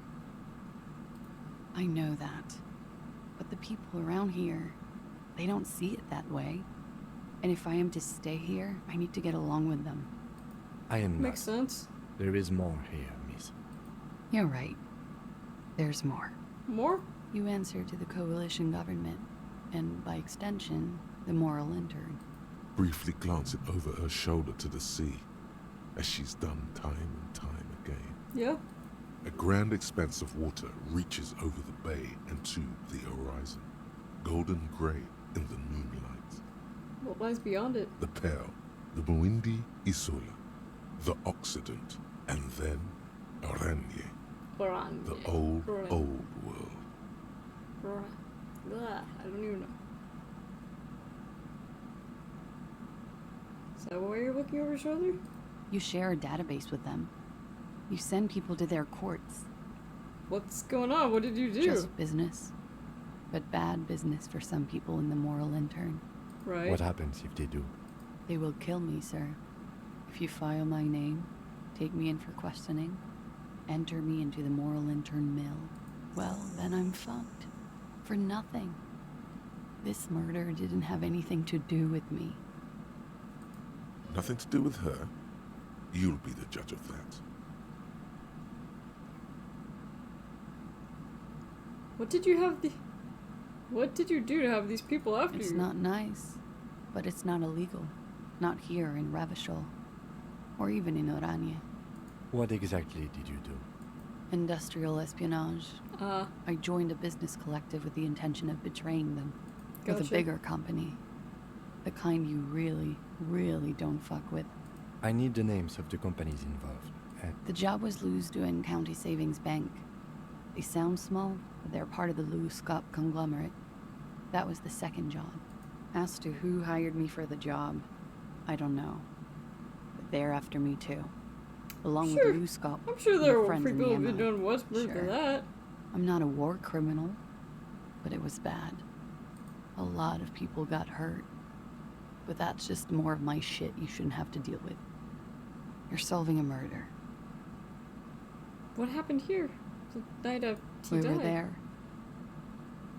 I know that. But the people around here, they don't see it that way. And if I am to stay here, I need to get along with them. I am Makes sense. There is more here, miss. You're right. There's more. More? You answer to the coalition government, and by extension, the moral intern. Briefly glancing over her shoulder to the sea, as she's done time and time again. Yeah. A grand expanse of water reaches over the bay and to the horizon, golden grey in the moonlight. What lies beyond it? The Pearl, the Muindi Isola, the Occident, and then Oranje, the old world. I don't even know. Is that why you're looking over your shoulder? You share a database with them. You send people to their courts. What's going on? What did you do? Just business. But bad business for some people in the moral intern. Right. What happens if they do? They will kill me, sir. If you file my name, take me in for questioning, enter me into the moral intern mill, well, then I'm fucked. For nothing. This murder didn't have anything to do with me. Nothing to do with her? You'll be the judge of that. What did you do to have these people after you? It's not nice, but it's not illegal. Not here in Revachol, or even in Oranje. What exactly did you do? Industrial espionage. I joined a business collective with the intention of betraying them. With a bigger company. The kind you really, really don't fuck with. I need the names of the companies involved. The job was Lou's doing County Savings Bank. They sound small, but they're part of the Lou Scott conglomerate. That was the second job. As to who hired me for the job, I don't know. But they're after me too. Along with Lou Scott. I'm sure there were people who've been doing worse than that. I'm not a war criminal, but it was bad. A lot of people got hurt. But that's just more of my shit you shouldn't have to deal with. You're solving a murder. What happened here? The night of he died. We were there.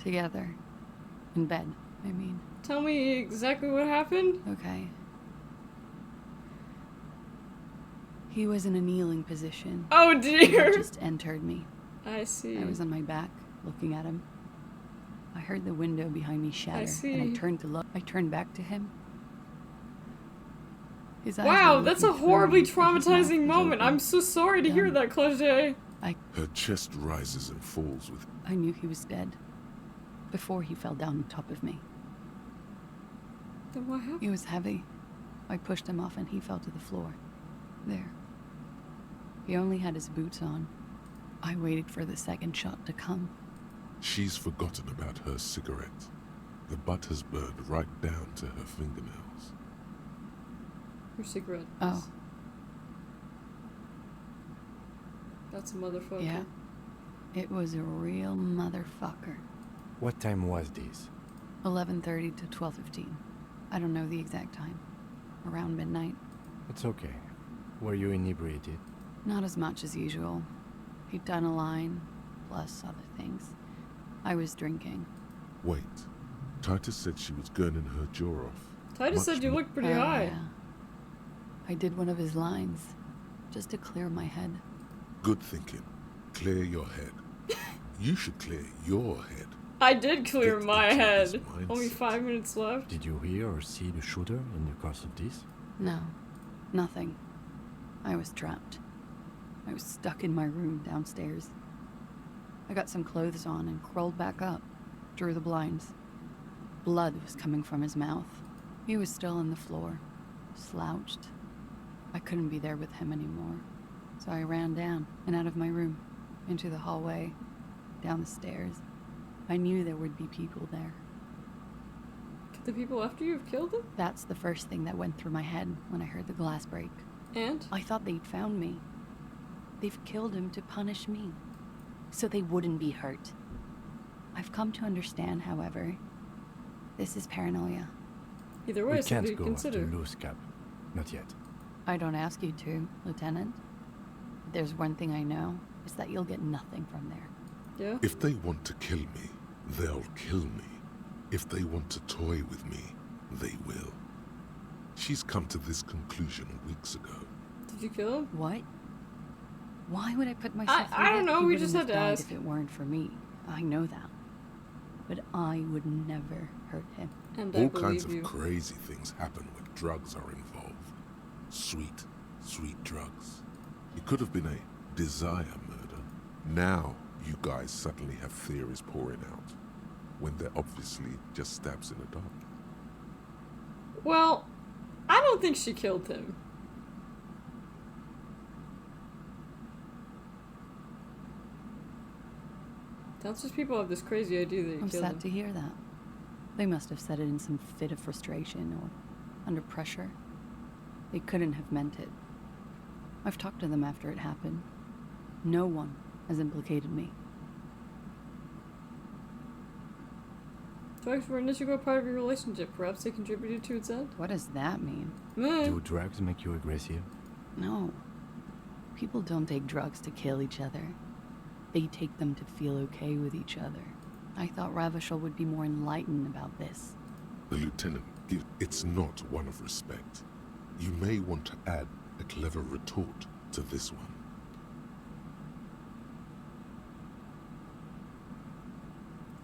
Together. In bed, I mean. Tell me exactly what happened? Okay. He was in a kneeling position. Oh dear! He just entered me. I see. I was on my back, looking at him. I heard the window behind me shatter, I see. and I turned to look. I turned back to him. His eyes wow, were that's a looking horribly through me, and his mouth traumatizing was moment. open. I'm so sorry to hear that, Klaasje. Her chest rises and falls with... I knew he was dead. Before he fell down on top of me. Then what happened? He was heavy. I pushed him off and he fell to the floor. There. He only had his boots on. I waited for the second shot to come. She's forgotten about her cigarette. The butt has burned right down to her fingernails. Your cigarette. Oh. That's a motherfucker. Yeah. It was a real motherfucker. What time was this? 11:30 to 12:15. I don't know the exact time. Around midnight. It's okay. Were you inebriated? Not as much as usual. He'd done a line, plus other things. I was drinking. Wait. Titus said she was gurning her jaw off. Titus said you looked pretty high. Yeah. I did one of his lines, just to clear my head. Good thinking. Clear your head. You should clear your head. I did clear my head. Only 5 minutes left. Did you hear or see the shooter in the course of this? No, nothing. I was trapped. I was stuck in my room downstairs. I got some clothes on and crawled back up, drew the blinds. Blood was coming from his mouth. He was still on the floor, slouched. I couldn't be there with him anymore, so I ran down and out of my room, into the hallway, down the stairs. I knew there would be people there. Could the people after you have killed him? That's the first thing that went through my head when I heard the glass break. And? I thought they'd found me. They've killed him to punish me, so they wouldn't be hurt. I've come to understand, however, this is paranoia. Either way, we something can't to go consider. after Lou's cap. Not yet. I don't ask you to, Lieutenant. If there's one thing I know, it's that you'll get nothing from there. Yeah? If they want to kill me, they'll kill me. If they want to toy with me, they will. She's come to this conclusion weeks ago. Did you kill him? What? Why would I put myself through I don't that? know, He we wouldn't just have had to died ask. if it weren't for me. I know that. But I would never hurt him. And All kinds of crazy things happen when drugs are involved. Sweet, sweet drugs. It could have been a desire murder. Now you guys suddenly have theories pouring out, when they're obviously just stabs in the dark. Well, I don't think she killed him. Downstairs people have this crazy idea that you I'm killed him. sad to hear that. They must have said it in some fit of frustration or under pressure. They couldn't have meant it. I've talked to them after it happened. No one has implicated me. Drugs were an integral part of your relationship. Perhaps they contributed to its end? What does that mean? Do drugs make you aggressive? No. People don't take drugs to kill each other. They take them to feel okay with each other. I thought Ravachol would be more enlightened about this. The lieutenant, it's not one of respect. You may want to add a clever retort to this one.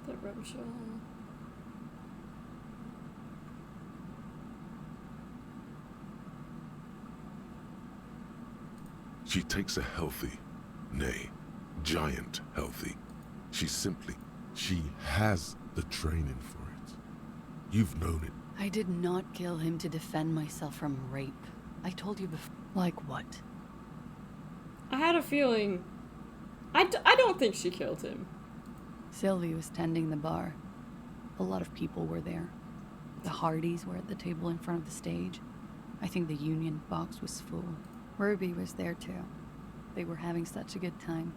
That Ravachol. She takes a healthy, nay, giant healthy. She has the training for it. You've known it. I did not kill him to defend myself from rape. I told you before. Like what? I had a feeling. I don't think she killed him. Sylvie was tending the bar. A lot of people were there. The Hardys were at the table in front of the stage. I think the Union box was full. Ruby was there too. They were having such a good time.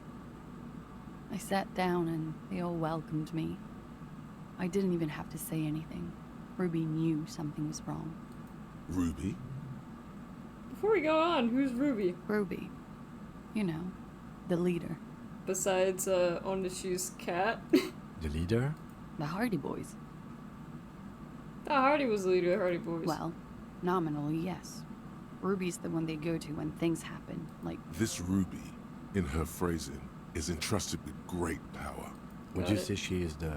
I sat down and they all welcomed me. I didn't even have to say anything. Ruby knew something was wrong. Ruby? Before we go on, who's Ruby? Ruby. You know, the leader. Besides, Onishi's cat? The leader? The Hardy Boys. The Hardy was the leader of Hardy Boys. Well, nominally, yes. Ruby's the one they go to when things happen, like... This Ruby, in her phrasing, is entrusted with great power. Would you say she is the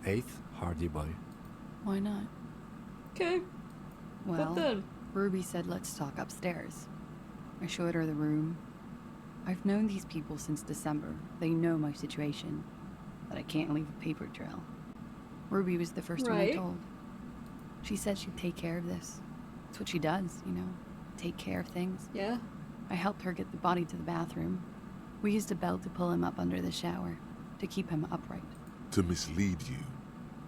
8th Hardy Boy? Why not? Okay. Well, But then? Ruby said let's talk upstairs. I showed her the room. I've known these people since December. They know my situation, that I can't leave a paper trail. Ruby was the first one I Right. told. She said she'd take care of this. That's what she does, you know, take care of things. Yeah. I helped her get the body to the bathroom. We used a belt to pull him up under the shower, to keep him upright. To mislead you,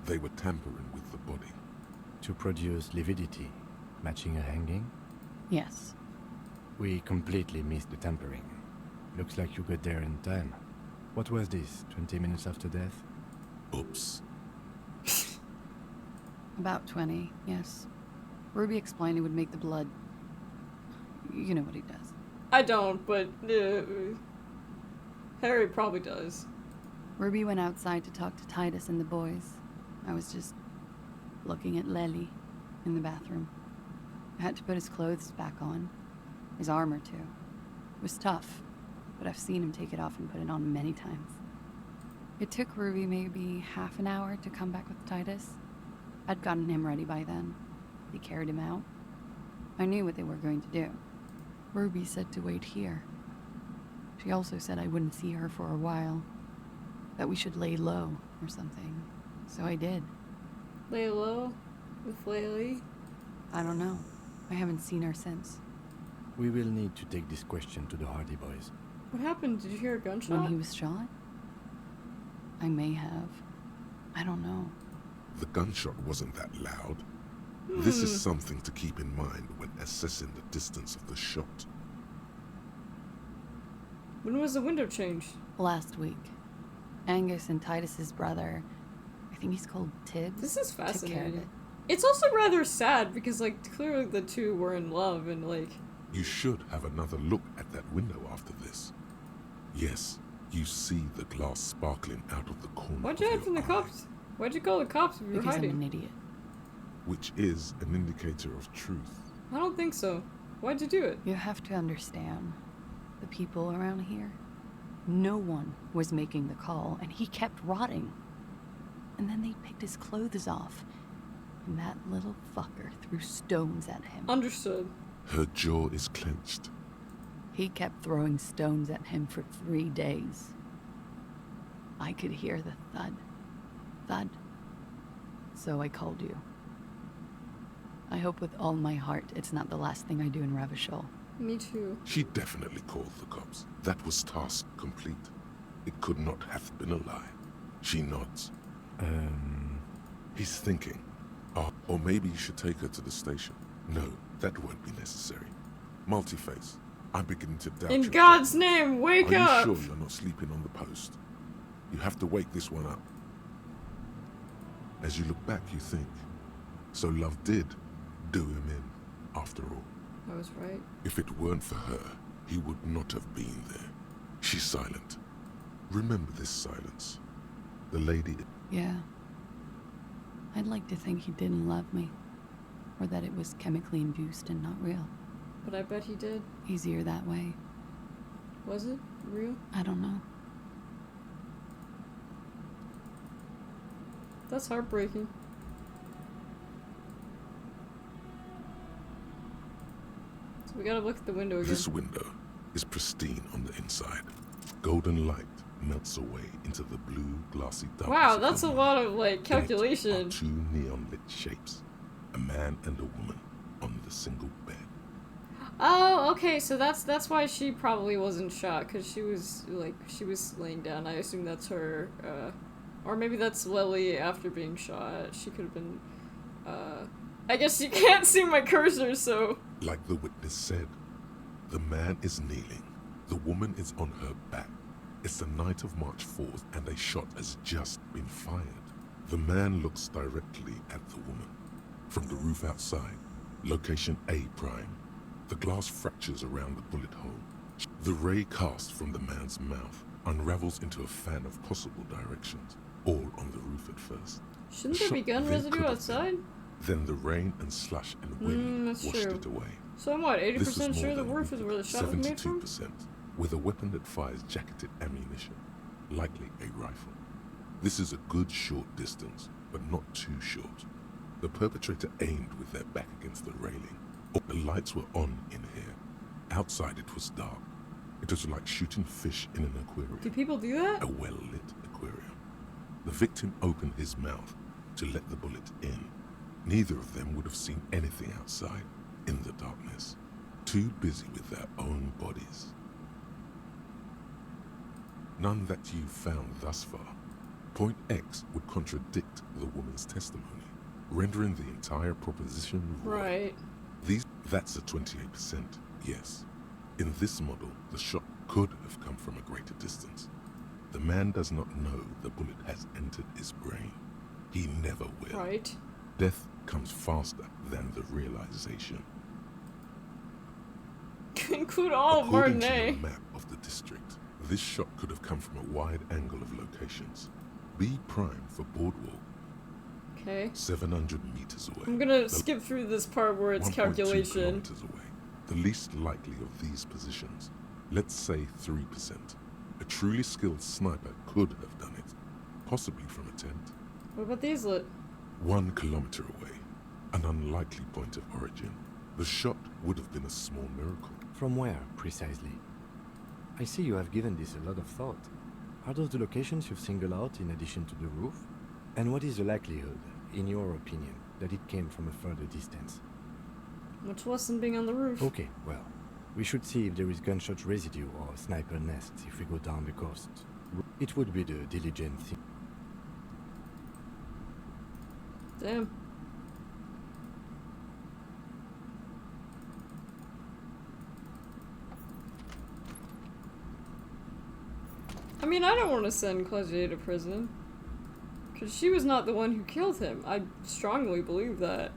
they were tampering with the body. To produce lividity, matching a hanging? Yes. We completely missed the tampering. Looks like you got there in time. What was this, 20 minutes after death? Oops. About 20, yes. Ruby explained it would make the blood... You know what he does. I don't, but Harry probably does. Ruby went outside to talk to Titus and the boys. I was just looking at Lely in the bathroom. I had to put his clothes back on. His armor, too. It was tough, but I've seen him take it off and put it on many times. It took Ruby maybe half an hour to come back with Titus. I'd gotten him ready by then. They carried him out. I knew what they were going to do. Ruby said to wait here. She also said I wouldn't see her for a while. That we should lay low or something. So I did. Lay low? With Lely? I don't know. I haven't seen her since. We will need to take this question to the Hardy Boys. What happened? Did you hear a gunshot? When he was shot? I may have. I don't know. The gunshot wasn't that loud. This is something to keep in mind when assessing the distance of the shot. When was the window changed? Last week. Angus and Titus's brother, I think he's called Tibbs. This is took care of fascinating. it. It's also rather sad because, like, clearly the two were in love and, like... You should have another look at that window after this. Yes, you see the glass sparkling out of the corner. Why'd you hide from the cops? Why'd you call the cops if you were Because hiding? I'm an idiot. Which is an indicator of truth. I don't think so. Why'd you do it? You have to understand. The people around here, No one was making the call, and he kept rotting. And then they picked his clothes off, and that little fucker threw stones at him. Understood. Her jaw is clenched. He kept throwing stones at him for 3 days. I could hear the thud, thud. So I called you. I hope with all my heart it's not the last thing I do in Ravachol. Me too. She definitely called the cops. That was task complete. It could not have been a lie. She nods. He's thinking. Oh, or maybe you should take her to the station. No, that won't be necessary. Multi-face, I'm beginning to doubt In your God's judgment. name, wake Are up! you sure you're not sleeping on the post? You have to wake this one up. As you look back, you think, so love did do him in, after all. I was right. If it weren't for her, he would not have been there. She's silent. Remember this silence. The lady... Yeah. I'd like to think he didn't love me. Or that it was chemically induced and not real. But I bet he did. Easier that way. Was it real? I don't know. That's heartbreaking. So we gotta look at the window again. This window is pristine on the inside. Golden light melts away into the blue, glassy darkness. Wow, that's a lot of, like, calculation. Two neon-lit shapes. A man and a woman on the single bed. Oh, okay, so that's why she probably wasn't shot, because she was laying down. I assume that's her, or maybe that's Lily after being shot. She could have been, I guess you can't see my cursor, so... Like the witness said, the man is kneeling. The woman is on her back. It's the night of March 4th, and a shot has just been fired. The man looks directly at the woman. From the roof outside, location A prime. The glass fractures around the bullet hole. The ray cast from the man's mouth unravels into a fan of possible directions, all on the roof at first. Shouldn't there be gun residue outside? Then the rain and slush and wind washed it away. So I'm what, This was 80% more sure the than roof is where the shot was made from? 72%, with a weapon that fires jacketed ammunition, likely a rifle. This is a good short distance, but not too short. The perpetrator aimed with their back against the railing. The lights were on in here. Outside it was dark. It was like shooting fish in an aquarium. Do people do that? A well-lit aquarium. The victim opened his mouth to let the bullet in. Neither of them would have seen anything outside in the darkness. Too busy with their own bodies. None that you've found thus far. Point X would contradict the woman's testimony, rendering the entire proposition void. Right. That's a 28%, yes. In this model, the shot could have come from a greater distance. The man does not know the bullet has entered his brain. He never will. Right. Death comes faster than the realization. Include all of According to Martinet. the map of the district, this shot could have come from a wide angle of locations. B prime for boardwalk. Okay. 700 meters away. I'm gonna skip through this part where it's 1.2 calculation. kilometers away. The least likely of these positions. Let's say 3%. A truly skilled sniper could have done it. Possibly from a tent. What about these lit? 1 kilometer away. An unlikely point of origin. The shot would have been a small miracle. From where, precisely? I see you have given this a lot of thought. Are those the locations you've singled out in addition to the roof? And what is the likelihood, in your opinion, that it came from a further distance? Much less than being on the roof. Okay, well, we should see if there is gunshot residue or sniper nests if we go down the coast. It would be the diligent thing. Damn. I mean, I don't want to send Klaasje to prison. Because she was not the one who killed him. I strongly believe that.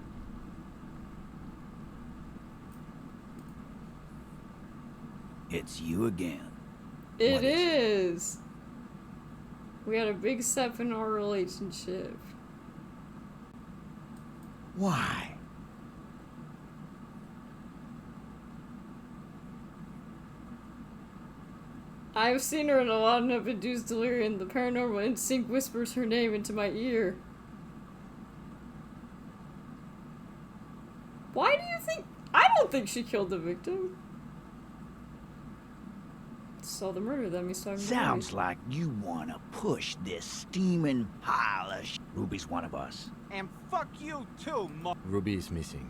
It's you again. It is. We had a big step in our relationship. Why? I've seen her in a lot of induced delirium. The paranormal instinct whispers her name into my ear. Why do you think? I don't think she killed the victim. Saw the murder that he's talking about. Sounds like you wanna push this steaming pile of Ruby's one of us. And fuck you too, Ruby is missing.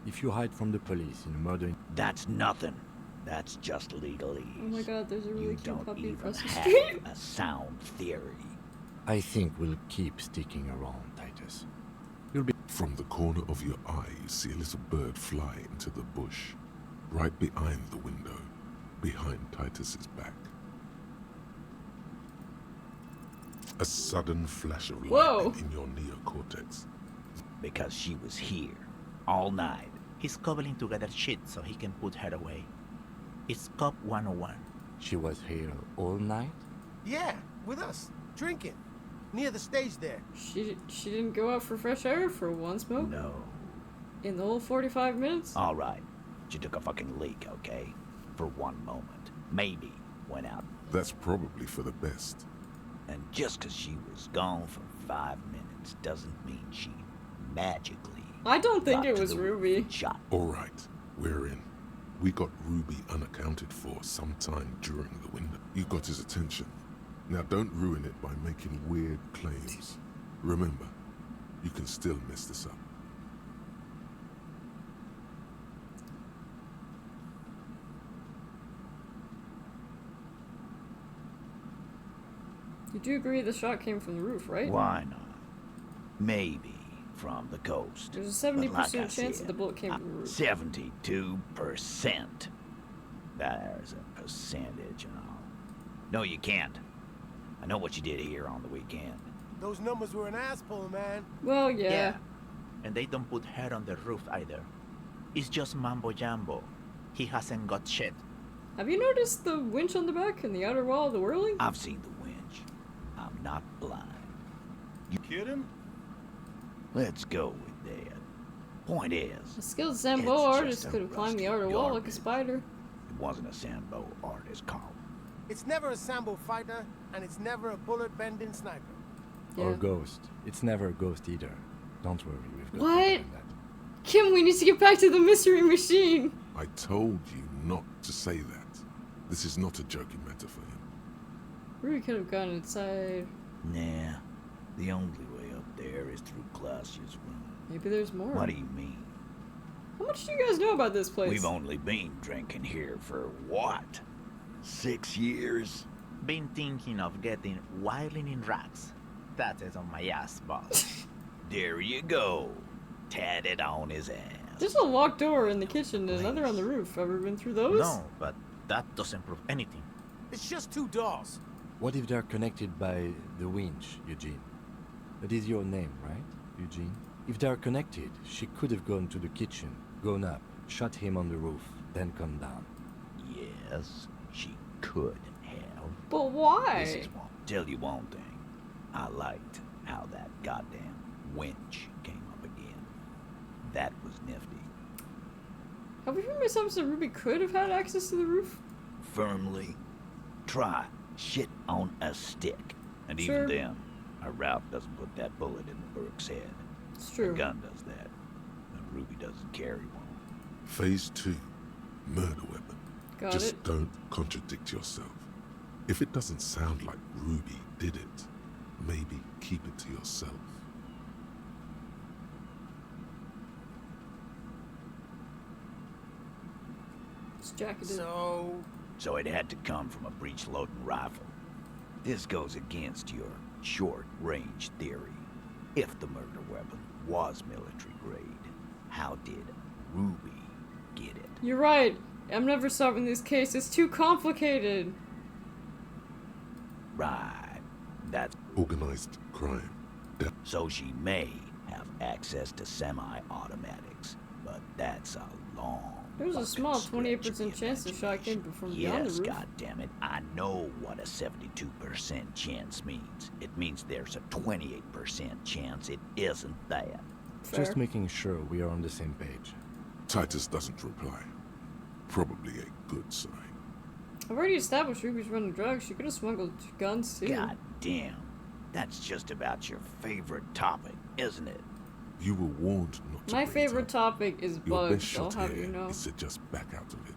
If you hide from the police in a murder... That's nothing. That's just legalese. Oh my god, there's a really You cute don't puppy even across the have street. a sound theory. I think we'll keep sticking around, Titus. You'll be... From the corner of your eye, you see a little bird fly into the bush, right behind the window, behind Titus's back. A sudden flash of lightning in your neocortex. Because she was here all night. He's cobbling together shit so he can put her away. It's Cop 101. She was here all night? Yeah, with us, drinking, near the stage there. She didn't go out for fresh air for one smoke? No. In the whole 45 minutes? All right. She took a fucking leak, okay? For one moment. Maybe went out. That's probably for the best. And just because she was gone for 5 minutes doesn't mean she magically... I don't think got it to was the Ruby. roof. Shot. All right, we're in. We got Ruby unaccounted for sometime during the window. You got his attention. Now don't ruin it by making weird claims. Remember, you can still mess this up. You do agree the shot came from the roof, right? Why not? Maybe from the coast. There's a 70% But like I chance that said, the bullet came from the roof. 72%. There's a percentage and all. No, you can't. I know what you did here on the weekend. Those numbers were an asshole, man. Well, yeah. And they don't put her on the roof either. It's just mambo jambo. He hasn't got shit. Have you noticed the winch on the back and the outer wall of the whirling? I've seen the winch. I'm not blind. You kidding? Let's go with that. Point is, A skilled Sambo it's artist just a could have climbed the outer rusty wall like a garbage. spider. it wasn't a Sambo artist call. It's never a Sambo fighter, and it's never a bullet-bending sniper. Or ghost. It's never a ghost either. Don't worry, we've got What? Kim, we need to get back to the mystery machine. I told you not to say that. This is not a joking matter for him. Ruby could have gone inside. Nah, the only way up there is through Klaasje's room. Maybe there's more. What do you mean? How much do you guys know about this place? We've only been drinking here for what? 6 years? Been thinking of getting wilding in rats. That is on my ass, boss. There you go. Tatted on his ass. There's a locked door in the kitchen and another on the roof. Ever been through those? No, but that doesn't prove anything. It's just two doors. What if they're connected by the winch, Eugene? That is your name, right, Eugene? If they're connected, she could have gone to the kitchen, gone up, shot him on the roof, then come down. Yes, she could have. But why? This is one. Tell you one thing. I liked how that goddamn winch came up again. That was nifty. Have we heard myself that Ruby could have had access to the roof? Firmly. Try shit on a stick. And Sure. even then, a Ralph doesn't put that bullet in the Burke's head. It's true. A gun does that. And Ruby doesn't carry one. Phase 2. Murder weapon. Got Just it. don't contradict yourself. If it doesn't sound like Ruby did it, maybe keep it to yourself. It's jacketed. So it had to come from a breech-loading rifle. This goes against your short-range theory. If the murder weapon was military grade, how did Ruby get it? You're right. I'm never solving this case. It's too complicated. Right. That's organized crime. So she may have access to semi-automatics, but that's a long... There's a small 28% chance the shot came from beyond Yes, the roof. goddammit, I know what a 72% chance means. It means there's a 28% chance it isn't that. Just making sure we are on the same page. Titus doesn't reply. Probably a good sign. I've already established Ruby's running drugs. She could have smuggled guns too. God damn. That's just about your favorite topic, isn't it? You were warned not to My bring it favorite up. topic is Your best bugs, I'll shot have here you know. is to just back out of it.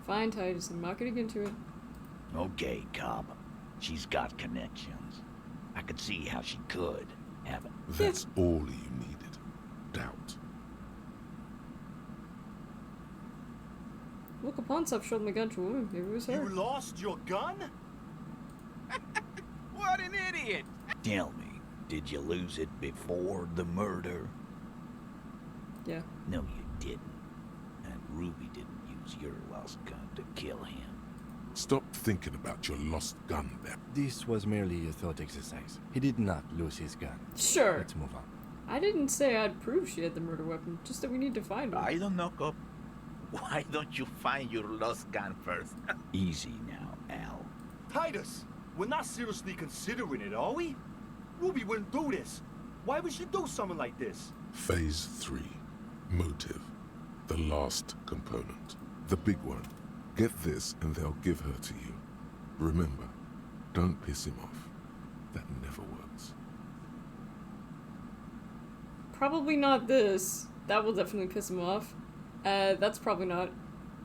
Fine, Titus, I'm not gonna get into it. Okay, cop. She's got connections. I could see how she could have it. That's all you needed. Doubt. Look, a pawn shop showed my gun to a woman. Maybe it was her. You lost your gun? What an idiot! Tell me, did you lose it before the murder? Yeah. No, you didn't. And Ruby didn't use your lost gun to kill him. Stop thinking about your lost gun there. This was merely a thought exercise. He did not lose his gun. Sure. Let's move on. I didn't say I'd prove she had the murder weapon, just that we need to find her. I don't know, cop. Why don't you find your lost gun first? Easy now, Al. Titus, we're not seriously considering it, are we? Ruby wouldn't do this. Why would she do something like this? Phase 3. Motive. The last component. The big one. Get this and they'll give her to you. Remember, don't piss him off. That never works. Probably not this. That will definitely piss him off. That's probably not.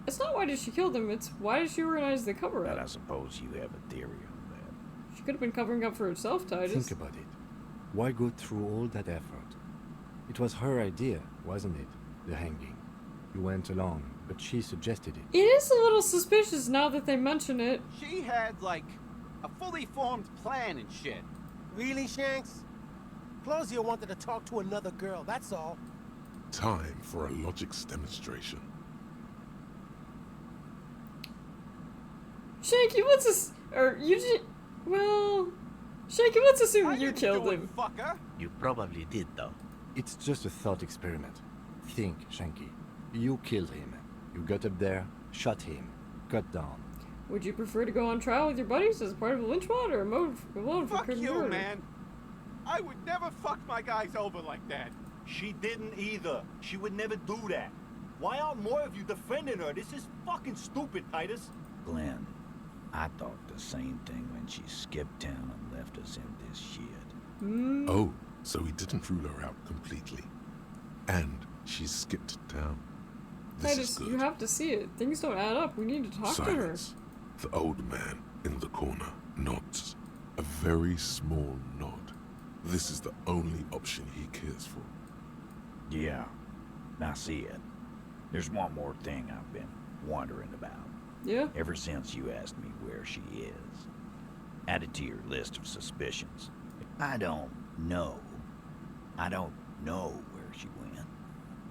It's not why did she kill them, it's why did she organize the cover-up? But I suppose you have a theory on that. She could have been covering up for herself, Titus. Think about it. Why go through all that effort? It was her idea, wasn't it? The hanging. You went along, but she suggested it. It is a little suspicious now that they mention it. She had, like, a fully formed plan and shit. Really, Shanks? Klaasje wanted to talk to another girl, that's all. Time for a logics demonstration. Shanky, Shanky, let's assume you killed him. Fucker. You probably did, though. It's just a thought experiment. Think, Shanky. You killed him. You got up there, shot him, cut down. Would you prefer to go on trial with your buddies as part of a lynch mob or a motive for Fuck murder? you, man. I would never fuck my guys over like that. She didn't either. She would never do that. Why aren't more of you defending her? This is fucking stupid, Titus. Glenn, I thought the same thing when she skipped town and left us in this shit. Oh, so he didn't rule her out completely. And she skipped town. This Titus, is good. you have to see it. Things don't add up. We need to talk Silence. The old man in the corner nods. A very small nod. This is the only option he cares for. Yeah, I see it. There's one more thing I've been wondering about. to her. Yeah? Ever since you asked me where she is. Added to your list of suspicions. I don't know where she went.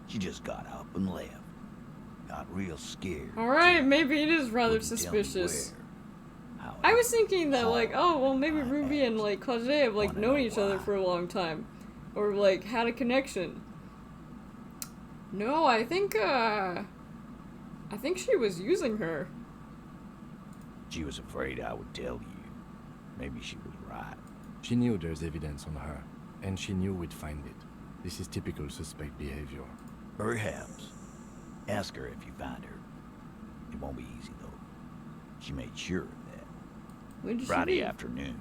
She just got up and left. Got real scared. Alright, maybe it is rather Wouldn't tell me suspicious. where. I was thinking that, like, oh, well, maybe Ruby and, like, Klaasje have, like, known each other for a long time. Or, like, had a connection. No, I think she was using her. She was afraid I would tell you. Maybe she was right. She knew there's evidence on her, and she knew we'd find it. This is typical suspect behavior. Perhaps. Ask her if you find her. It won't be easy, though. She made sure of that. When did she Friday leave? afternoon,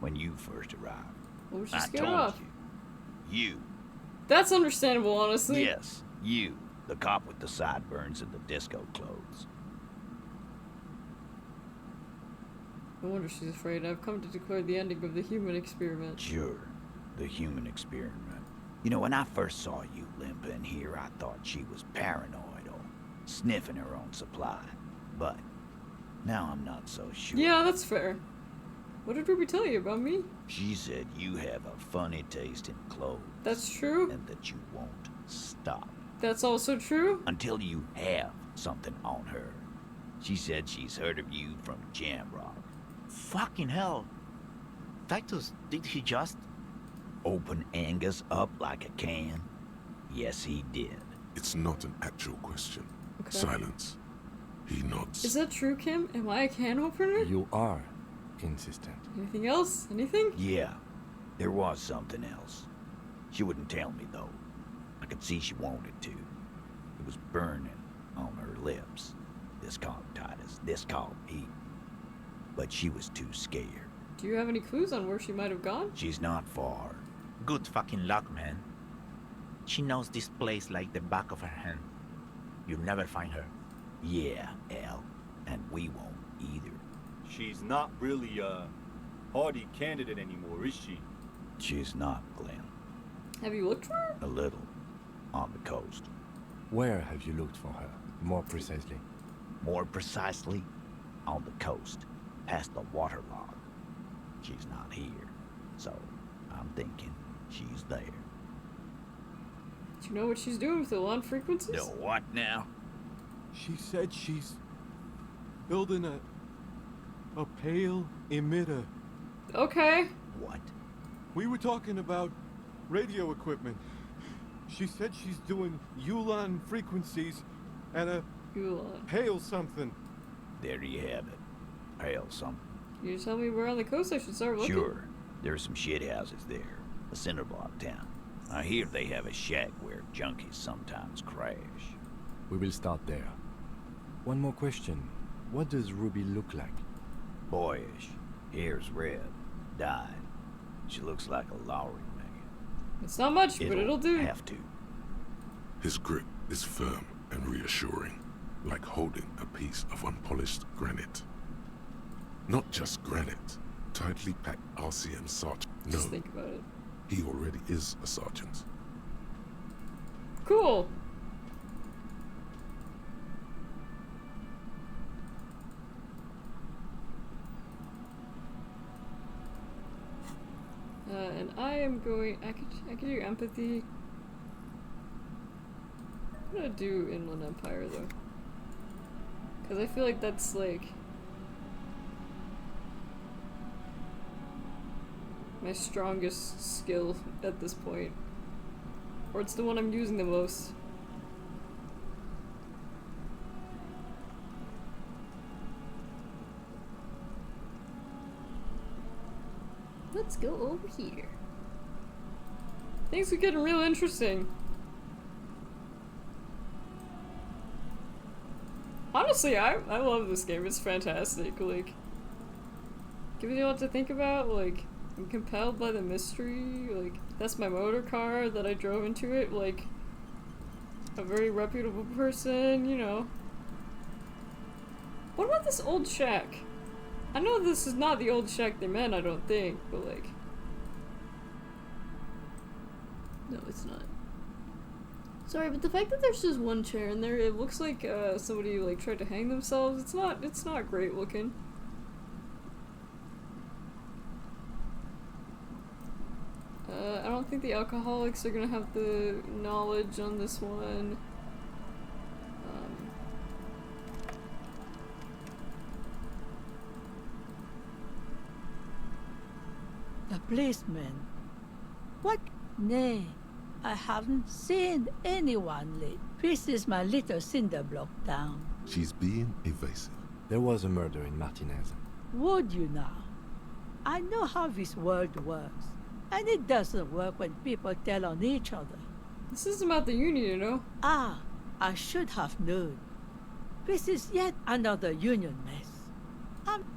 when you first arrived. What was she I scared told of? you. That's understandable, honestly. Yes, you. The cop with the sideburns and the disco clothes. No wonder she's afraid. I've come to declare the ending of the human experiment. Sure, the human experiment. You know, when I first saw you limp in here, I thought she was paranoid or sniffing her own supply. But now I'm not so sure. Yeah, that's fair. What did Ruby tell you about me? She said you have a funny taste in clothes. That's true. And that you won't stop. That's also true. Until you have something on her. She said she's heard of you from Jamrock. Fucking hell. Titus, did he just... Open Angus up like a can? Yes, he did. It's not an actual question. Okay. Silence. He nods. Is that true, Kim? Am I a can opener? You are consistent. Anything else? Anything? Yeah, there was something else. She wouldn't tell me, though. I could see she wanted to. It was burning on her lips. This called Titus. This called Pete. but she was too scared. Do you have any clues on where she might have gone? She's not far. Good fucking luck, man. She knows this place like the back of her hand. You'll never find her. Yeah, Al, and we won't either. She's not really a party candidate anymore, is she? She's not, Glenn. Have you looked for her? A little. On the coast. Where have you looked for her, more precisely? More precisely, on the coast, past the waterlog. She's not here, so I'm thinking she's there. Do you know what she's doing with the lawn frequencies? The what now? She said she's building a pale emitter. Okay. What? We were talking about radio equipment. She said she's doing Ulan frequencies and a pale something. There you have it. Pale something. Can you tell me where on the coast I should start looking? Sure. There's some shit houses there. A cinder block town. I hear they have a shack where junkies sometimes crash. We will start there. One more question. What does Ruby look like? Boyish. Hair's red. Dyed. She looks like a Lowry man. It's not much, but it'll do. Have to. His grip is firm and reassuring, like holding a piece of unpolished granite. Not just granite, tightly packed RCM sergeant. No, Just think about it. he already is a sergeant. Cool. And I am going. I could do empathy. I'm gonna do Inland Empire though, because I feel like that's like my strongest skill at this point, or it's the one I'm using the most. Let's go over here. Things are getting real interesting. Honestly, I love this game. It's fantastic. Like, giving you a lot to think about. Like, I'm compelled by the mystery. Like, that's my motor car that I drove into it. Like, a very reputable person, you know. What about this old shack? I know this is not the old shack they meant, I don't think, but like... No, it's not. Sorry, but the fact that there's just one chair in there, it looks like somebody like tried to hang themselves. It's not great looking. I don't think the alcoholics are gonna have the knowledge on this one. The policeman. What? Nay, I haven't seen anyone lately. This is my little cinder block town. She's being evasive. There was a murder in Martinez. Would you now? I know how this world works. And it doesn't work when people tell on each other. This is about the Union, you know? Ah, I should have known. This is yet another Union mess.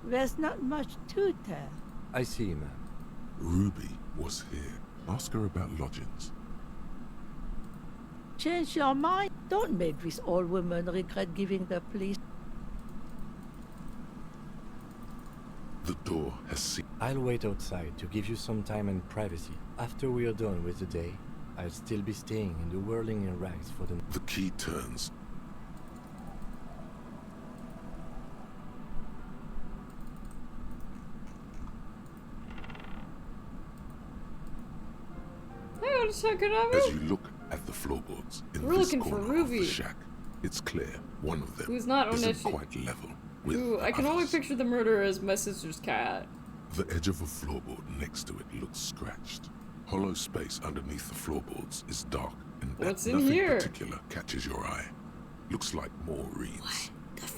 There's not much to tell. I see, ma'am. Ruby was here. Ask her about lodgings. Change your mind. Don't make this old woman regret giving the police. The door has seen. I'll wait outside to give you some time and privacy. After we are done with the day, I'll still be staying in the whirling in rags for the... The key turns. Hey, what is checking out As you look at the floorboards in We're this looking for corner of the Ruby. shack, it's clear one of them Who's not isn't Oneshi. quite level with Ooh, the I can only others. picture the murderer as my sister's cat. The edge of a floorboard next to it looks scratched. Hollow space underneath the floorboards is dark, and What's in nothing here? particular catches your eye. Looks like more reeds.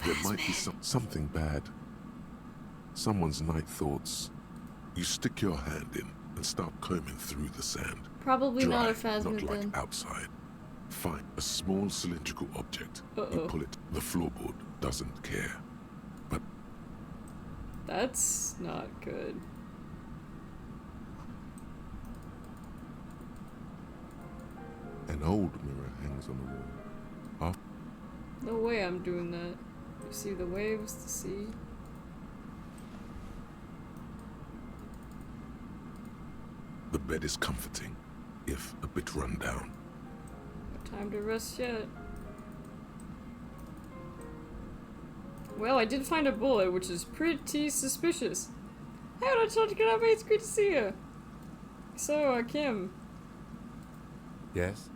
There might be something bad. Someone's night thoughts. You stick your hand in and start combing through the sand. Probably Dry, not a phasmid not like then. outside. Find a small cylindrical object. You pull it. The floorboard doesn't care. That's not good. An old mirror hangs on the wall. No way I'm doing that. You see the waves, the sea. The bed is comforting, if a bit run down. No time to rest yet. Well, I did find a bullet, which is pretty suspicious. Hey, I tried to get out, mate. It's great to see you. So, Kim. Yes?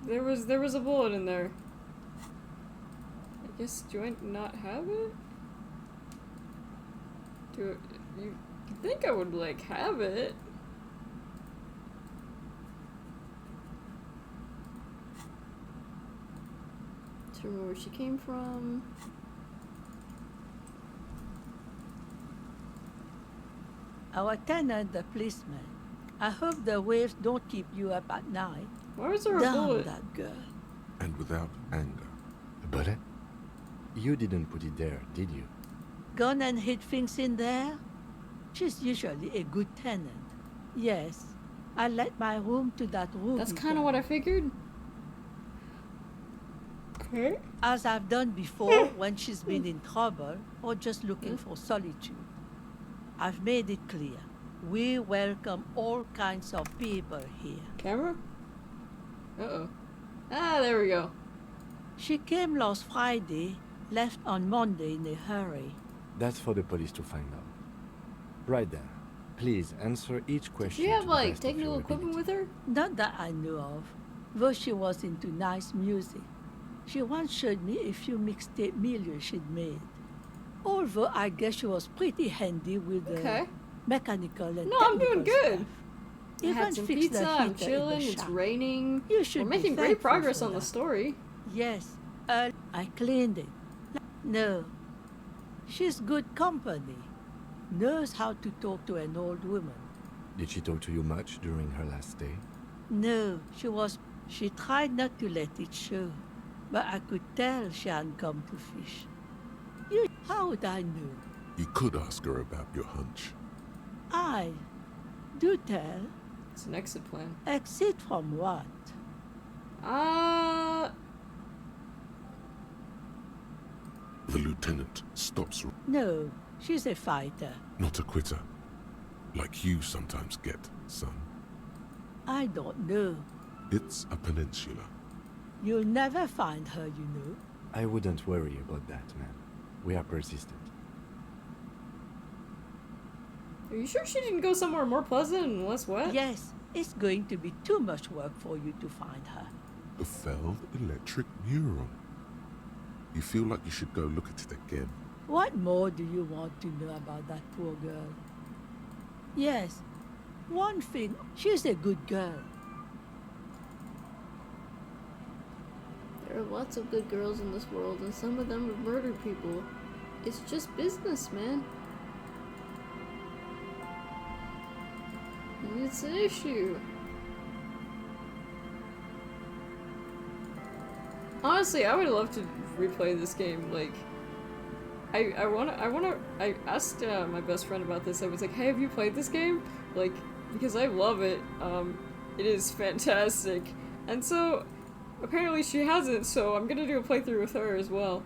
There was a bullet in there. I guess, do I not have it? You think I would, like, have it? To remember where she came from. Our tenant, the policeman. I hope the waves don't keep you up at night. Why was there a Damn bullet? that girl. And without anger. A bullet? You didn't put it there, did you? Gone and hid things in there? She's usually a good tenant. Yes, I let my room to that room. That's kind of what I figured. Okay. As I've done before when she's been in trouble or just looking for solitude. I've made it clear. We welcome all kinds of people here. Camera? Uh-oh. Ah, there we go. She came last Friday, left on Monday in a hurry. That's for the police to find out. Right then. Please answer each question. Do you have, to the like, best of technical your equipment with her? Not that I know of, though she was into nice music. She once showed me a few mixtape millions she'd made. Although I guess she was pretty handy with the mechanical and No, I'm doing technical good. stuff. I had some fixed the pizza, I'm heater in the chilling, it's shop. raining. You should We're be making great thankful progress for on the that. story. Yes, I cleaned it. No, she's good company. Knows how to talk to an old woman. Did she talk to you much during her last stay? No, she tried not to let it show. But I could tell she hadn't come to fish. How would I know? You could ask her about your hunch. Do tell. It's an exit plan. Exit from what? The lieutenant stops. No, she's a fighter. Not a quitter. Like you sometimes get, son. I don't know. It's a peninsula. You'll never find her, you know. I wouldn't worry about that, man. We are persistent. Are you sure she didn't go somewhere more pleasant and less wet? Yes, it's going to be too much work for you to find her. The Feld electric neuron. You feel like you should go look at it again. What more do you want to know about that poor girl? Yes, one thing, she's a good girl. There are lots of good girls in this world, and some of them have murdered people. It's just business, man. It's an issue. Honestly, I would love to replay this game. Like, I asked my best friend about this. I was like, hey, have you played this game? Like, because I love it. It is fantastic. And so, apparently she hasn't, so I'm gonna do a playthrough with her as well.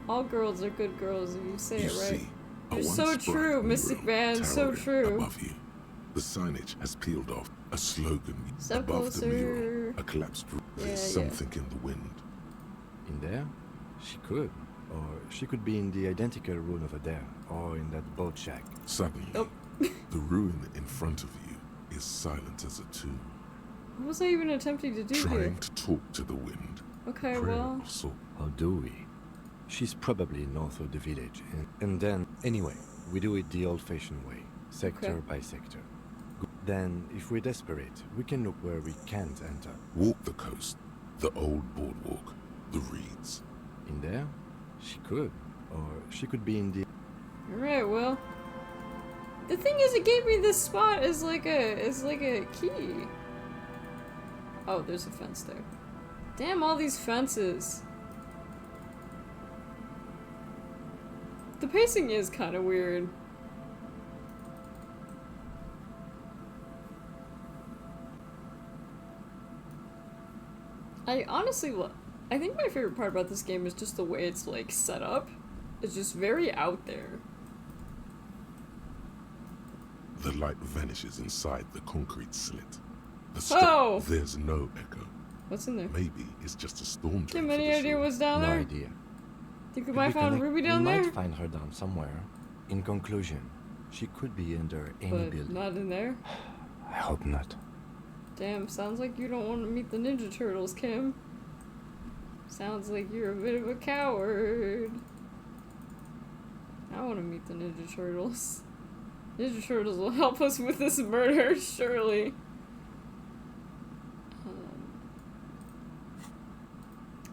All girls are good girls, if you say it right. You're so true, Mystic Man, so true. Above you. The signage has peeled off. A slogan Step above closer. the mural. A collapsed roof. There's something in the wind. In there? She could. Or she could be in the identical room over there. Or in that boat shack. Suddenly, the ruin in front of you is silent as a tomb. What was I even attempting to do here? Trying to talk to the wind. Okay, Prayer well. of sort. How do we? She's probably north of the village. And then, anyway, we do it the old-fashioned way. Sector by sector. Then, if we're desperate, we can look where we can't enter. Walk the coast. The old boardwalk. The reeds. In there? She could. Or she could be in the... Alright, well. The thing is, it gave me this spot as like a key. Oh, there's a fence there. Damn all these fences. The pacing is kind of weird. I honestly I think my favorite part about this game is just the way it's like set up. It's just very out there. The light vanishes inside the concrete slit. Oh! There's no echo. What's in there? Maybe it's just a storm Do you drain. have any idea what's down No there? idea. Think we might find Ruby down there? We might find her down somewhere. In conclusion, she could be under any But building. not in there? I hope not. Damn, sounds like you don't want to meet the Ninja Turtles, Kim. Sounds like you're a bit of a coward. I want to meet the Ninja Turtles. Ninja Turtles will help us with this murder, surely.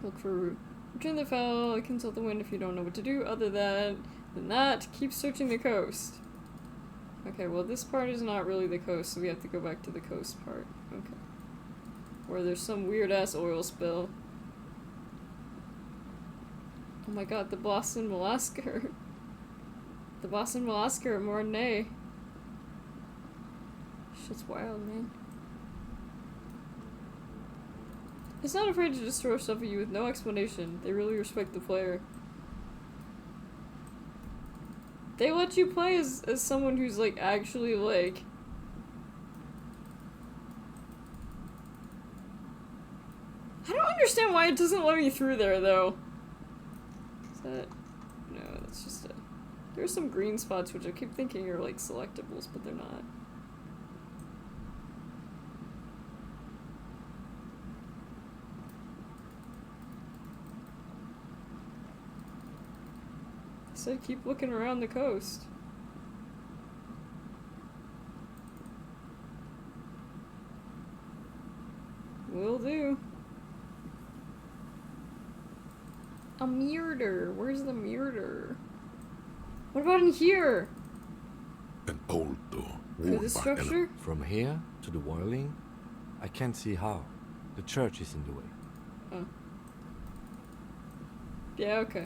Look for return the fell, consult the wind if you don't know what to do. Other than that, keep searching the coast. Okay, well this part is not really the coast, so we have to go back to the coast part. Okay. Where there's some weird ass oil spill. Oh my god, the Boston Mollusker. The Boston Mollusker, Mornay. Shit's wild, man. It's not afraid to destroy stuff at you with no explanation. They really respect the player. They let you play as someone who's like actually like... I don't understand why it doesn't let me through there though. Is that... No, that's just a... There's some green spots which I keep thinking are like selectables, but they're not. I said keep looking around the coast. Will do. A murder. Where's the murder? What about in here? An old door. Through the structure? From here to the whirling, I can't see how. The church is in the way. Oh. Yeah, okay.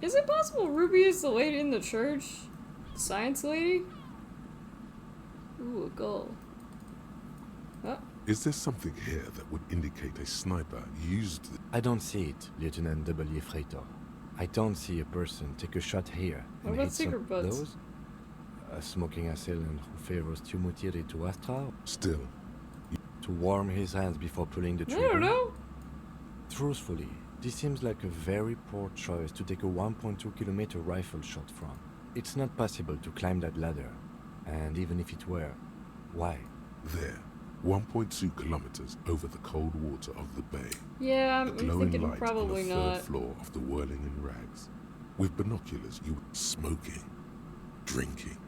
Is it possible Ruby is the lady in the church? Science lady? Ooh, a gull. Oh. Is there something here that would indicate a sniper used the... I don't see it, Lieutenant W. Freitor. I don't see a person take a shot here What and about hit some cigarette butts? those. A smoking assailant who favors to mutire to Astra. Still. To warm his hands before pulling the trigger. I don't know. Truthfully, this seems like a very poor choice to take a 1.2 kilometer rifle shot from. It's not possible to climb that ladder. And even if it were, why? There. 1.2 kilometers over the cold water of the bay. Yeah, the I'm glowing thinking light probably on the not. third floor of the whirling in rags. With binoculars, you were smoking, drinking,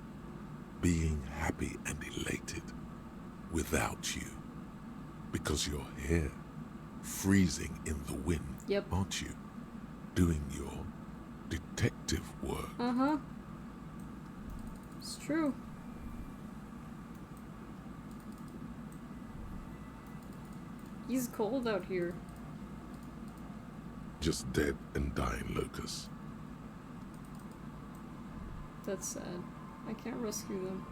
being happy and elated. Without you. Because you're here, freezing in the wind, yep. Aren't you? Doing your detective work. Uh-huh. It's true. He's cold out here. Just dead and dying locusts. That's sad. I can't rescue them.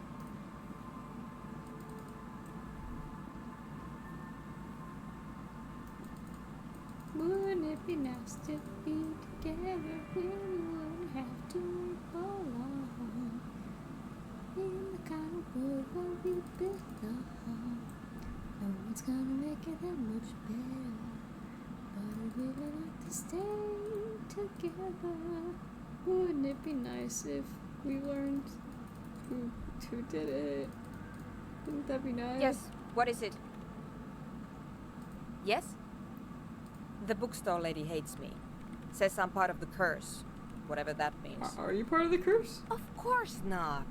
Wouldn't it be nice to be together when we wouldn't have to go alone? In the kind of world where we belong. No one's gonna make it that much better. But I'd really like to stay together. Wouldn't it be nice if we learned who did it? Wouldn't that be nice? Yes, what is it? Yes? The bookstore lady hates me. Says I'm part of the curse. Whatever that means. Are you part of the curse? Of course not.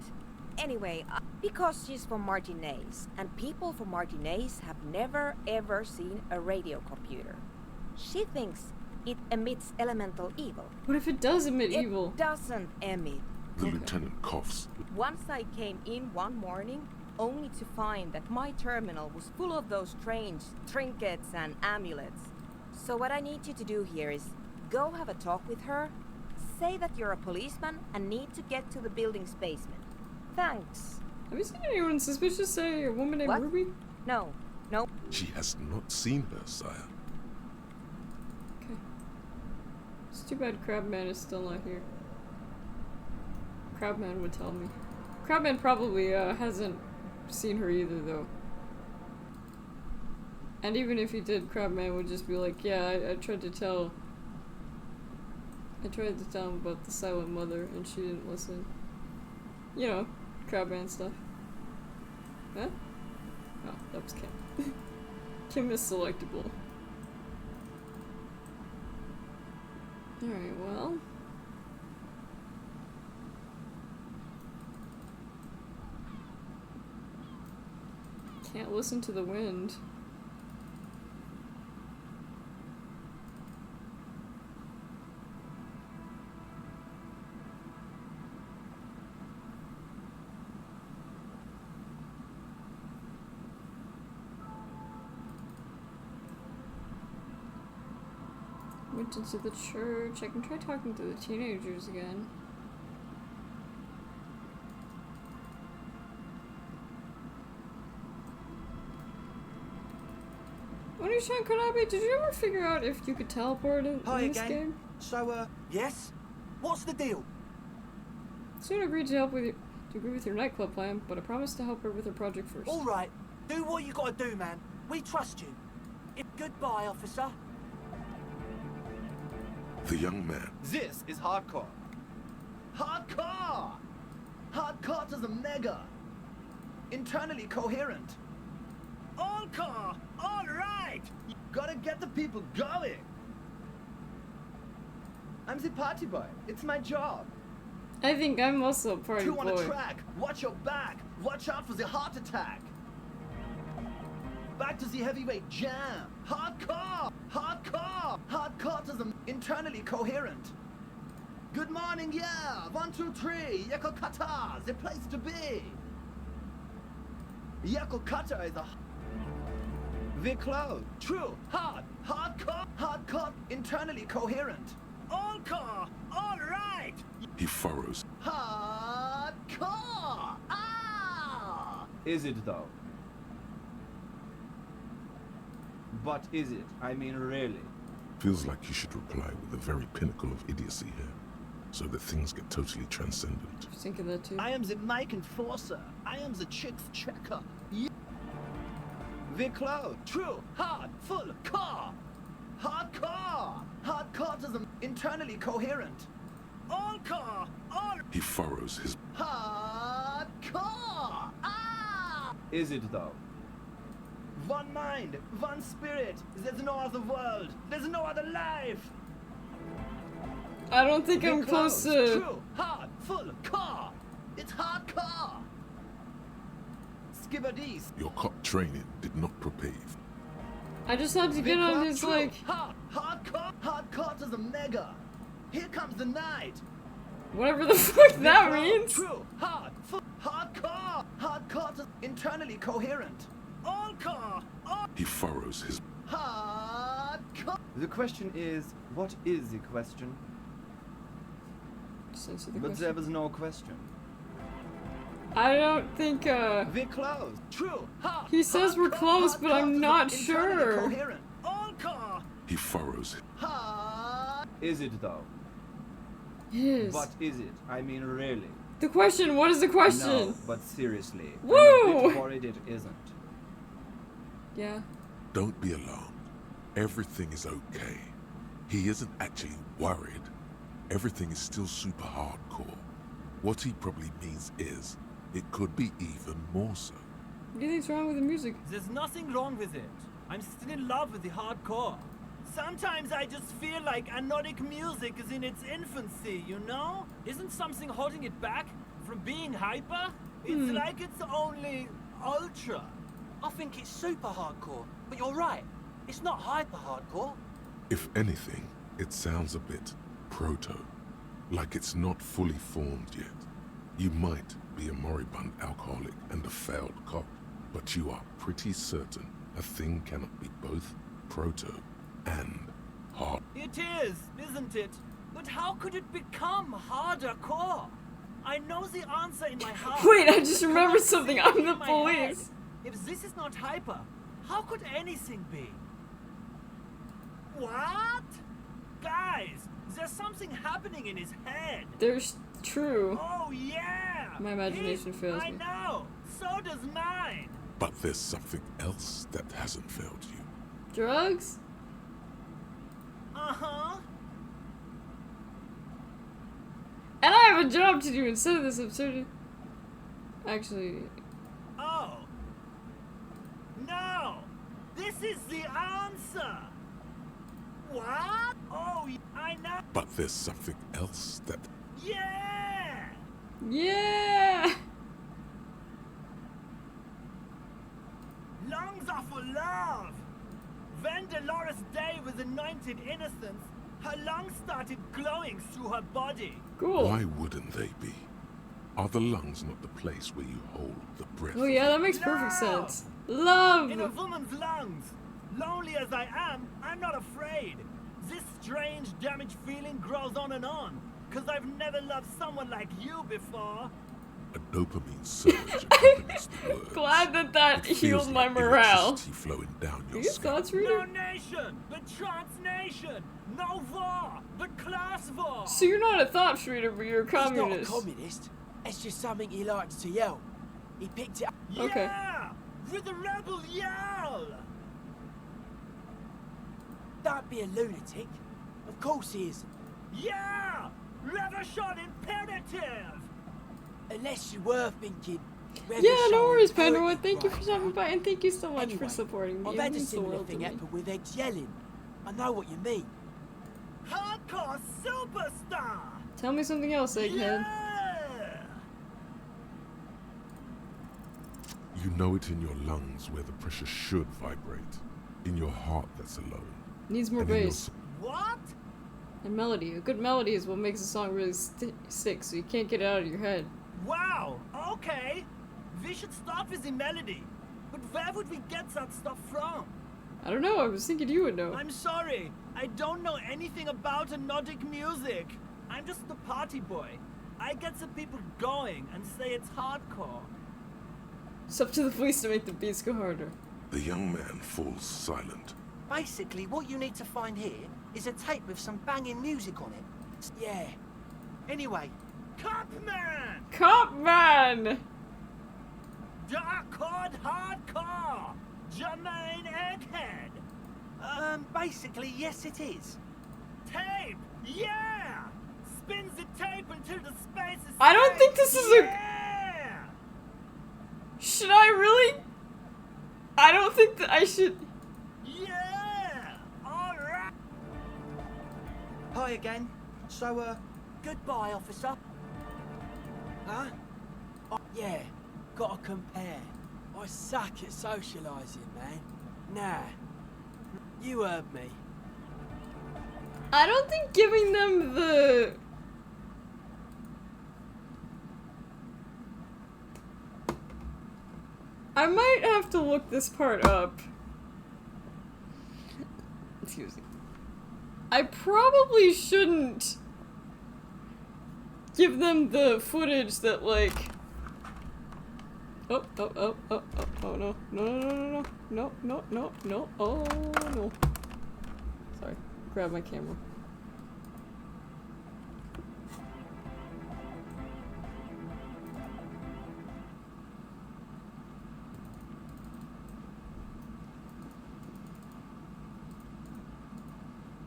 Anyway, because she's from Martinez, and people from Martinez have never ever seen a radio computer. She thinks it emits elemental evil. What if it does emit evil? It doesn't emit. The lieutenant coughs. Once I came in one morning, only to find that my terminal was full of those strange trinkets and amulets. So what I need you to do here is go have a talk with her, say that you're a policeman and need to get to the building's basement. Thanks. Have you seen anyone suspicious, say a woman named Ruby? No. No. She has not seen her, sire. Okay. It's too bad Crabman is still not here. Crabman would tell me. Crabman probably hasn't seen her either, though. And even if he did, Crabman would just be like, yeah, I tried to tell him about the silent mother, and she didn't listen. You know, Crabman stuff. Huh? Oh, that was Kim. Kim is selectable. Alright, well. Can't listen to the wind. Went into the church. I can try talking to the teenagers again. Oni-chan Konabe, did you ever figure out if you could teleport in this game? So, yes? What's the deal? Soon agreed to help with your nightclub plan, but I promised to help her with her project first. All right. Do what you gotta do, man. We trust you. Goodbye, officer. The young man. This is hardcore. Hardcore! Hardcore to the mega. Internally coherent. All core! All right! You gotta get the people going. I'm the party boy. It's my job. I think I'm also a party boy. Two on a track. Watch your back. Watch out for the heart attack. Back to the heavyweight jam. Hardcore! Hardcore! Hardcore to the internally coherent. Good morning, yeah! 1, 2, 3, Yakokata, the place to be! Yakokata is a... The close. True, hard, hardcore, hardcore, internally coherent. All core, all right! He furrows. Hardcore! Ah! Is it though? But is it? I mean, really? Feels like you should reply with the very pinnacle of idiocy here, so that things get totally transcendent. I was thinking that too. I am the mic enforcer. I am the chicks checker. The cloud. True, hard, full, core. Hardcore. Hardcore to the internally coherent. All core, all... He furrows his... Hardcore! Ah! Is it though? One mind, one spirit. There's no other world. There's no other life. I don't think I'm close to... True, hard, full, core. It's hardcore. Skibbadies. Your cop training did not prepare you. I just had to get on his, like... Hardcore to the mega. Here comes the night. Whatever the fuck that means. True, hard, full, hardcore. Hardcore to internally coherent. All core, all... He furrows his... Hardcore. The question is, what is the question? But there was no question. I don't think, We're close. True. He says we're close, but I'm not sure. Coherent. All core. He furrows it. Is it though? Yes. But is it? I mean, really? The question, what is the question? No, but seriously. Woo! I'm a bit worried it isn't. Yeah. Don't be alarmed. Everything is okay. He isn't actually worried. Everything is still super hardcore. What he probably means is, it could be even more so. What do you think's wrong with the music? There's nothing wrong with it. I'm still in love with the hardcore. Sometimes I just feel like anodic music is in its infancy, you know? Isn't something holding it back from being hyper? It's like it's only ultra. I think it's super hardcore, but you're right. It's not hyper hardcore. If anything, it sounds a bit proto. Like it's not fully formed yet. You might be a moribund alcoholic and a failed cop, but you are pretty certain a thing cannot be both proto and hard. It is, isn't it? But how could it become harder core? I know the answer in my heart. Wait, I just remembered But something. I'm I'm the in my head. police. If this is not hyper, how could anything be? What? Guys, there's something happening in his head. There's true. Oh yeah! My imagination fails I me. know! So does mine! But there's something else that hasn't failed you. Drugs? Uh-huh. And I have a job to do instead of this absurdity. Actually, Oh. No! This is the answer! What? Oh, I know! But there's something else that... Yeah! yeah! Lungs are for love! When Dolores Day was anointed innocence, her lungs started glowing through her body. Cool. Why wouldn't they be? Are the lungs not the place where you hold the breath? Oh yeah, that makes perfect sense. Love! In a woman's lungs. Lonely as I am, I'm not afraid. This strange damaged feeling grows on and on. Cause I've never loved someone like you before. A dopamine surge accompanies the word. Glad that It feels healed my like morale. electricity flowing down Are your you scalp. Scots reader? No nation, but transnation. No war, but class war. So you're not a thought reader, but you're a He's not a communist. communist. It's just something he likes to yell. He picked it up. Okay. Yeah, with a rebel yell. Don't be a lunatic. Of course he isn't. Yeah, revolution imperative. Unless you were thinking. Yeah, no worries, Revolution Pandora. imperative Thank you for right stopping now. by, and thank you so much for Anyway, supporting me. I've It had a means the similar world to thing me. happen with eggs yelling. I know what you mean. Hardcore superstar. Tell me something else, Egghead. Yeah. You know it in your lungs where the pressure should vibrate. In your heart that's alone. Needs more And in your bass. What? And melody. A good melody is what makes a song really stick, so you can't get it out of your head. Wow. Okay. We should start with the melody. But where would we get that stuff from? I don't know, I was thinking you would know. I'm sorry. I don't know anything about Nordic music. I'm just the party boy. I get the people going and say it's hardcore. It's up to the police to make the beats go harder. The young man falls silent. Basically, what you need to find here is a tape with some banging music on it. Yeah. Anyway. Copman! Copman! Dark Chord Hardcore! Jermaine Egghead! Basically, yes it is. Tape! Yeah! Spins the tape until the space is I don't think this is a... Yeah! Should I really? I don't think that I should... Yeah! Alright! Hi again. So, goodbye, officer. Huh? Yeah, gotta compare. I suck at socialising, man. Nah. You heard me. I don't think giving them the... I might have to look this part up. Excuse me. I probably shouldn't give them the footage that, like... Oh, no, no, oh, no. Sorry, grab my camera.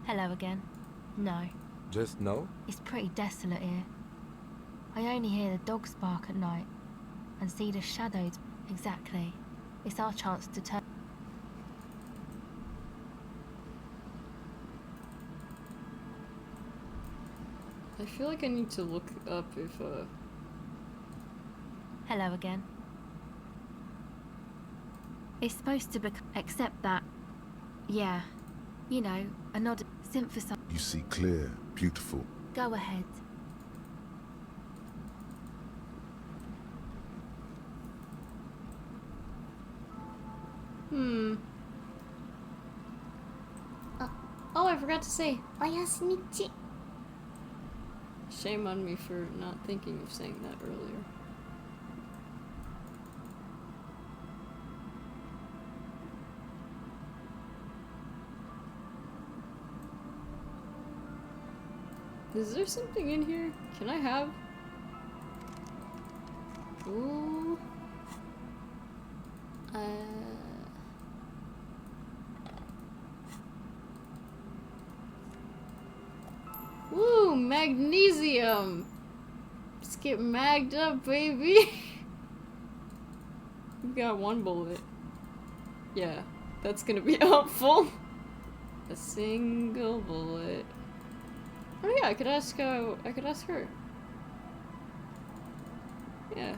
Hello again. No. Just no? It's pretty desolate here. I only hear the dogs bark at night and see the shadows. Exactly. It's our chance to turn. I feel like I need to look up if, Hello again. It's supposed to become. Except that. Yeah. You know, a nod. Synthesize. You see clear, beautiful. Go ahead. Oh, I forgot to say. Oyasunichi. Shame on me for not thinking of saying that earlier. Is there something in here? Can I have? Ooh. Woo, magnesium! Just get magged up, baby! We've got one bullet. Yeah, that's gonna be helpful. A single bullet. Oh yeah, I could ask her. Yeah.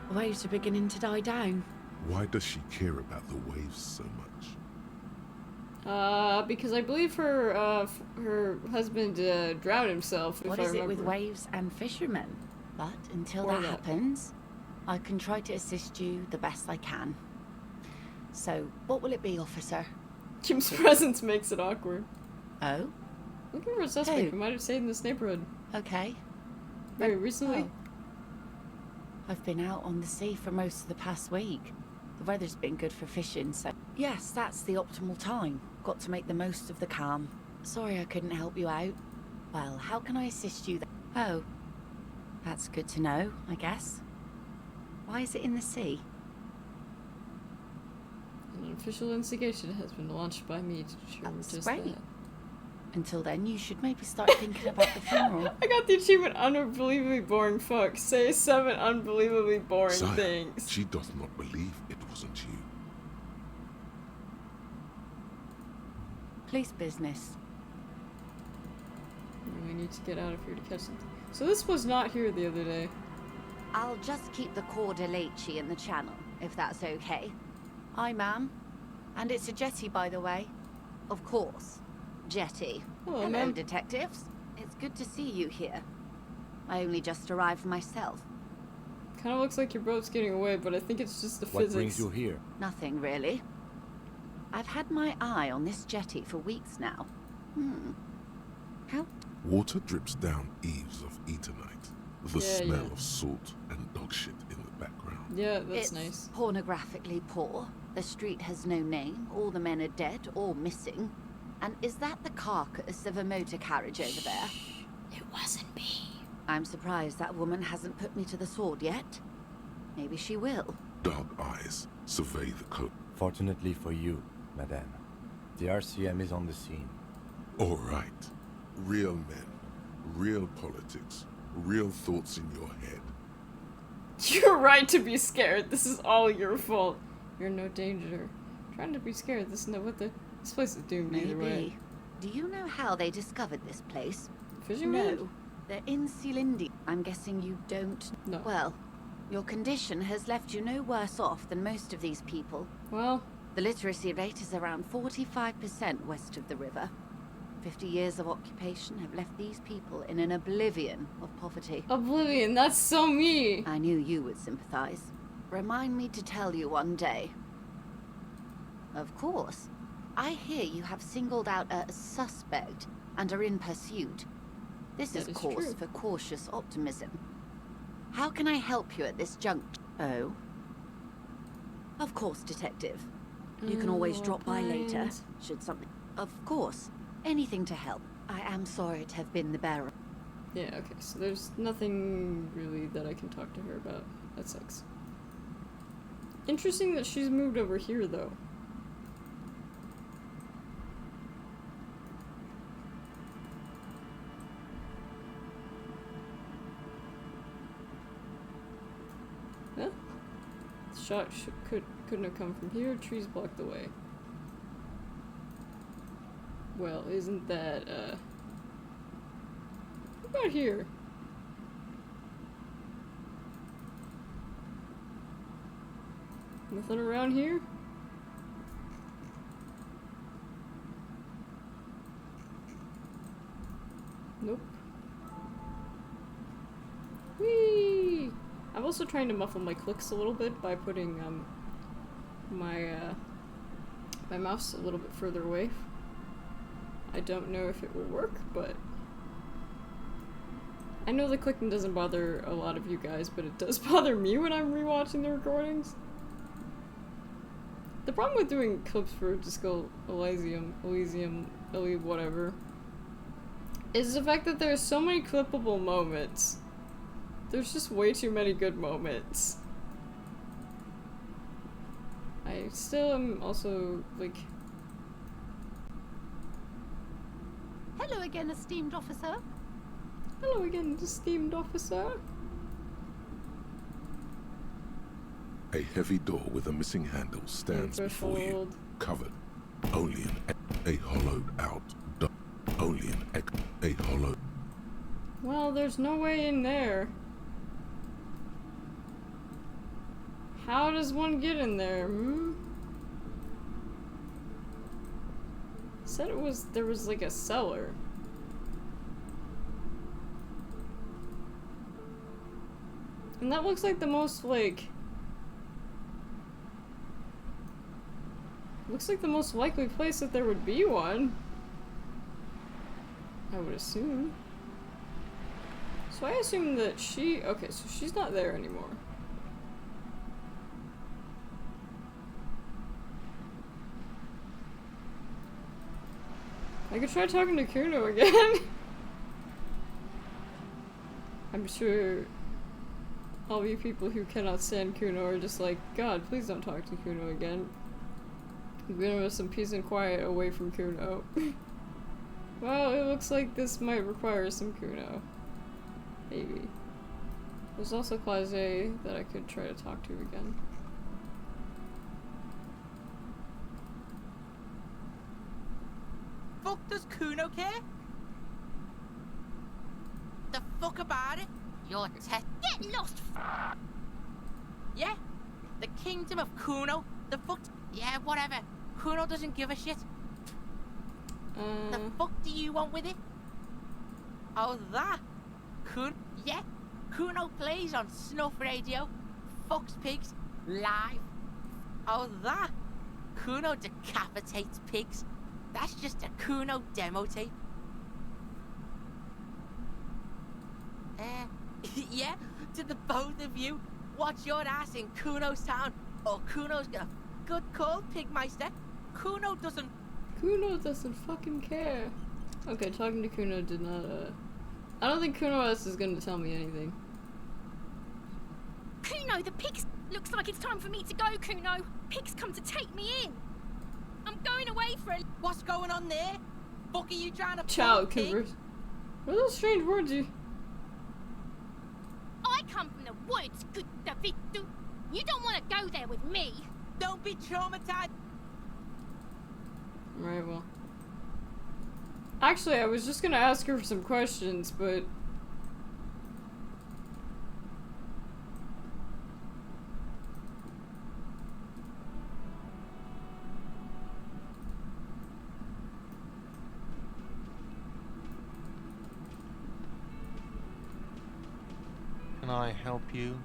The waves are beginning to die down. Why does she care about the waves so much? Because I believe her husband drowned himself. What is it with waves and fishermen? But until that happens, I can try to assist you the best I can. So, what will it be, officer? Kim's presence makes it awkward. Oh? Looking for a suspect who might have stayed in this neighborhood. Okay. Very recently. Oh. I've been out on the sea for most of the past week. The weather's been good for fishing, so... Yes, that's the optimal time. Got to make the most of the calm. Sorry I couldn't help you out. Well, how can I assist you then? Oh. That's good to know, I guess. Why is it in the sea? An official investigation has been launched by me to determine just great. that. Until then, you should maybe start thinking about the funeral. I got the achievement unbelievably boring. Fuck. Say 7 unbelievably boring Sire, things. she does not believe it wasn't you. Police business. We need to get out of here to catch something. So this was not here the other day. I'll just keep the Cor de Leche in the channel, if that's okay. Aye, ma'am. And it's a jetty, by the way. Of course. Jetty. Hello, Hello, ma'am. detectives. It's good to see you here. I only just arrived myself. Kind of looks like your boat's getting away, but I think it's just the What physics. brings you here? Nothing, really. I've had my eye on this jetty for weeks now. How? Water drips down eaves of Eternite. The Yeah, smell yeah. of salt and dog shit in the background. Yeah, that's It's nice. pornographically poor. The street has no name. All the men are dead or missing. And is that the carcass of a motor carriage over there? It wasn't me. I'm surprised that woman hasn't put me to the sword yet. Maybe she will. Dark eyes survey the coast. Fortunately for you, madame, the RCM is on the scene. All right. Real men, real politics, real thoughts in your head. You're right to be scared. This is all your fault. You're in no danger. Trying to be scared. This place is doomed either way. Maybe. Do you know how they discovered this place? Fishing No. rod? They're in Sealindi. I'm guessing you don't... No. Well, your condition has left you no worse off than most of these people. Well... The literacy rate is around 45% west of the river. 50 years of occupation have left these people in an oblivion of poverty. Oblivion, that's so me! I knew you would sympathize. Remind me to tell you one day. Of course. I hear you have singled out a suspect and are in pursuit. This is cause for cautious optimism. How can I help you at this juncture? Oh? Of course, detective. You can always drop by later, should something... Of course. Anything to help. I am sorry to have been the bearer. Yeah, okay, so there's nothing really that I can talk to her about. That sucks. Interesting that she's moved over here, though. Huh? The shot couldn't have come from here. Trees blocked the way. Well, isn't that, what about here? Nothing around here? Nope. Whee! I'm also trying to muffle my clicks a little bit by putting, my mouse a little bit further away. I don't know if it will work, but I know the clicking doesn't bother a lot of you guys, but it does bother me when I'm rewatching the recordings. The problem with doing clips for Disco Elysium, whatever, is the fact that there's so many clippable moments. There's just way too many good moments. I still am also, like... Hello again, esteemed officer. Hello again, esteemed officer. A heavy door with a missing handle stands before you, covered. Only a hollowed out door. Only a hollow. Well, there's no way in there. How does one get in there, Said there was like a cellar. And that looks like the most, like... Looks like the most likely place that there would be one. I would assume. So I assume that okay, so she's not there anymore. I could try talking to Kuno again. I'm sure all you people who cannot stand Kuno are just like, God, please don't talk to Kuno again. Give us some peace and quiet away from Kuno. Well, it looks like this might require some Kuno. Maybe. There's also Klaasje that I could try to talk to again. Fuck does Kuno care? The fuck about it? Your test. Get lost. Yeah? The kingdom of Kuno? The fuck? Yeah, whatever. Kuno doesn't give a shit. The fuck do you want with it? Oh, that? Yeah? Kuno plays on snuff radio, fucks pigs, live. Oh, that? Kuno decapitates pigs. That's just a Kuno demo tape. Yeah? To the both of you, watch your ass in Kuno's town, or Kuno's gonna... Good call, Pigmeister. Kuno doesn't fucking care. Okay, talking to Kuno did not, I don't think Kuno S is gonna tell me anything. Kuno, the pigs! Looks like it's time for me to go, Kuno. Pigs come to take me in. I'm going away for a... What's going on there? Fuck are you trying to... Child converse. What are those strange words you... I come from the woods, good Davidu. You don't want to go there with me. Don't be traumatized. Right, well. Actually, I was just gonna ask her some questions, but... Can I help you?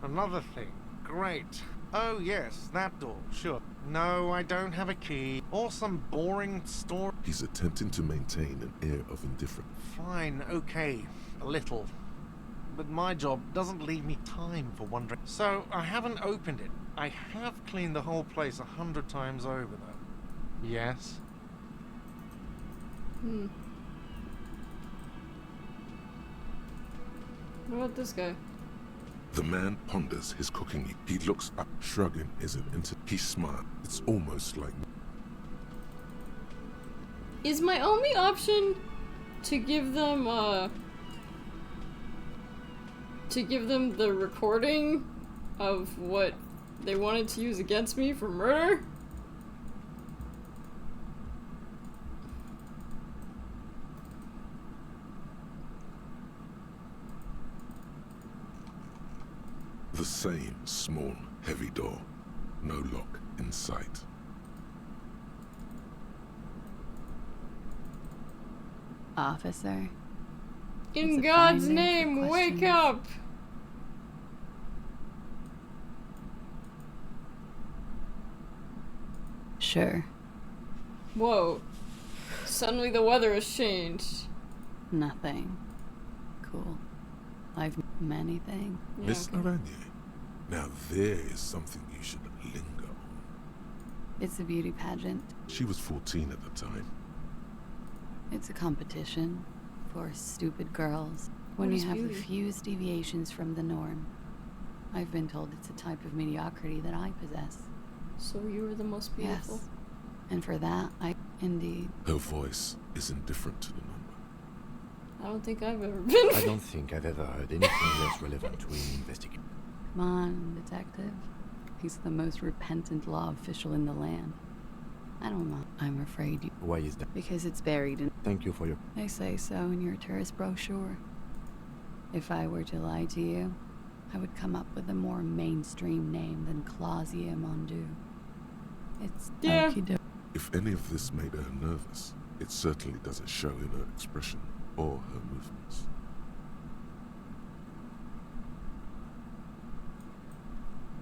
Another thing. Great. Oh yes, that door, sure. No, I don't have a key. Or some boring story. He's attempting to maintain an air of indifference. Fine, okay. A little. But my job doesn't leave me time for wondering. So, I haven't opened it. I have cleaned the whole place 100 times over, though. Yes? What about this guy? The man ponders his cooking. He looks up, shrugging his into. He smiles. It's almost like... Is my only option to give them, the recording of what they wanted to use against me for murder? The same small, heavy door. No lock in sight. Officer. In God's name, wake up! Sure. Whoa. suddenly the weather has changed. Nothing. Cool. I've many things. Miss Aranya, now there is something you should linger on. It's a beauty pageant. She was 14 at the time. It's a competition for stupid girls. When What you is have the beauty? fewest deviations from the norm. I've been told it's a type of mediocrity that I possess. So you were the most beautiful? Yes. And for that, indeed. Her voice is indifferent to the number. I don't think I've ever been. I don't think I've ever heard anything less relevant to an investigation. Come on, detective. He's the most repentant law official in the land. I don't know. I'm afraid you... Why is that? Because it's buried in... Thank you for your... They say so in your tourist brochure. If I were to lie to you, I would come up with a more mainstream name than Klaasje Mondu. It's okie-doke. If any of this made her nervous, it certainly doesn't show in her expression or her movements.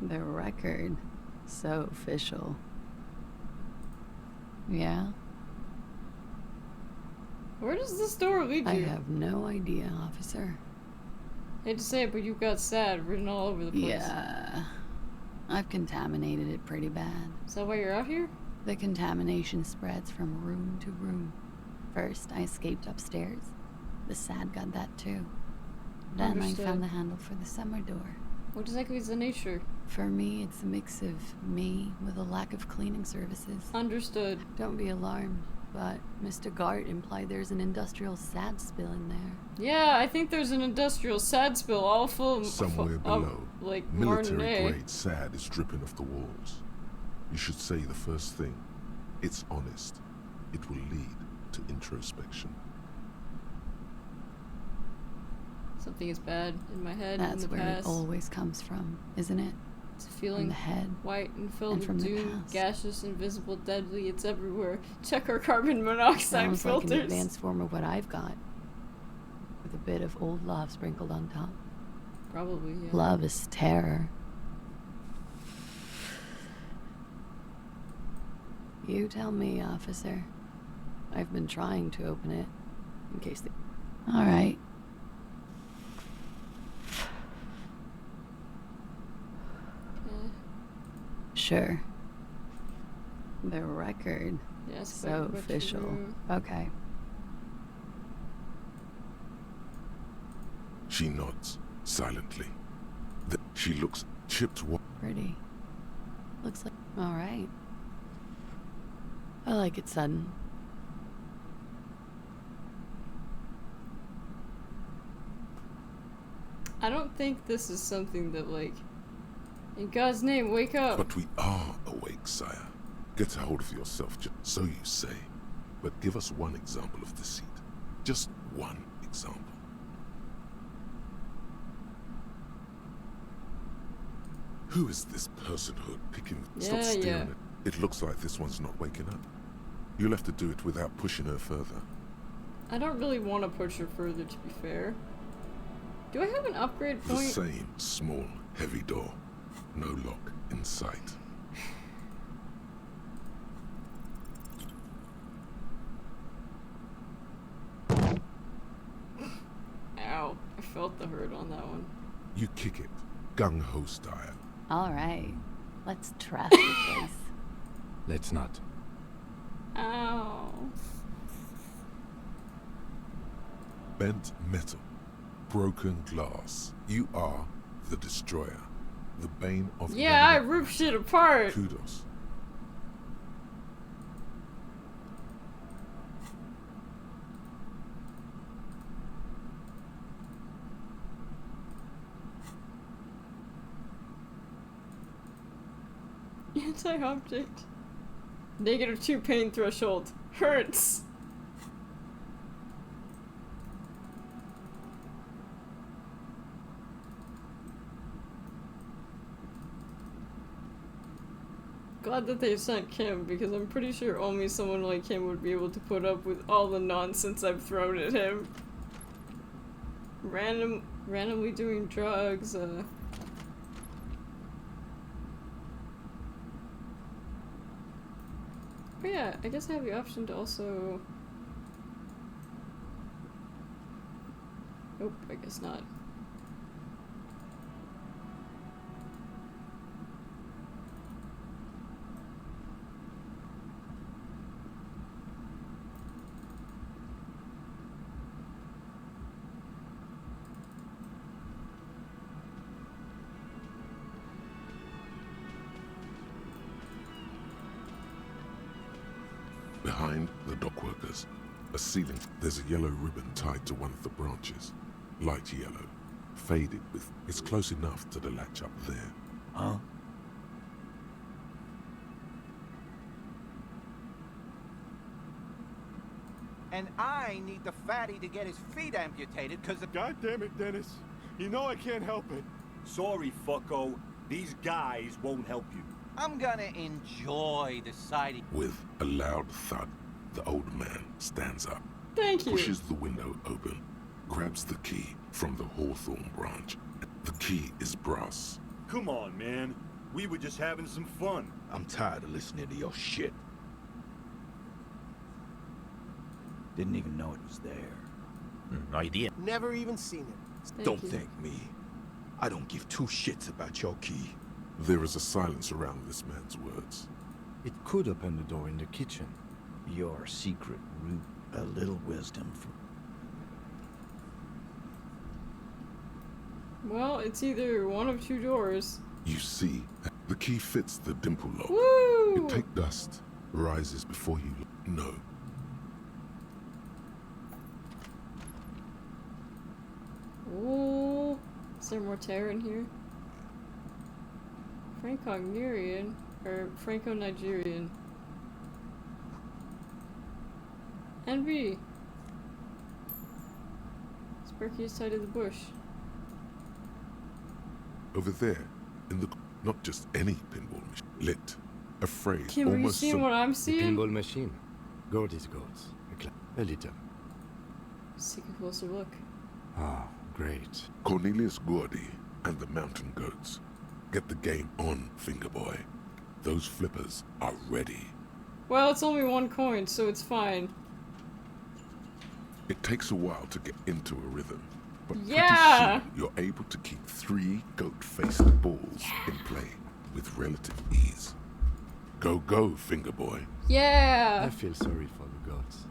The record. So official. Yeah? Where does this door lead you? I have no idea, officer. Hate to say it, but you've got sad written all over the place. Yeah. I've contaminated it pretty bad. Is that why you're out here? The contamination spreads from room to room. First, I escaped upstairs. The sad got that too. Then Understood. I found the handle for the summer door. What exactly is the nature? For me, it's a mix of me with a lack of cleaning services. Understood. Don't be alarmed, but Mr. Gart implied there's an industrial sad spill in there. Yeah, I think there's an industrial sad spill all full of... Somewhere below, like military-grade sad is dripping off the walls. You should say the first thing. It's honest. It will lead to introspection. Something is bad in my head That's in the where past. it always comes from, isn't it? It's a feeling From the head. white and filled and with from the doom, past. gaseous, invisible, deadly. It's everywhere. Check our carbon monoxide Sounds filters. like an advanced form of what I've got. With a bit of old love sprinkled on top. Probably, yeah. Love is terror. You tell me, officer. I've been trying to open it. In case they... Alright. Sure. The record. Yes, so but official. you- Okay. She nods, silently. She looks chipped. Pretty. Looks like... Alright. I like it sudden. I don't think this is something that, like... In God's name, wake up! But we are awake, sire. Get a hold of yourself, so you say. But give us one example of deceit. Just one example. Who is this personhood picking? Stop staring at. It looks like this one's not waking up. You'll have to do it without pushing her further. I don't really want to push her further, to be fair. Do I have an upgrade The point? same small, heavy door. No lock in sight. Ow. I felt the hurt on that one. You kick it, gung-ho style. Alright. Let's trash the place. Let's not. Ow. Bent metal, broken glass. You are the destroyer, the bane of Yeah, I London. rip shit apart! Kudos. Anti-object. -2 pain threshold. Hurts! Glad that they sent Kim, because I'm pretty sure only someone like him would be able to put up with all the nonsense I've thrown at him. Randomly doing drugs, But yeah, I guess I have the option to also Nope, I guess not. Behind the dockworkers, a ceiling, there's a yellow ribbon tied to one of the branches. Light yellow, faded with... It's close enough to the latch up there. Huh? And I need the fatty to get his feet amputated because of... God damn it, Dennis. You know I can't help it. Sorry, fucko. These guys won't help you. I'm gonna enjoy the sighting. With a loud thud, the old man stands up. Thank you. Pushes the window open, grabs the key from the hawthorn branch. The key is brass. Come on, man. We were just having some fun. I'm tired of listening to your shit. Didn't even know it was there. No idea. Never even seen it. Don't thank me. I don't give two shits about your key. There is a silence around this man's words. It could open the door in the kitchen. Your secret root, a little wisdom from... Well, it's either one of two doors. You see, the key fits the dimple lock. Woo! It takes dust, rises before you know. Ooh. Is there more terror in here? Franco-Nigerian or Franco-Nigerian. NB. Sparky is tied to the bush. Over there, in the... Not just any pinball machine. Lit. A phrase Kim, are you almost... seeing what I'm seeing? The pinball machine. Gordy's goats. A little. Let's take a closer look. Ah, great. Cornelius Gordy and the Mountain Goats. Get the game on, Fingerboy. Those flippers are ready. Well, it's only one coin, so it's fine. It takes a while to get into a rhythm, but yeah! pretty soon you're able to keep 3 goat-faced balls in play with relative ease. Go, go, Fingerboy. Yeah! I feel sorry for the goats.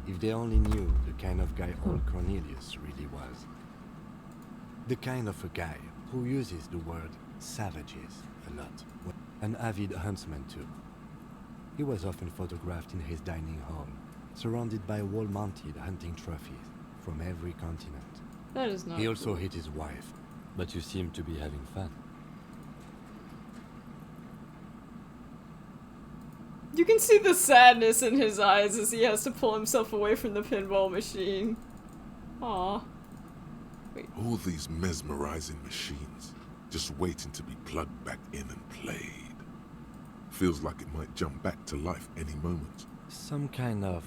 If they only knew the kind of guy old Cornelius really was. The kind of a guy who uses the word savages a lot. An avid huntsman too. He was often photographed in his dining hall, surrounded by wall-mounted hunting trophies from every continent. That is not He also cool. hit his wife, but you seem to be having fun. You can see the sadness in his eyes as he has to pull himself away from the pinball machine. Aww. Wait. All these mesmerizing machines, just waiting to be plugged back in and played. Feels like it might jump back to life any moment. Some kind of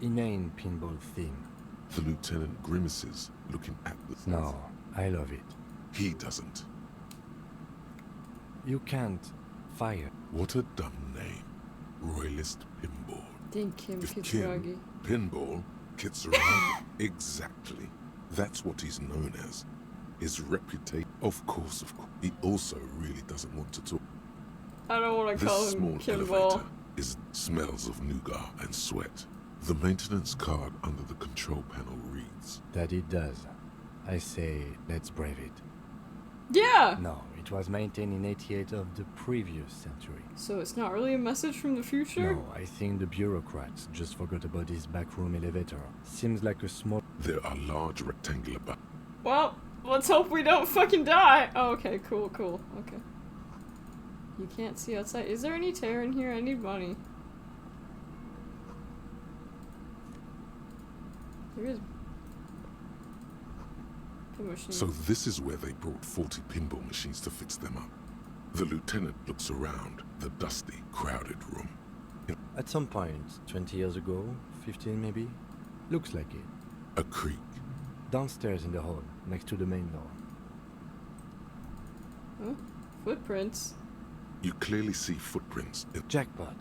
inane pinball theme. The lieutenant grimaces, looking at the... No, I love it. He doesn't. You can't fire. What a dumb name. Royalist Pinball. Think Kim If Kitsuragi. Kim, Pinball, Kitsuragi, exactly. That's what he's known as. His reputation, of course. He also really doesn't want to talk. I don't want to call This him small Kimball. elevator smells of nougat and sweat. The maintenance card under the control panel reads... That it does. I say, let's brave it. Yeah! No, it was maintained in 88 of the previous century. So it's not really a message from the future? No, I think the bureaucrats just forgot about this backroom elevator. Seems like a small... There are large rectangular buttons. Well, let's hope we don't fucking die! Oh, okay, cool, cool, okay. You can't see outside. Is there any terror in here? I need money. There is... So this is where they brought 40 pinball machines to fix them up. The lieutenant looks around the dusty, crowded room. At some point, 20 years ago, 15 maybe, looks like it. A creak. Downstairs in the hall, next to the main door. Huh? Footprints? You clearly see footprints. Jackpot.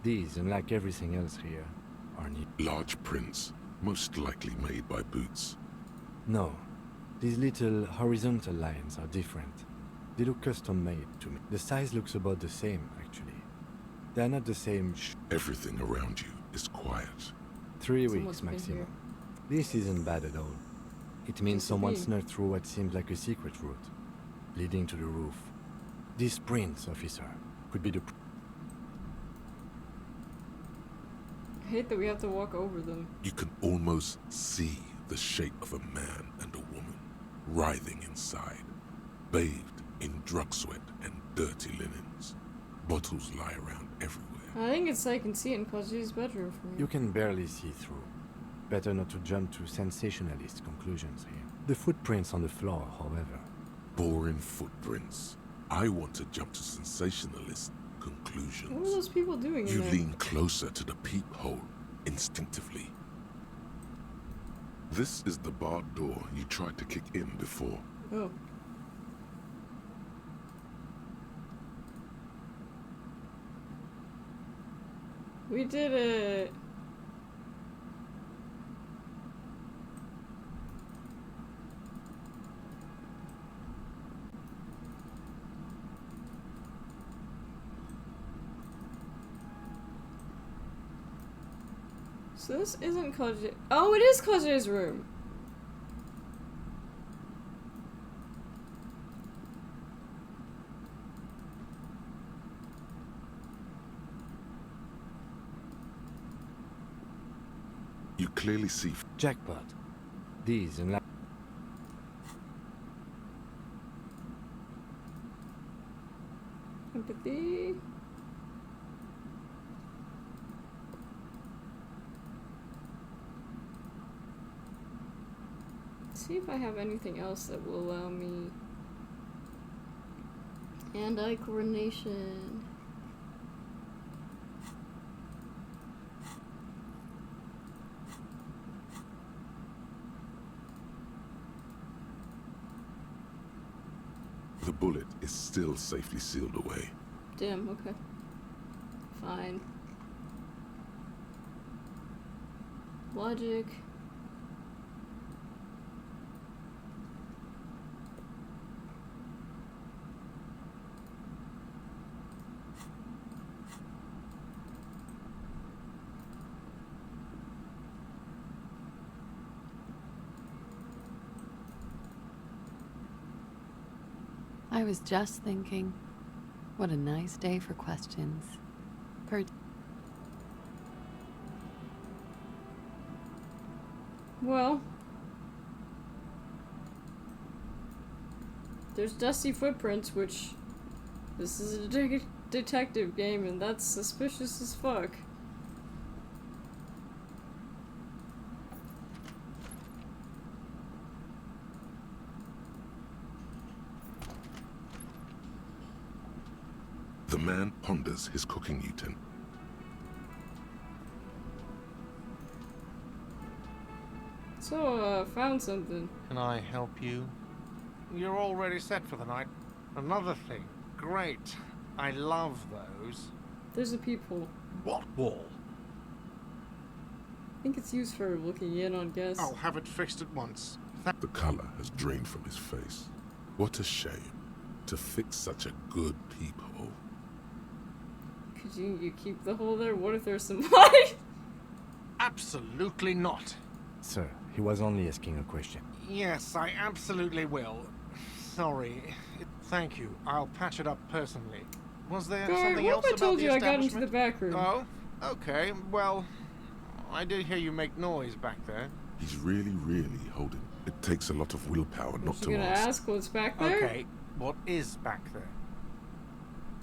These, unlike everything else here, are new. Large prints, most likely made by Boots. No. These little horizontal lines are different. They look custom-made to me. The size looks about the same, actually. They're not the same Everything around you is quiet. 3 Someone's weeks been maximum. here. This isn't bad at all. It means Could someone be. snuck through what seems like a secret route, leading to the roof. This prince, officer, could be the... I hate that we have to walk over them. You can almost see the shape of a man and a woman writhing inside, bathed in drug sweat and dirty linens. Bottles lie around everywhere. I think it's I can see it in Klaasje's bedroom for me. You can barely see through. Better not to jump to sensationalist conclusions here. The footprints on the floor, however. Boring footprints. I want to jump to sensationalist conclusions. What are those people doing in You there? lean closer to the peephole instinctively. This is the barred door you tried to kick in before. Oh. We did it. So this isn't Klaasje. Oh, it is Klaasje's room. You clearly see Jackpot. These and Empathy. See if I have anything else that will allow me hand-eye coordination. the bullet is still safely sealed away. Damn, okay. Fine. Logic. I was just thinking, what a nice day for questions. Well, there's dusty footprints, which this is a detective game, and that's suspicious as fuck. The man ponders his cooking utensil. So, found something. Can I help you? You're already set for the night. Another thing. Great. I love those. There's a peephole. What wall? I think it's used for looking in on guests. I'll have it fixed at once. The color has drained from his face. What a shame to fix such a good peephole. Could you keep the hole there? What if there's some light? Absolutely not. Sir, he was only asking a question. Yes, I absolutely will. Sorry. Thank you. I'll patch it up personally. Was there something what else if I about told the you I got into the establishment? back room? Oh, okay. Well, I did hear you make noise back there. He's really, really holding. It takes a lot of willpower not You to gonna ask. ask what's back there? Okay, what is back there?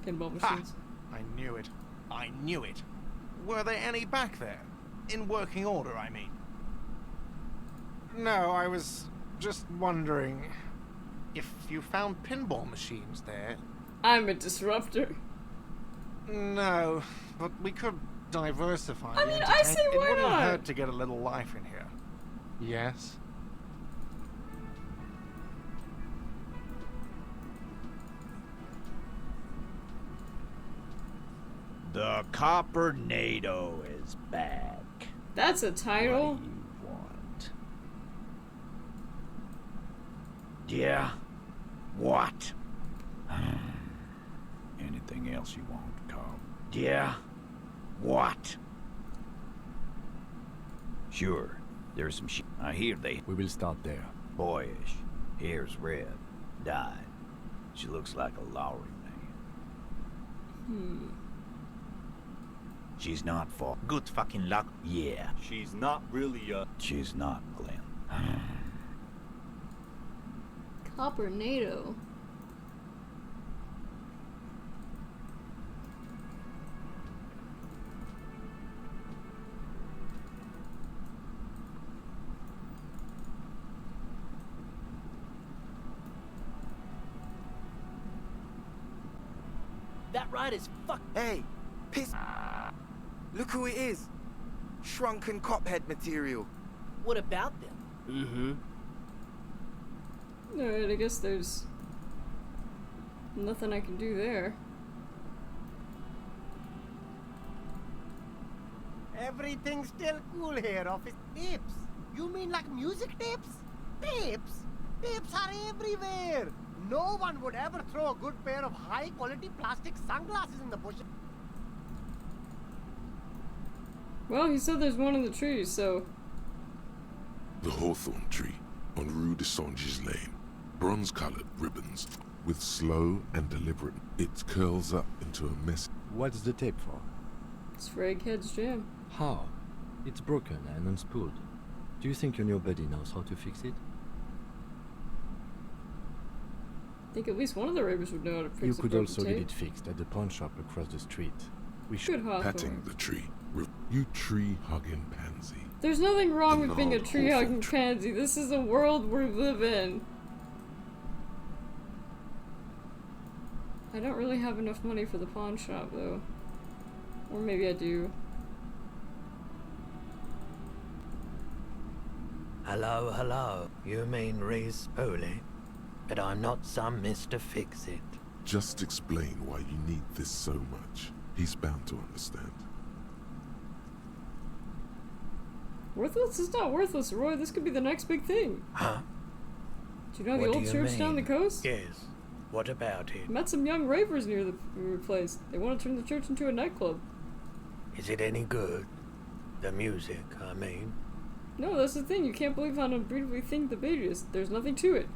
Pinball Ha! machines. I knew it. I knew it. Were there any back there? In working order, I mean. No, I was just wondering if you found pinball machines there. I'm a disruptor. No, but we could diversify. I the mean, I say entertainment. why It wouldn't not? hurt to get a little life in here. Yes? The Coppernado is back. That's a title. What do you want? Yeah? What? Anything else you want, Carl? Yeah? What? Sure, there's some shit. I hear they... We will start there. Boyish. Hair's red. Dyed. She looks like a Lowry man. She's not for... Good fucking luck. Yeah. She's not really She's not, Glenn. Coppernado. That ride is fuck. Hey, piss. Look who it is. Shrunken cophead material. What about them? Alright, I guess there's nothing I can do there. Everything's still cool here, office. Tips? You mean like music tips? Tips? Tips are everywhere. No one would ever throw a good pair of high-quality plastic sunglasses in the bush. Well, he said there's one in the trees, so... The hawthorn tree on Rue de Songes Lane. Bronze-colored ribbons. With slow and deliberate, it curls up into a mess. What's the tape for? It's for Egghead's jam. How? It's broken and unspooled. Do you think your new buddy knows how to fix it? I think at least one of the ravers would know how to fix You a could broken also tape. get it fixed at the pawn shop across the street. We Good should... Hawthorne. Patting the tree. You tree-hugging pansy. There's nothing wrong with being a Gnarled tree-hugging pansy. This is a world we live in. I don't really have enough money for the pawn shop, though. Or maybe I do. Hello, hello. You mean Reese Foley? But I'm not some Mr. Fix-It. Just explain why you need this so much. He's bound to understand. Worthless? It's not worthless, Roy. This could be the next big thing. Huh? Do you know What the do old you church down the mean? coast? Yes. What about it? Met some young ravers near the place. They want to turn the church into a nightclub. Is it any good? The music, I mean. No, that's the thing. You can't believe how unbelievably thin the beat is. There's nothing to it.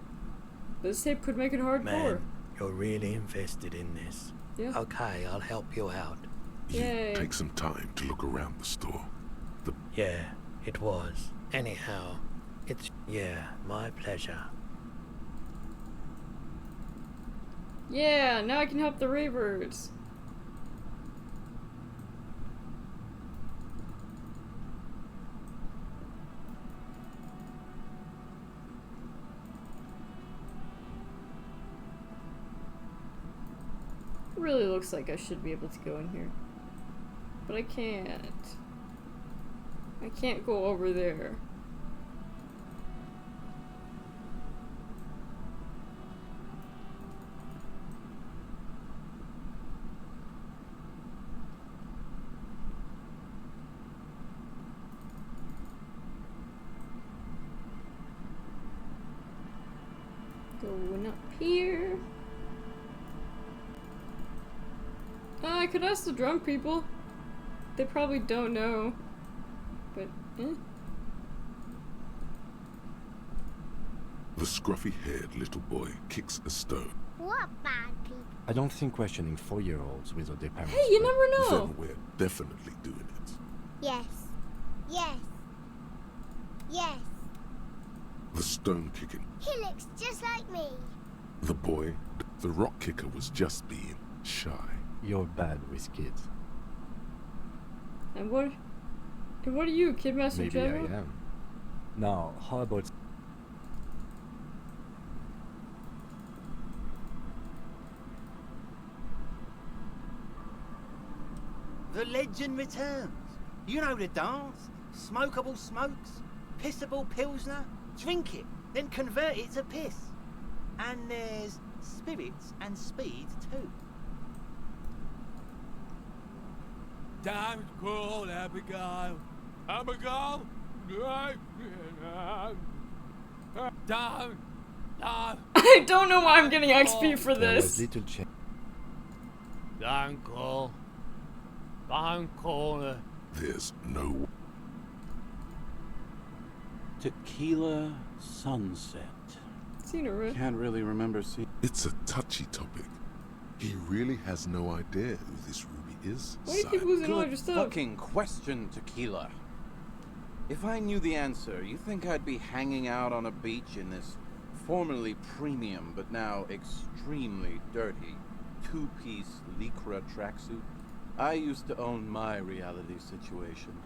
This tape could make it hardcore. Man, you're really invested in this. Yeah. Okay, I'll help you out. Yay. Take some time to look around the store. Yeah, it was. Anyhow, it's... Yeah, my pleasure. Yeah, now I can help the ravers. Really looks like I should be able to go in here. But I can't. I can't go over there. Going up here. I could ask the drunk people. They probably don't know. But, The scruffy-haired little boy kicks a stone. What bad people? I don't think questioning 4-year-olds without their parents... Hey, you never know! Then we're definitely doing it. Yes. Yes. Yes. The stone kicking. He looks just like me. The boy, the rock kicker, was just being shy. You're bad with kids. And what are you, Kidmaster Maybe General? I am. Now, how about... The legend returns. You know the dance. Smokable smokes, pissable pilsner. Drink it, then convert it to piss. And there's spirits and speed too. Time's cold, Abigail. Abigail? Time I don't know why I'm getting XP for There was this. little change. Don't call. Don't call her. There's no... Tequila sunset. Can't really remember seeing... It's a touchy topic. He really has no idea who this Ruby is. Why do you keep losing all Good your stuff? fucking question, Tequila. If I knew the answer, you think I'd be hanging out on a beach in this formerly premium but now extremely dirty two-piece lycra tracksuit? I used to own my reality situation.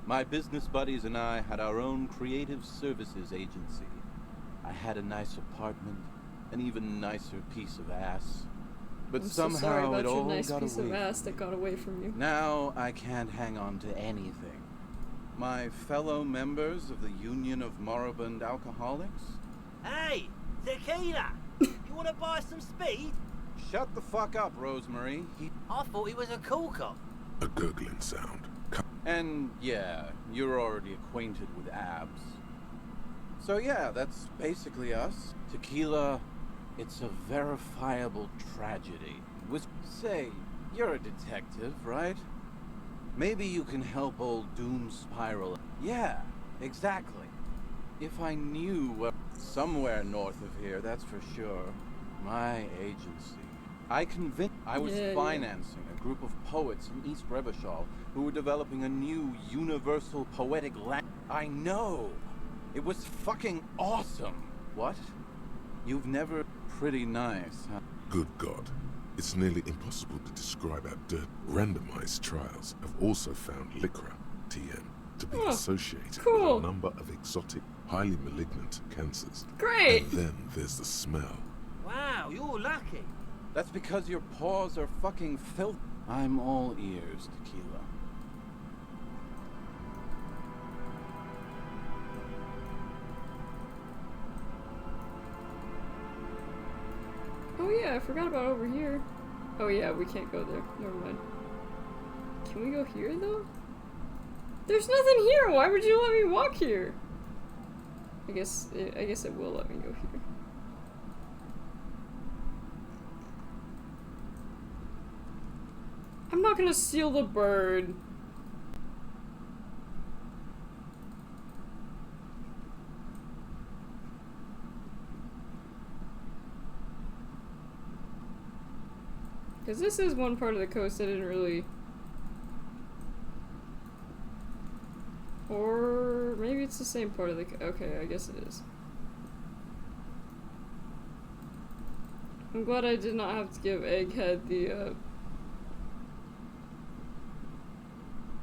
My business buddies and I had our own creative services agency. I had a nice apartment, an even nicer piece of ass. But I'm so sorry somehow about it your all nice got piece away. of ass that got away from you. Now I can't hang on to anything. My fellow members of the Union of Moribund Alcoholics? Hey, Tequila! You wanna buy some speed? Shut the fuck up, Rosemary. I thought he was a cool cop. A gurgling sound. And yeah, you're already acquainted with abs. So yeah, that's basically us. Tequila, it's a verifiable tragedy. Say, you're a detective, right? Maybe you can help old Doom Spiral. Yeah, exactly. If I knew somewhere north of here, that's for sure. My agency. I was financing a group of poets in East Revachol who were developing a new universal poetic language. I know! It was fucking awesome! What? You've never... Pretty nice, huh? Good God. It's nearly impossible to describe our dirt. Randomized trials have also found Lycra, TM, to be associated with a number of exotic, highly malignant cancers. Great! And then there's the smell. Wow, you're lucky. That's because your paws are fucking filth. I'm all ears, Tequila. Oh yeah, I forgot about over here. Oh yeah, we can't go there. Never mind. Can we go here though? There's nothing here. Why would you let me walk here? I guess it will let me go here. I'm not gonna steal the bird. Because this is one part of the coast I didn't really... Or maybe it's the same part of the... Okay, I guess it is. I'm glad I did not have to give Egghead the,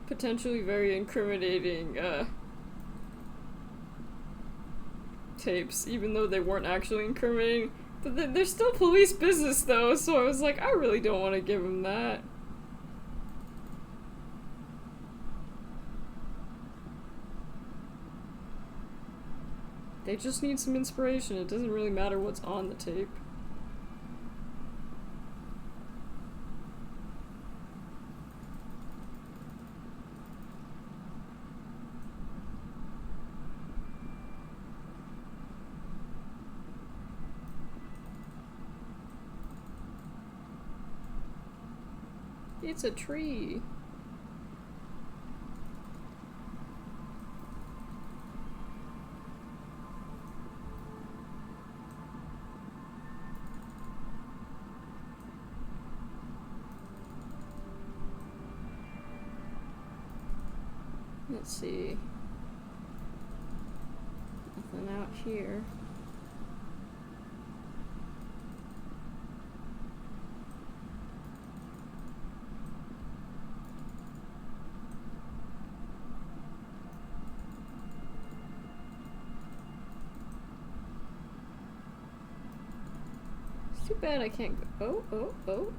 potentially very incriminating, tapes, even though they weren't actually incriminating. But they're still police business, though, so I was like, I really don't want to give him that. They just need some inspiration. It doesn't really matter what's on the tape. It's a tree. Let's see. Nothing out here. Too bad I can't go. Oh.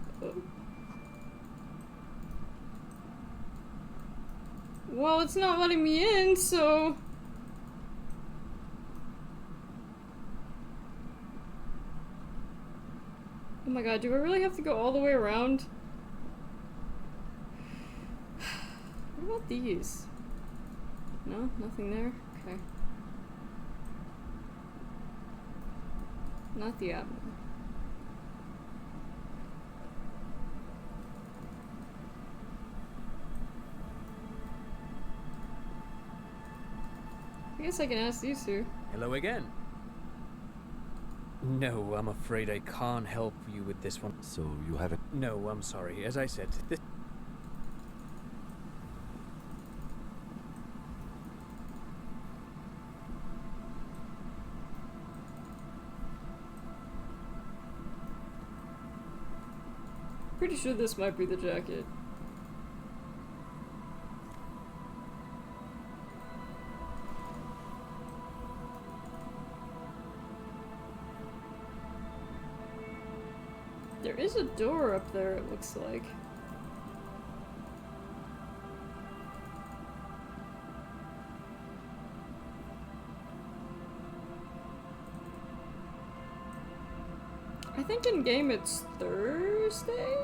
Well, it's not letting me in, so... Oh my god, do I really have to go all the way around? What about these? No? Nothing there? Okay. Not the Admiral. I guess I can ask these two. Hello again. No, I'm afraid I can't help you with this one. So you haven't... No, I'm sorry. As I said, this... Pretty sure this might be the jacket. There is a door up there, it looks like. I think in game it's Thursday?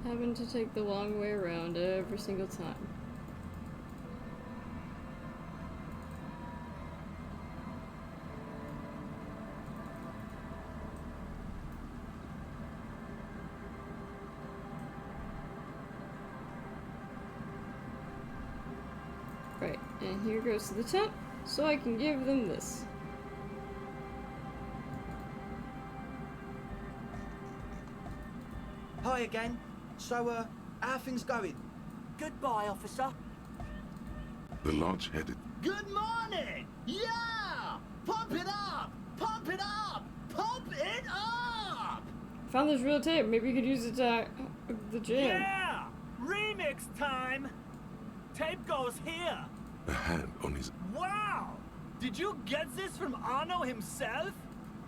Having to take the long way around every single time. Right, and here goes to the tent, so I can give them this. Hi again. So, how are things going? Goodbye, officer. The large-headed... Good morning! Yeah! Pump it up! Pump it up! Pump it up! Found this real tape. Maybe you could use it at the jam. Yeah! Remix time! Tape goes here! A hand on his... Wow! Did you get this from Arno himself?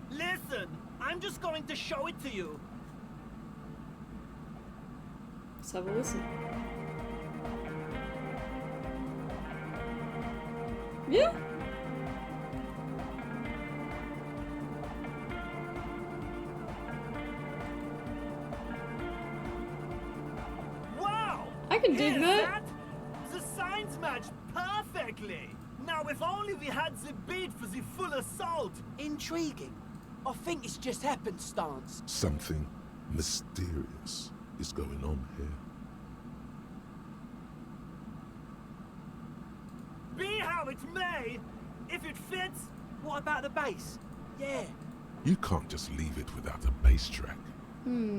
Listen, I'm just going to show it to you. Let's have a listen. Yeah. Wow! I can dig Hear that. The signs match perfectly. Now, if only we had the beat for the full assault. Intriguing. I think it's just happenstance. Something mysterious is going on here. Be how it may, if it fits. What about the bass? Yeah. You can't just leave it without a bass track. Yo,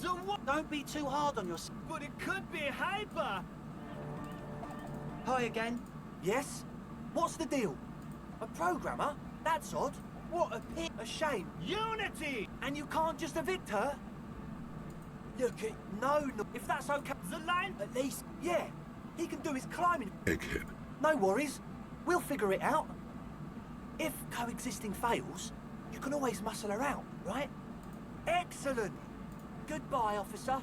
the what? Don't be too hard on yourself. But it could be hyper. Hi again. Yes? What's the deal? A programmer? That's odd. What a shame. Unity! And you can't just evict her? Look, no. If that's okay. The line... At least, yeah. He can do his climbing. Egghead. No worries. We'll figure it out. If coexisting fails, you can always muscle her out, right? Excellent. Goodbye, officer.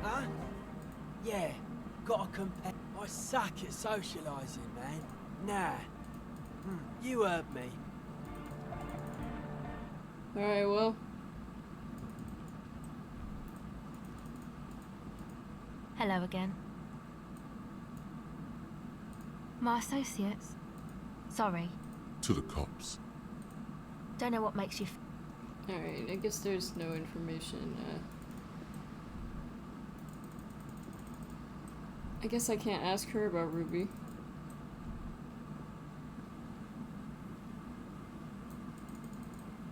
Huh? Yeah. Gotta compare. I suck at socialising, man. Nah. You heard me. Alright, well. Hello again. My associates. Sorry. To the cops. Don't know what makes you Alright, I guess there's no information. I guess I can't ask her about Ruby.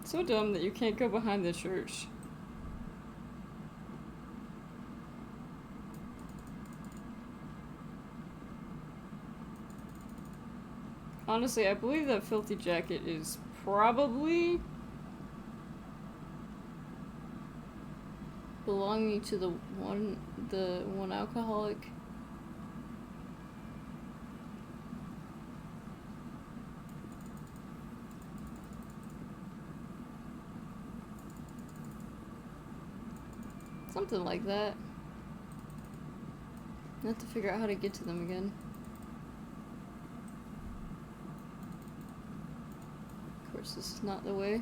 So dumb that you can't go behind the church. Honestly, I believe that filthy jacket is probably belonging to the one alcoholic. Something like that. I have to figure out how to get to them again. Of course, this is not the way.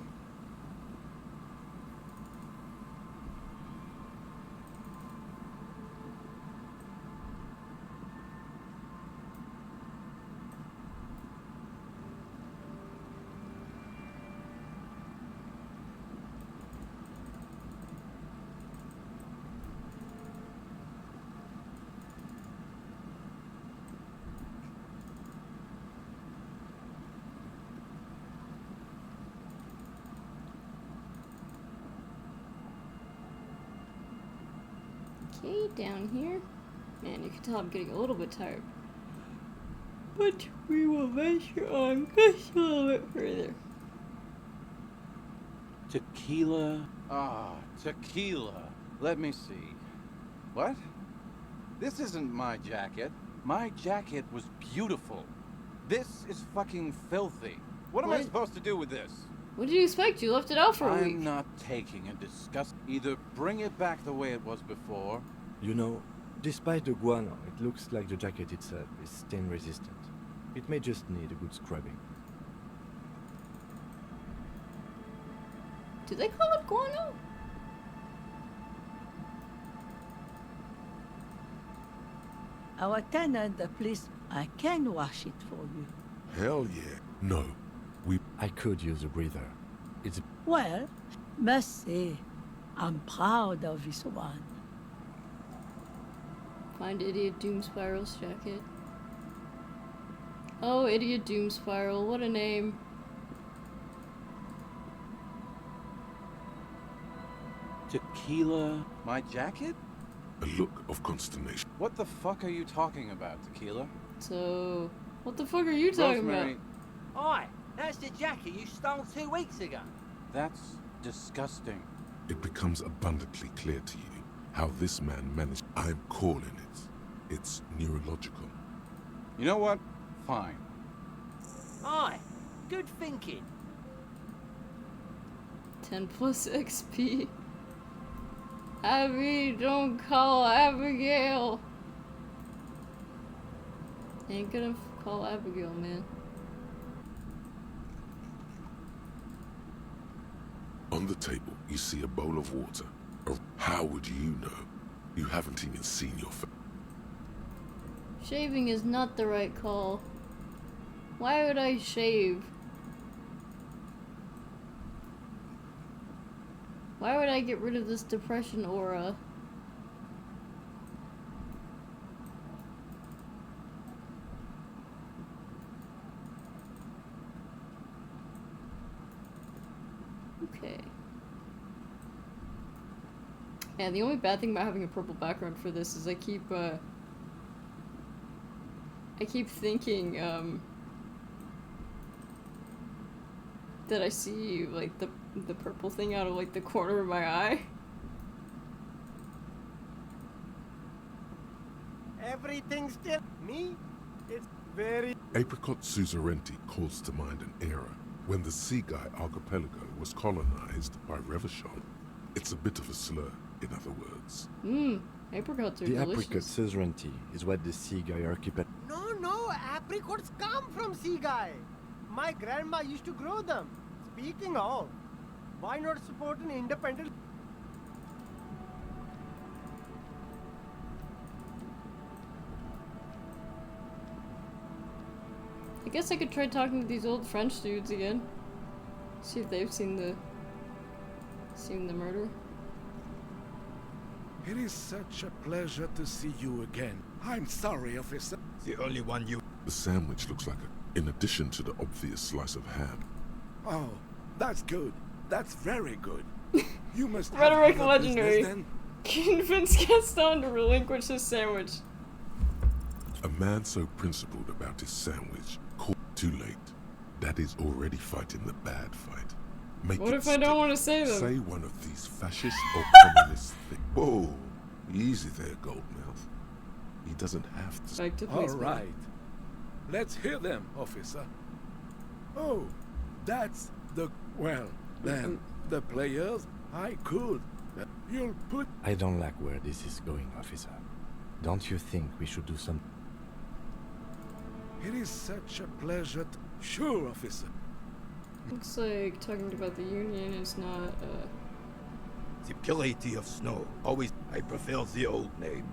Okay, down here. Man, you can tell I'm getting a little bit tired. But we will venture on just a little bit further. Tequila? Ah, tequila. Let me see. What? This isn't my jacket. My jacket was beautiful. This is fucking filthy. What am I supposed to do with this? What did you expect? You left it out for a week. I'm not taking a disgust. Either bring it back the way it was before. You know, despite the guano, it looks like the jacket itself is stain resistant. It may just need a good scrubbing. Do they call it guano? Our tenant, please, I can wash it for you. Hell yeah. No. I could use a breather. It's... Well, must say, I'm proud of this one. Find Idiot Doom Spiral's jacket. Oh, Idiot Doom Spiral, what a name. Tequila? My jacket? A look of consternation. What the fuck are you talking about, Tequila? So, what the fuck are you talking Rosemary, about? Oi, that's the jacket you stole 2 weeks ago. That's disgusting. It becomes abundantly clear to you how this man managed. I'm calling it. It's neurological. You know what? Fine. Oi, good thinking. 10 plus XP. Abby, don't call Abigail. Ain't gonna call Abigail, man. On the table, you see a bowl of water. How would you know? You haven't even seen your face. Shaving is not the right call. Why would I shave? Why would I get rid of this depression aura? Okay. And the only bad thing about having a purple background for this is I keep thinking, that I see, like, the purple thing out of, like, the corner of my eye. Everything's still me. It's very... Apricot Suzerainty calls to mind an era when the Sea Guy archipelago was colonized by Revachol. It's a bit of a slur, in other words. Apricots are the delicious. apricot suzerainty is what the Sea Guy archipelago... No, apricots come from Sea Guy. My grandma used to grow them. Speaking of, why not support an independent... I guess I could try talking to these old French dudes again. See if they've seen the murder. It is such a pleasure to see you again. I'm sorry, officer. The only one you... The sandwich looks like in addition to the obvious slice of ham. Oh, that's good. That's very good. You must have Rhetoric other legendary. business then. Convince Gaston to relinquish his sandwich. A man so principled about his sandwich, caught too late. Daddy's already fighting the bad fight. Make What it if I don't stick. want to say them? Say one of these fascist or communist things. Whoa, easy there, Goldmouth. He doesn't have to. Back to All right. Let's hear them, officer. Oh, that's the... Well, then, the players, I could. You'll put... I don't like where this is going, officer. Don't you think we should do some... It is such a pleasure to... Sure, officer. Looks like talking about the Union is not, The purity of snow. Always, I prefer the old name.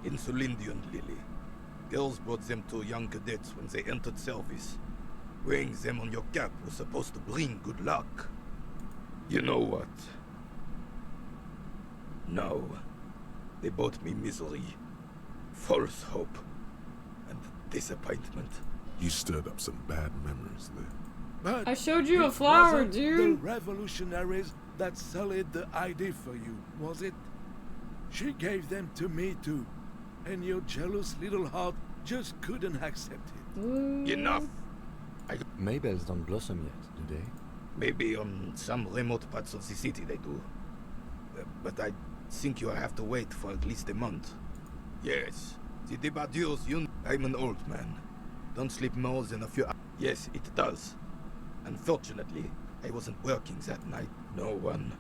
Insulindian Lily. Girls brought them to young cadets when they entered service. Wearing them on your cap was supposed to bring good luck. You know what? No. They brought me misery, false hope, and disappointment. You stirred up some bad memories there. But I showed you a it flower, wasn't dude. The revolutionaries that sold the ID for you, was it? She gave them to me too, and your jealous little heart just couldn't accept it. Enough! Maybells don't blossom yet, do they? Maybe on some remote parts of the city they do. But I think you'll have to wait for at least a month. Yes, the Debardeurs, I'm an old man. Don't sleep more than a few hours. Yes, it does. Unfortunately, I wasn't working that night. No one.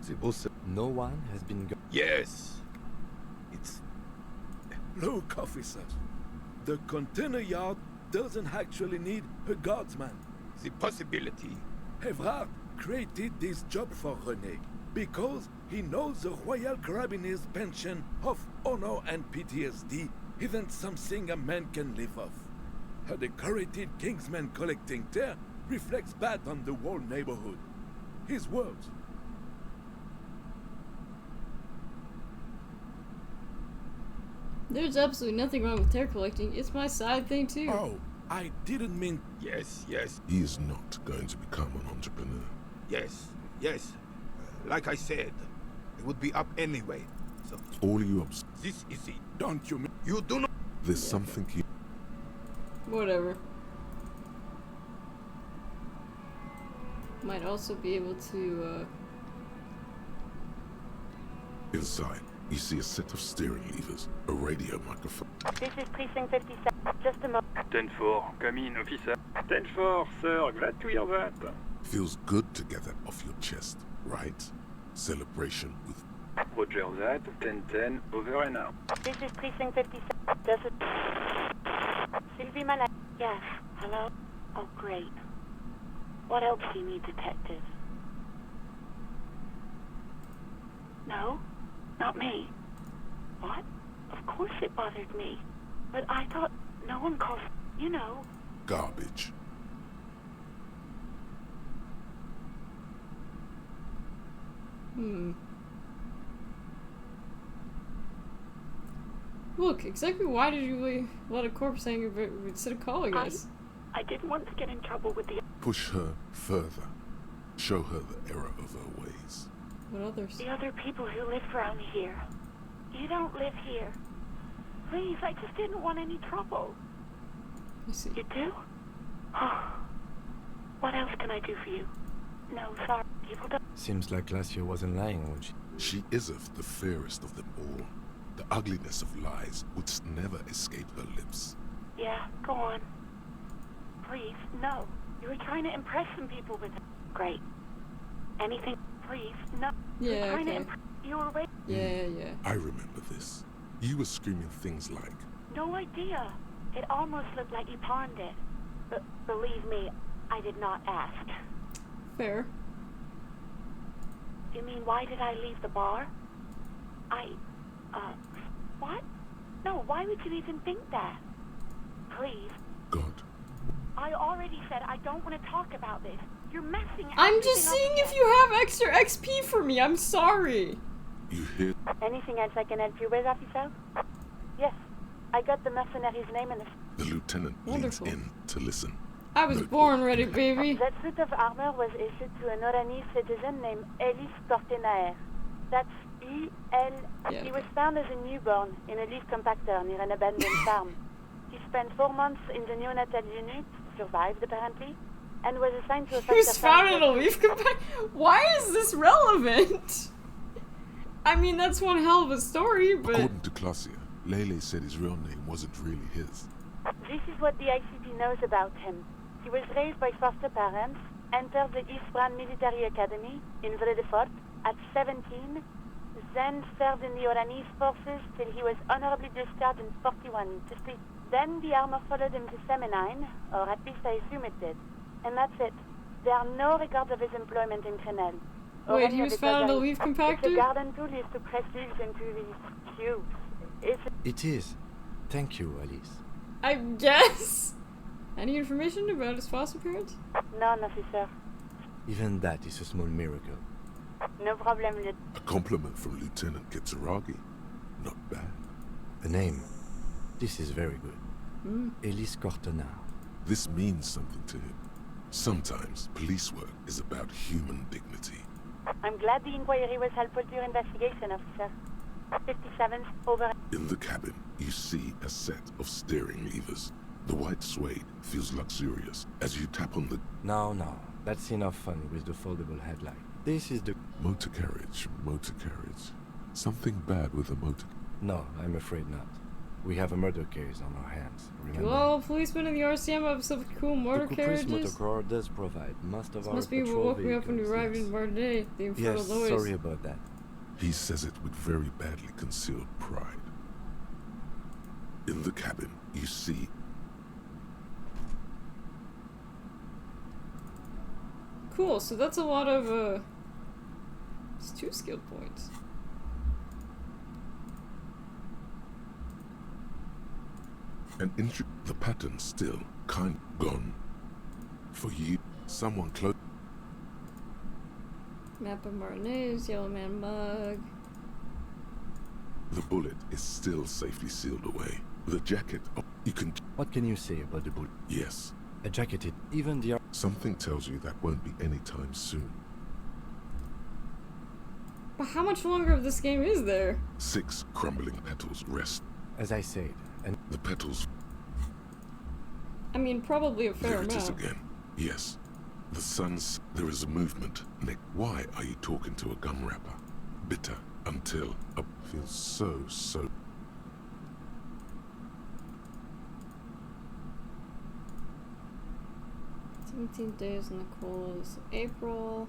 The boss... No one has been... Yes. It's... Look, officer. The container yard doesn't actually need a guardsman. The possibility. Evrard created this job for René because he knows the Royal Carabiniers' pension of honor and PTSD isn't something a man can live off. A decorated kingsman collecting tear reflects bad on the whole neighborhood. His words. There's absolutely nothing wrong with tear collecting. It's my side thing too. Oh, I didn't mean... Yes, yes. He is not going to become an entrepreneur. Yes, yes. Like I said, it would be up anyway. So All you this is it. Don't you mean... You do not... There's something you... Whatever. Might also be able to, Inside, you see a set of steering levers, a radio microphone. This is Precinct 57. Just a moment. 10-4, come in, officer. 10-4, sir, glad to hear that. Feels good to get that off your chest, right? Celebration with... Roger that, 10-10, over and out. This is Precinct 57. Does it... Sylvie Malak. Yes. Hello? Oh, great. What else do you need, detective? No? Not me. What? Of course it bothered me. But I thought no one calls... You know... Garbage. Look, exactly why did you let a corpse hang instead of calling us? I didn't want to get in trouble with the... Push her further. Show her the error of her ways. What others? The other people who live around here. You don't live here. Please, I just didn't want any trouble. I see. You do? Oh. What else can I do for you? No, sorry. People don't... Seems like Klaasje wasn't lying when She isn't the fairest of them all. The ugliness of lies would never escape her lips. Yeah, go on. Please, no. You were trying to impress some people with it. Great. Anything, please, no. You Yeah, were trying to okay. impress... You were waiting... Yeah. I remember this. You were screaming things like, No idea. It almost looked like you pawned it. But believe me, I did not ask. Fair. You mean, why did I leave the bar? What? No, why would you even think that? Please. God. I already said I don't want to talk about this. You're messing I'm just everything up seeing if again. you have extra XP for me. I'm sorry. You hear? Anything else I can help you with, officer? Yes. I got the mercenary's name in the... The lieutenant Wonderful. leans in to listen. I was born ready, baby. That suit of armor was issued to an Oranese citizen named Ellis Tortenaer. That's E-L... Yeah. He was found as a newborn in a leaf compactor near an abandoned farm. He spent 4 months in the neonatal unit, survived apparently. and was assigned to a He was found in a leaf compactor? Why is this relevant? I mean, that's one hell of a story, but... According to Klaasje, Lele said his real name wasn't really his. This is what the ICP knows about him. He was raised by foster parents, entered the East Brand Military Academy in Vredefort at 17, then served in the Oranese forces till he was honorably discharged in 41. Then the armor followed him to Semenine, or at least I assume it did. And that's it. There are no records of his employment in Crenel. Wait, he was found in a leaf compactor? It's a garden tool used to press leaves into these tubes. It is. Thank you, Alice. I guess. Any information about his foster parents? None, officer. Even that is a small miracle. No problem, A compliment from Lieutenant Kitsuragi. Not bad. A name. This is very good. Elise Cortona. This means something to him. Sometimes police work is about human dignity. I'm glad the inquiry was helpful to your investigation, officer. 57, over. In the cabin, you see a set of steering levers. The white suede feels luxurious as you tap on the... No, that's enough fun with the foldable headlight. This is the... Motor carriage. Something bad with a motor... No, I'm afraid not. We have a murder case on our hands, remember? Do all policemen in the RCM have some cool motor carriages? The Motor Corps does provide most of our must be what woke me up when we arrived in Bardet, the infernal Yes, noise. sorry about that. He says it with very badly concealed pride. In the cabin, you see... Cool, so that's a lot of, it's 2 skill points. The pattern still kind gone. For you, someone close... Map of Martinez, Yellow Man mug. The bullet is still safely sealed away. The jacket, you can... What can you say about the bullet? Yes. A jacketed, even the... Something tells you that won't be anytime soon. But how much longer of this game is there? 6 crumbling petals rest. As I said, and... The petals... I mean, probably a fair amount. There it is again. Yes. The sun's... There is a movement. Nick, why are you talking to a gum wrapper? Bitter until... feels so... 17 days in the coolest of April.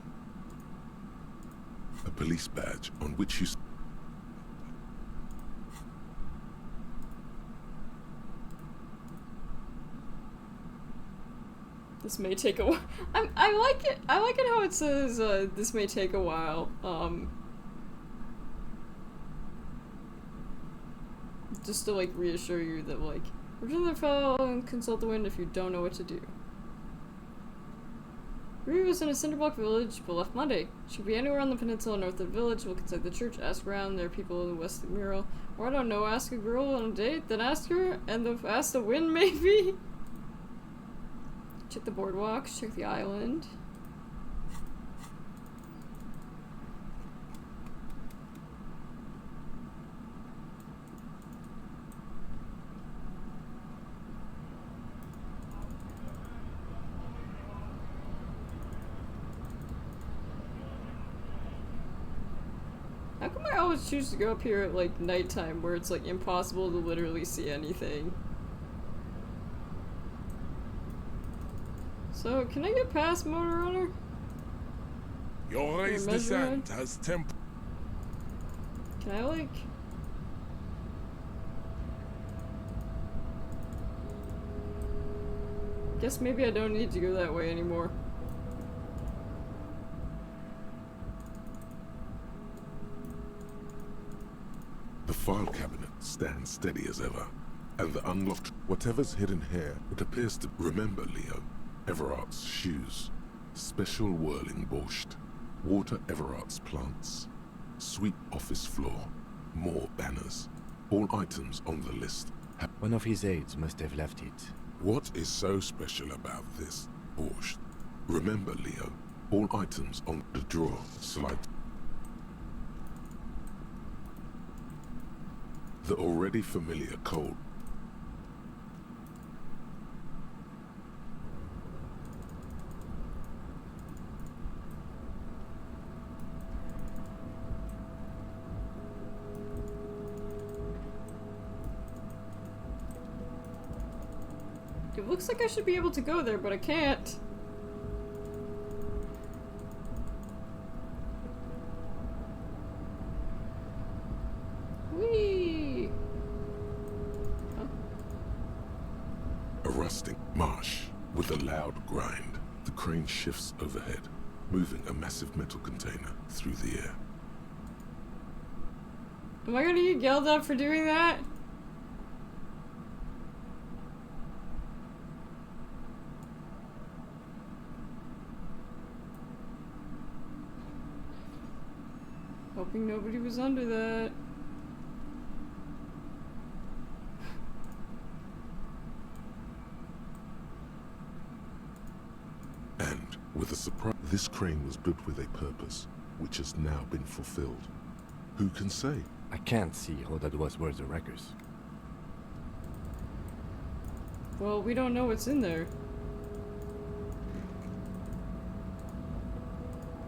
A police badge on which you... This may take a while. I like it. I like it how it says, this may take a while. Just to, like, reassure you that, like, return the file and consult the wind if you don't know what to do. Rue was in a cinderblock village, but left Monday. She could be anywhere on the peninsula north of the village. Look inside the church, ask around. There are people in the west of the mural. Or I don't know, ask a girl on a date, then ask her, and ask the wind, maybe? Check the boardwalks, check the island. How come I always choose to go up here at, like, nighttime where it's, like, impossible to literally see anything? So, can I get past Motor Runner? Your race descent has temp. Can I, like... Guess maybe I don't need to go that way anymore. The file cabinet stands steady as ever, and the unlocked whatever's hidden here, it appears to remember Leo. Everart's shoes, special whirling borscht, water Everart's plants, sweep office floor, more banners, all items on the list. One of his aides must have left it. What is so special about this borscht? Remember Leo, all items on the drawer slide. The already familiar cold. It looks like I should be able to go there, but I can't. Whee! Huh? A rusting marsh with a loud grind. The crane shifts overhead, moving a massive metal container through the air. Am I gonna get yelled at for doing that? Hoping nobody was under that. And, with a surprise, this crane was built with a purpose, which has now been fulfilled. Who can say? I can't see how that was worth the wreckers. Well, we don't know what's in there.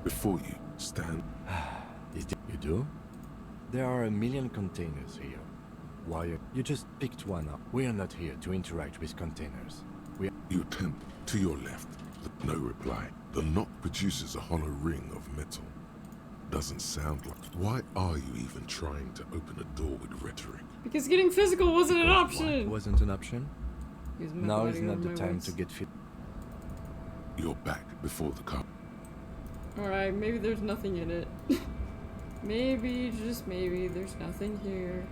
Before you stand. You do? There are a million containers here. Why? You just picked one up. We are not here to interact with containers. You attempt to your left. No reply. The knot produces a hollow ring of metal. Doesn't sound like. Why are you even trying to open a door with rhetoric? Because getting physical wasn't an option. Wasn't an option? Now is not the time words. to get fit. You're back before the car. Alright, maybe there's nothing in it. Maybe, just maybe, there's nothing here.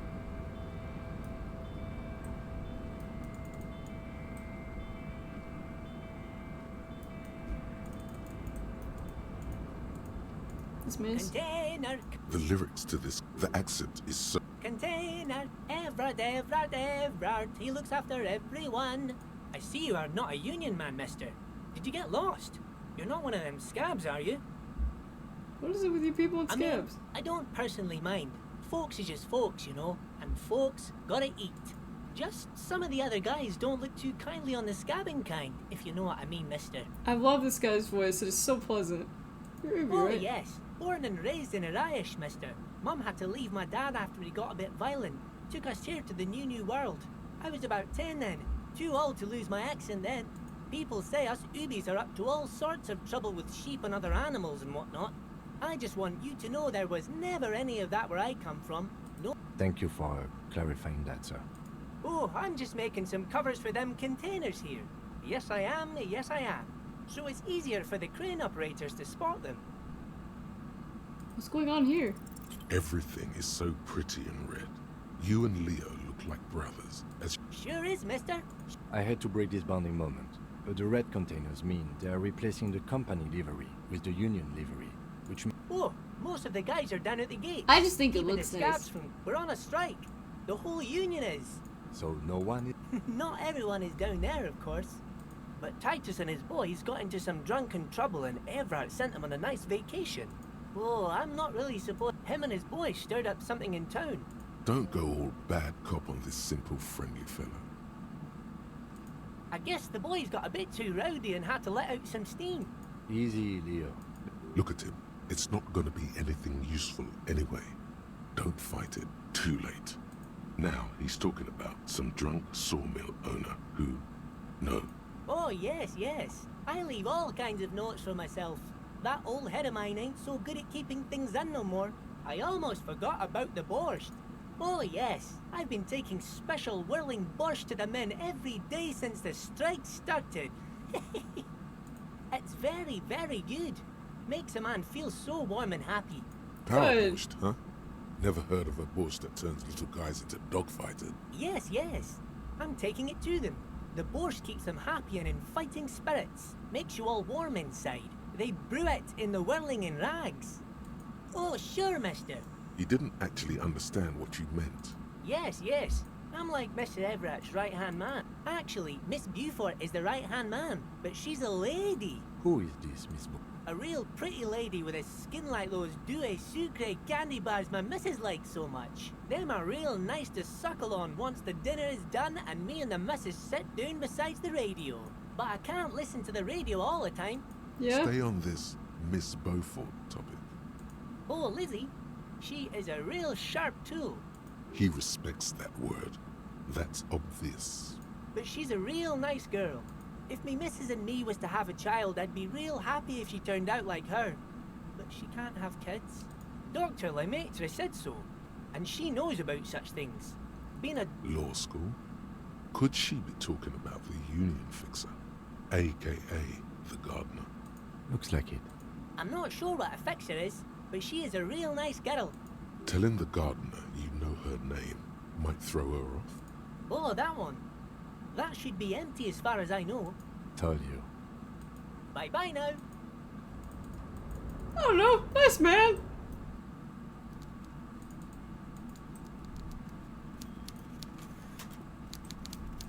Container. The lyrics to this, the accent is so. Container. Everard, Everard, Everard. He looks after everyone. I see you are not a union man, mister. Did you get lost? You're not one of them scabs, are you? What is it with you people and scabs? I don't personally mind. Folks is just folks, you know. And folks gotta eat. Just some of the other guys don't look too kindly on the scabbing kind, if you know what I mean, mister. I love this guy's voice. It is so pleasant. You're Ruby, Oh, right? yes. Born and raised in Irish, mister. Mum had to leave my dad after he got a bit violent. Took us here to the new world. I was about 10 then. Too old to lose my accent then. People say us Ubis are up to all sorts of trouble with sheep and other animals and whatnot. I just want you to know there was never any of that where I come from. No. Thank you for clarifying that, sir. Oh, I'm just making some covers for them containers here. Yes, I am. Yes, I am. So it's easier for the crane operators to spot them. What's going on here? Everything is so pretty and red. You and Leo look like brothers. Sure is, mister. I had to break this bonding moment. But the red containers mean they are replacing the company livery with the union livery, which Oh, most of the guys are down at the gate. I just think it Even looks the nice. scabs from we're on a strike. The whole union is. So no one is... Not everyone is down there, of course. But Titus and his boys got into some drunken trouble and Everard sent them on a nice vacation. Oh, I'm not really supposed... Him and his boys stirred up something in town. Don't go all bad cop on this simple, friendly fellow. I guess the boys got a bit too rowdy and had to let out some steam. Easy, Leo. Look at him. It's not gonna be anything useful anyway. Don't fight it. Too late. Now he's talking about some drunk sawmill owner who... No. Oh, yes, yes. I leave all kinds of notes for myself. That old head of mine ain't so good at keeping things in no more. I almost forgot about the borscht. Oh, yes. I've been taking special whirling borscht to the men every day since the strike started. It's very, very good. Makes a man feel so warm and happy. Power borscht, huh? Never heard of a borscht that turns little guys into dogfighters. Yes, yes. I'm taking it to them. The borscht keeps them happy and in fighting spirits. Makes you all warm inside. They brew it in the whirling in rags. Oh, sure, mister. He didn't actually understand what you meant. Yes, yes. I'm like Mr. Everett's right-hand man. Actually, Miss Beaufort is the right-hand man, but she's a lady. Who is this, Miss Bo? A real pretty lady with a skin like those douce sucre candy bars my missus likes so much. Them are real nice to suckle on once the dinner is done and me and the missus sit down beside the radio. But I can't listen to the radio all the time. Yeah. Stay on this Miss Beaufort topic. Oh, Lizzie, she is a real sharp tool. He respects that word. That's obvious. but she's a real nice girl. If me missus and me was to have a child, I'd be real happy if she turned out like her. But she can't have kids. Dr. Lemaitre said so, and she knows about such things. Being a Law school? Could she be talking about the union fixer, aka the gardener? Looks like it. I'm not sure what a fixer is, but she is a real nice girl. Telling the gardener you know her name might throw her off. Oh, that one. That should be empty as far as I know. Told you. Bye-bye now. I don't know. Nice man.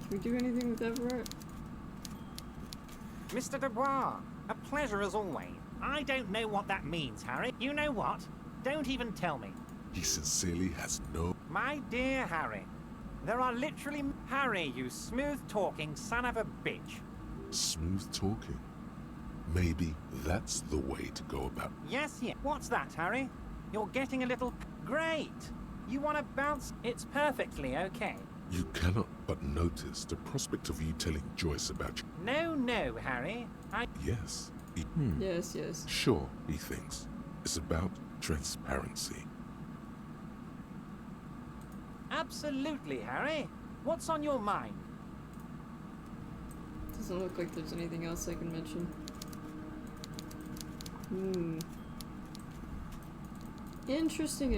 Can we do anything with Everett? Mr. Dubois, a pleasure as always. I don't know what that means, Harry. You know what? Don't even tell me. He sincerely has no... My dear Harry, there are literally... Harry, you smooth-talking son of a bitch. Smooth talking. Maybe that's the way to go about... Yes. What's that, Harry? You're getting a little... Great! You want to bounce? It's perfectly okay. You cannot but notice the prospect of you telling Joyce about you. No, Harry. Yes. Yes. Sure, he thinks. It's about transparency. Absolutely, Harry. What's on your mind? Doesn't look like there's anything else I can mention. Interesting.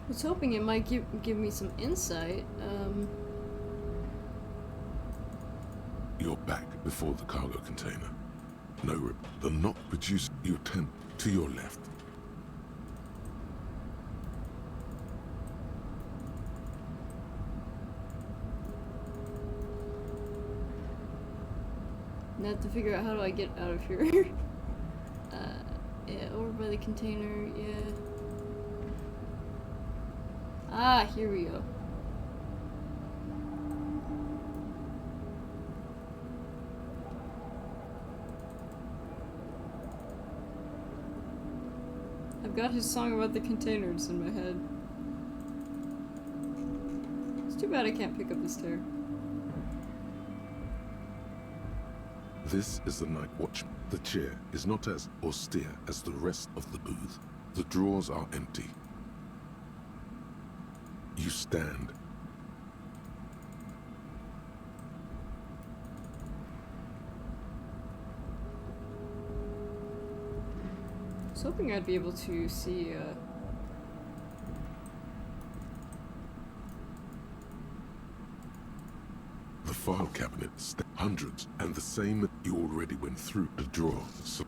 I was hoping it might give me some insight. You're back before the cargo container. No, the knock produced your tent to your left. Now I have to figure out how do I get out of here. Yeah, over by the container, yeah. Ah, here we go. I've got his song about the containers in my head. It's too bad I can't pick up the stair. This is the night watch. The chair is not as austere as the rest of the booth. The drawers are empty. You stand. I was hoping I'd be able to see, The file cabinet, hundreds, and the same you already went through the drawer. So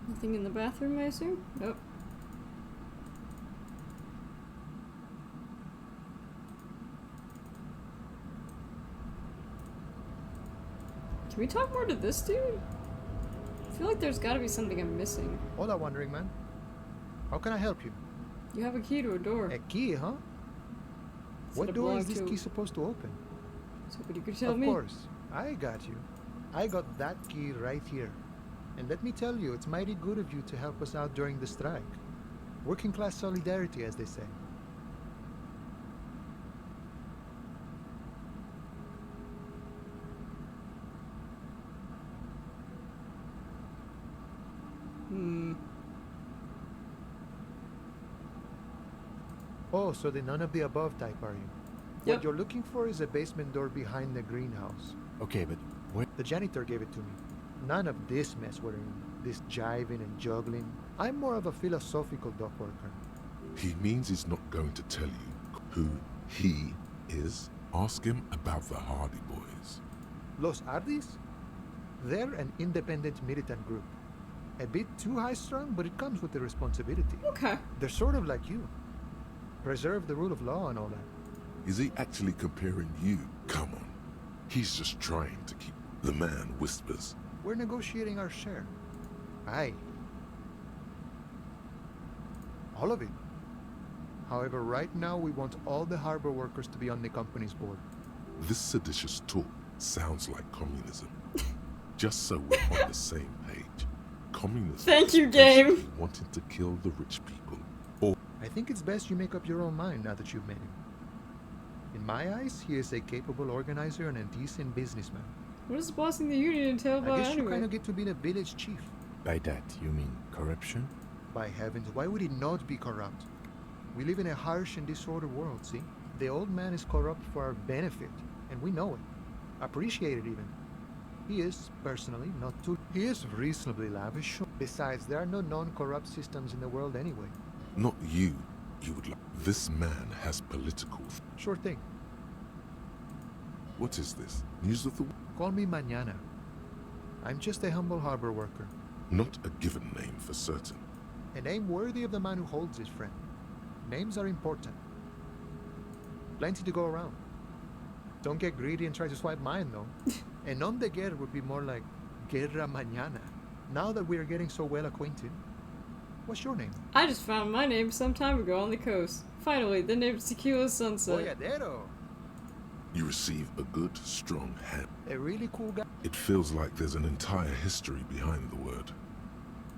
nothing in the bathroom, I assume? Nope. Can we talk more to this dude? I feel like there's gotta be something I'm missing. Hola, Wandering Man. How can I help you? You have a key to a door. A key, huh? What door is this key supposed to open? Somebody could tell me. Of course. I got you. I got that key right here. And let me tell you, it's mighty good of you to help us out during the strike. Working class solidarity, as they say. Oh, so the none of the above type, are you? Yep. What you're looking for is a basement door behind the greenhouse. Okay, but where? The janitor gave it to me. None of this mess we're in. This jiving and juggling. I'm more of a philosophical dock worker. he means he's not going to tell you who he is. Ask him about the Hardy Boys. Los Hardys? They're an independent militant group. A bit too high-strung, but it comes with the responsibility. Okay. They're sort of like you. Preserve the rule of law and all that. Is he actually comparing you? Come on. He's just trying to keep... The man whispers. We're negotiating our share. Aye. All of it. However, right now we want all the harbor workers to be on the company's board. This seditious talk sounds like communism. Just so we're on the same page. Communism Thank you, is game. basically wanting to kill the rich people. Or I think it's best you make up your own mind now that you've met him. In my eyes, he is a capable organizer and a decent businessman. What does bossing the union entail about I guess you anyway? kind of get to be the village chief. By that, you mean corruption? By heavens, why would he not be corrupt? We live in a harsh and disordered world, see? The old man is corrupt for our benefit, and we know it. Appreciate it even. He is, personally, not too... He is reasonably lavish. Besides, there are no non-corrupt systems in the world anyway. not you. You would like... This man has political... Sure thing. What is this? News of the... Call me Mañana. I'm just a humble harbor worker. Not a given name for certain. A name worthy of the man who holds his friend. Names are important. Plenty to go around. Don't get greedy and try to swipe mine, though. A nom de guerre would be more like Guerra Mañana. Now that we are getting so well acquainted. What's your name? I just found my name some time ago on the coast. Finally, the name's Tequila Sunset. Boyadero. You receive a good, strong hand. A really cool guy. It feels like there's an entire history behind the word.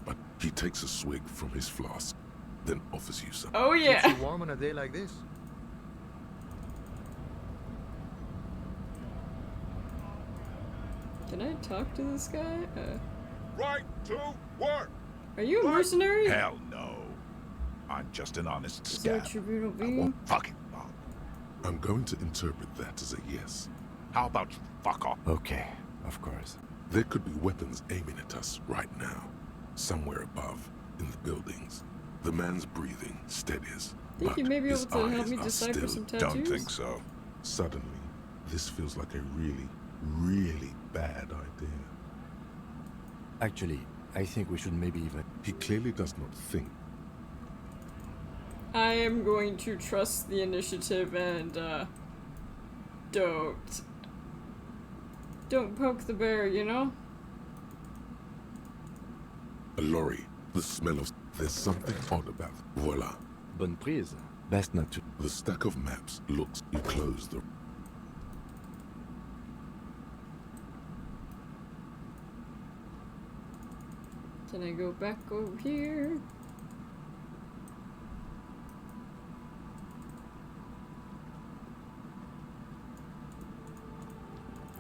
But he takes a swig from his flask, then offers you some. Oh yeah. Keeps you warm on a day like this. Can I talk to this guy? Right to work! Are you a mercenary? Hell no. I'm just an honest Is there a scab. tribunal I being? won't fucking bother. I'm going to interpret that as a yes. How about you fuck off? Okay, of course. There could be weapons aiming at us right now. Somewhere above, in the buildings. The man's breathing steadies. Think but you may be able his to help eyes me are decipher still... some tattoos? Don't think so. Suddenly, this feels like a really, really bad idea. Actually, I think we should maybe even... He clearly does not think. I am going to trust the initiative and, don't poke the bear, you know? A lorry. The smell of... There's something odd about it. Voila. Bonne prise. Best not to... The stack of maps looks... You close the... Can I go back over here?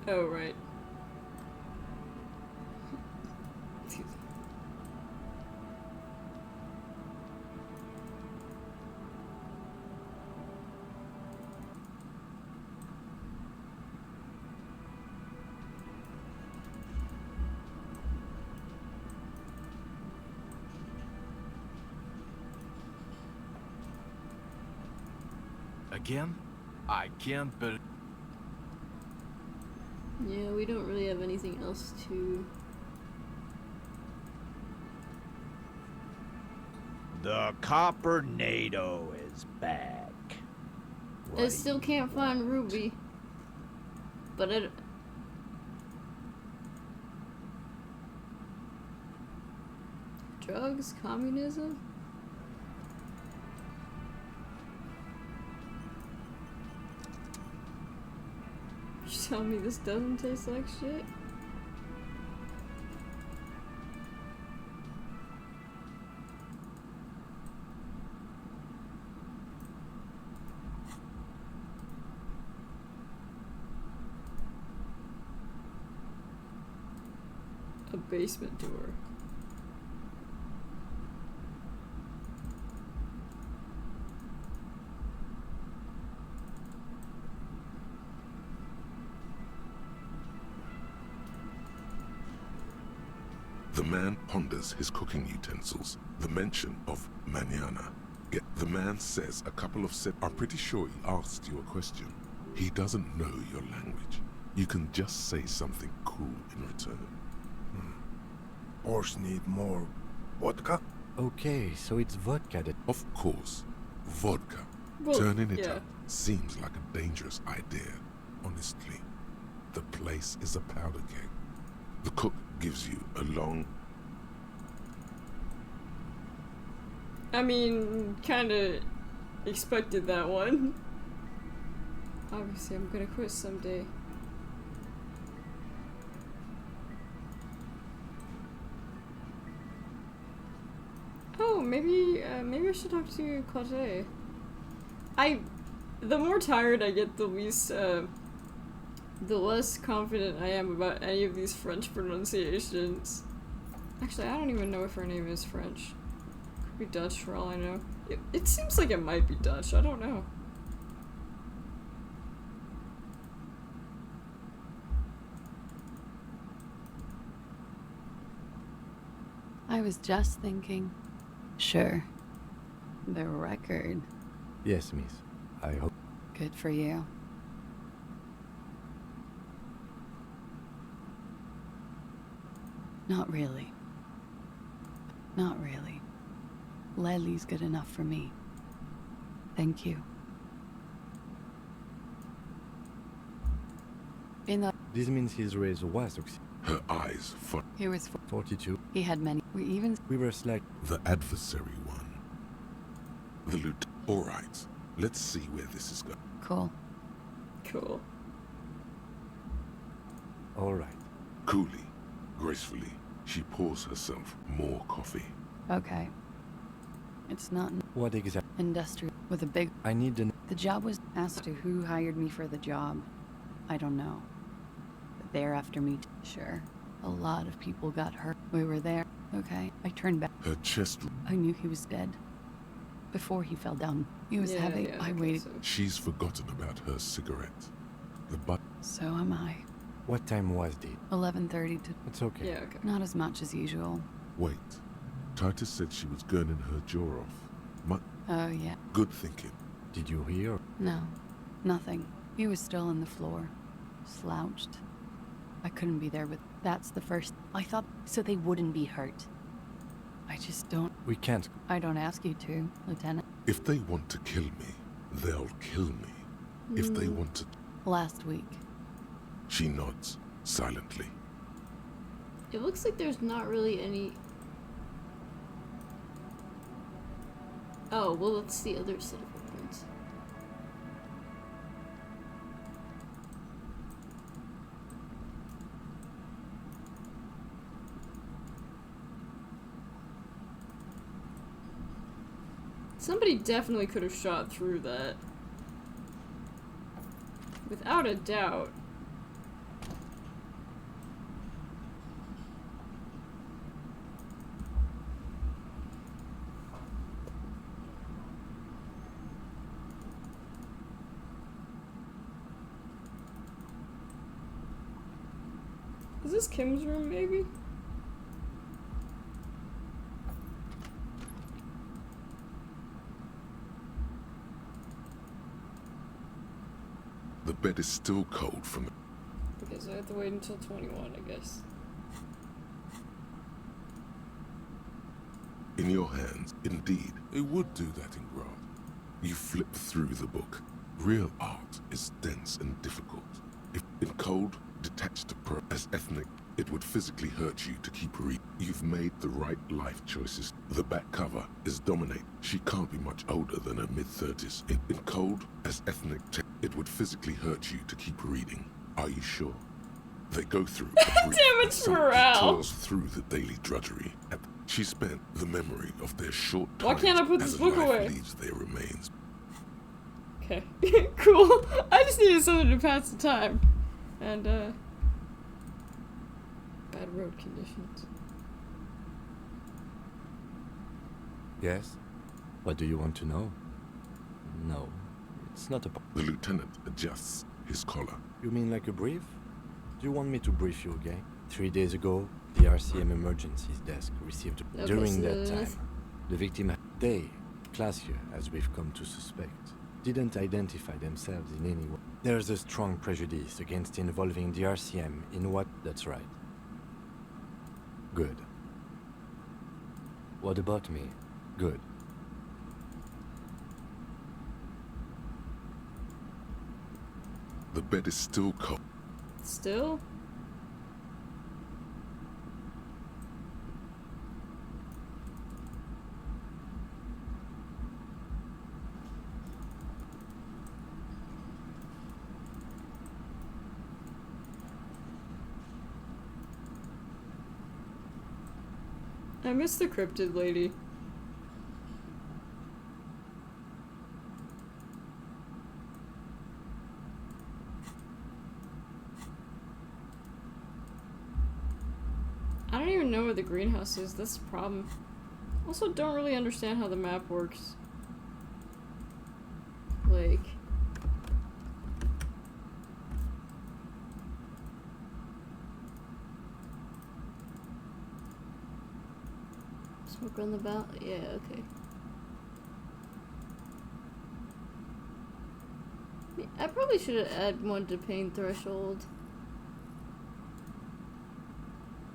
Oh, right. Again? I can't believe... Yeah, we don't really have anything else to... The Copper-nado is back. I still can't find Ruby. But it... Drugs? Communism? You tell me this doesn't taste like shit? A basement door. The man ponders his cooking utensils. The mention of mañana. Yet the man says a couple of I'm pretty sure he asked you a question. He doesn't know your language. You can just say something cool in return. Horse need more vodka? Okay, so it's vodka that... Of course. Vodka. Well, Turning it yeah. up seems like a dangerous idea. Honestly. The place is a powder keg. The cook gives you a long... I mean, kinda expected that one. Obviously, I'm gonna quit someday. maybe maybe I should talk to Klaasje. The more tired I get, the less confident I am about any of these French pronunciations. Actually, I don't even know if her name is French. Could be Dutch for all I know. It seems like it might be Dutch, I don't know. I was just thinking. Sure. The record. Yes, miss. I hope. Good for you. Not really. Not really. Leslie's good enough for me. Thank you. In the... This means his race was succeed. Her eyes for He was 42. He had many. We were select the adversary one. The loot. All right. Let's see where this is going. Cool. Cool. All right. Coolly, gracefully, she pours herself more coffee. Okay. It's not What exactly? industrial with a big... I need to... The job was asked to who hired me for the job. I don't know. But they're after me. Sure. A lot of people got hurt. We were there. Okay. I turned back. Her chest. I knew he was dead. Before he fell down. He was heavy. I waited. So. She's forgotten about her cigarette. The butt. So am I. What time was it? 11:30 to... It's okay. Yeah, okay. Not as much as usual. Wait. Titus said she was gurning her jaw off. Oh, yeah. Good thinking. Did you hear? No. Nothing. He was still on the floor. Slouched. I couldn't be there, but that's the first... I thought so they wouldn't be hurt. I just don't... We can't. I don't ask you to, Lieutenant. If they want to kill me, they'll kill me. If they want to... Last week. She nods, silently. It looks like there's not really any... Oh, well, that's the other set of weapons. Somebody definitely could have shot through that. Without a doubt. Is this Kim's room, maybe? The bed is still cold from... Okay, so I have to wait until 21, I guess. In your hands, indeed, it would do that in Grant. You flip through the book. Real art is dense and difficult. If in cold, detached as ethnic, it would physically hurt you to keep reading. You've made the right life choices. The back cover is dominate. She can't be much older than her mid-30s. In cold, as ethnic, it would physically hurt you to keep reading. Are you sure? They go through a brief Damn, it's morale. tours through the daily drudgery. She spent the memory of their short Why times can't I put this as book life away? leaves their remains. Okay. Cool. I just needed something to pass the time. And, bad road conditions. Yes? What do you want to know? No. It's not a... The lieutenant adjusts his collar. You mean like a brief? Do you want me to brief you again? 3 days ago, the RCM emergencies desk received... Okay, During so that time, the victim... They, Klaasje, as we've come to suspect, didn't identify themselves in any way. There's a strong prejudice against involving the RCM in what... That's right. Good. What about me? Good. The bed is still cold. Still? I miss the cryptid lady. don't even know where the greenhouse is, that's the problem. Also don't really understand how the map works. Like... Smoke on the belt? Yeah, okay. I probably should have added one to pain threshold.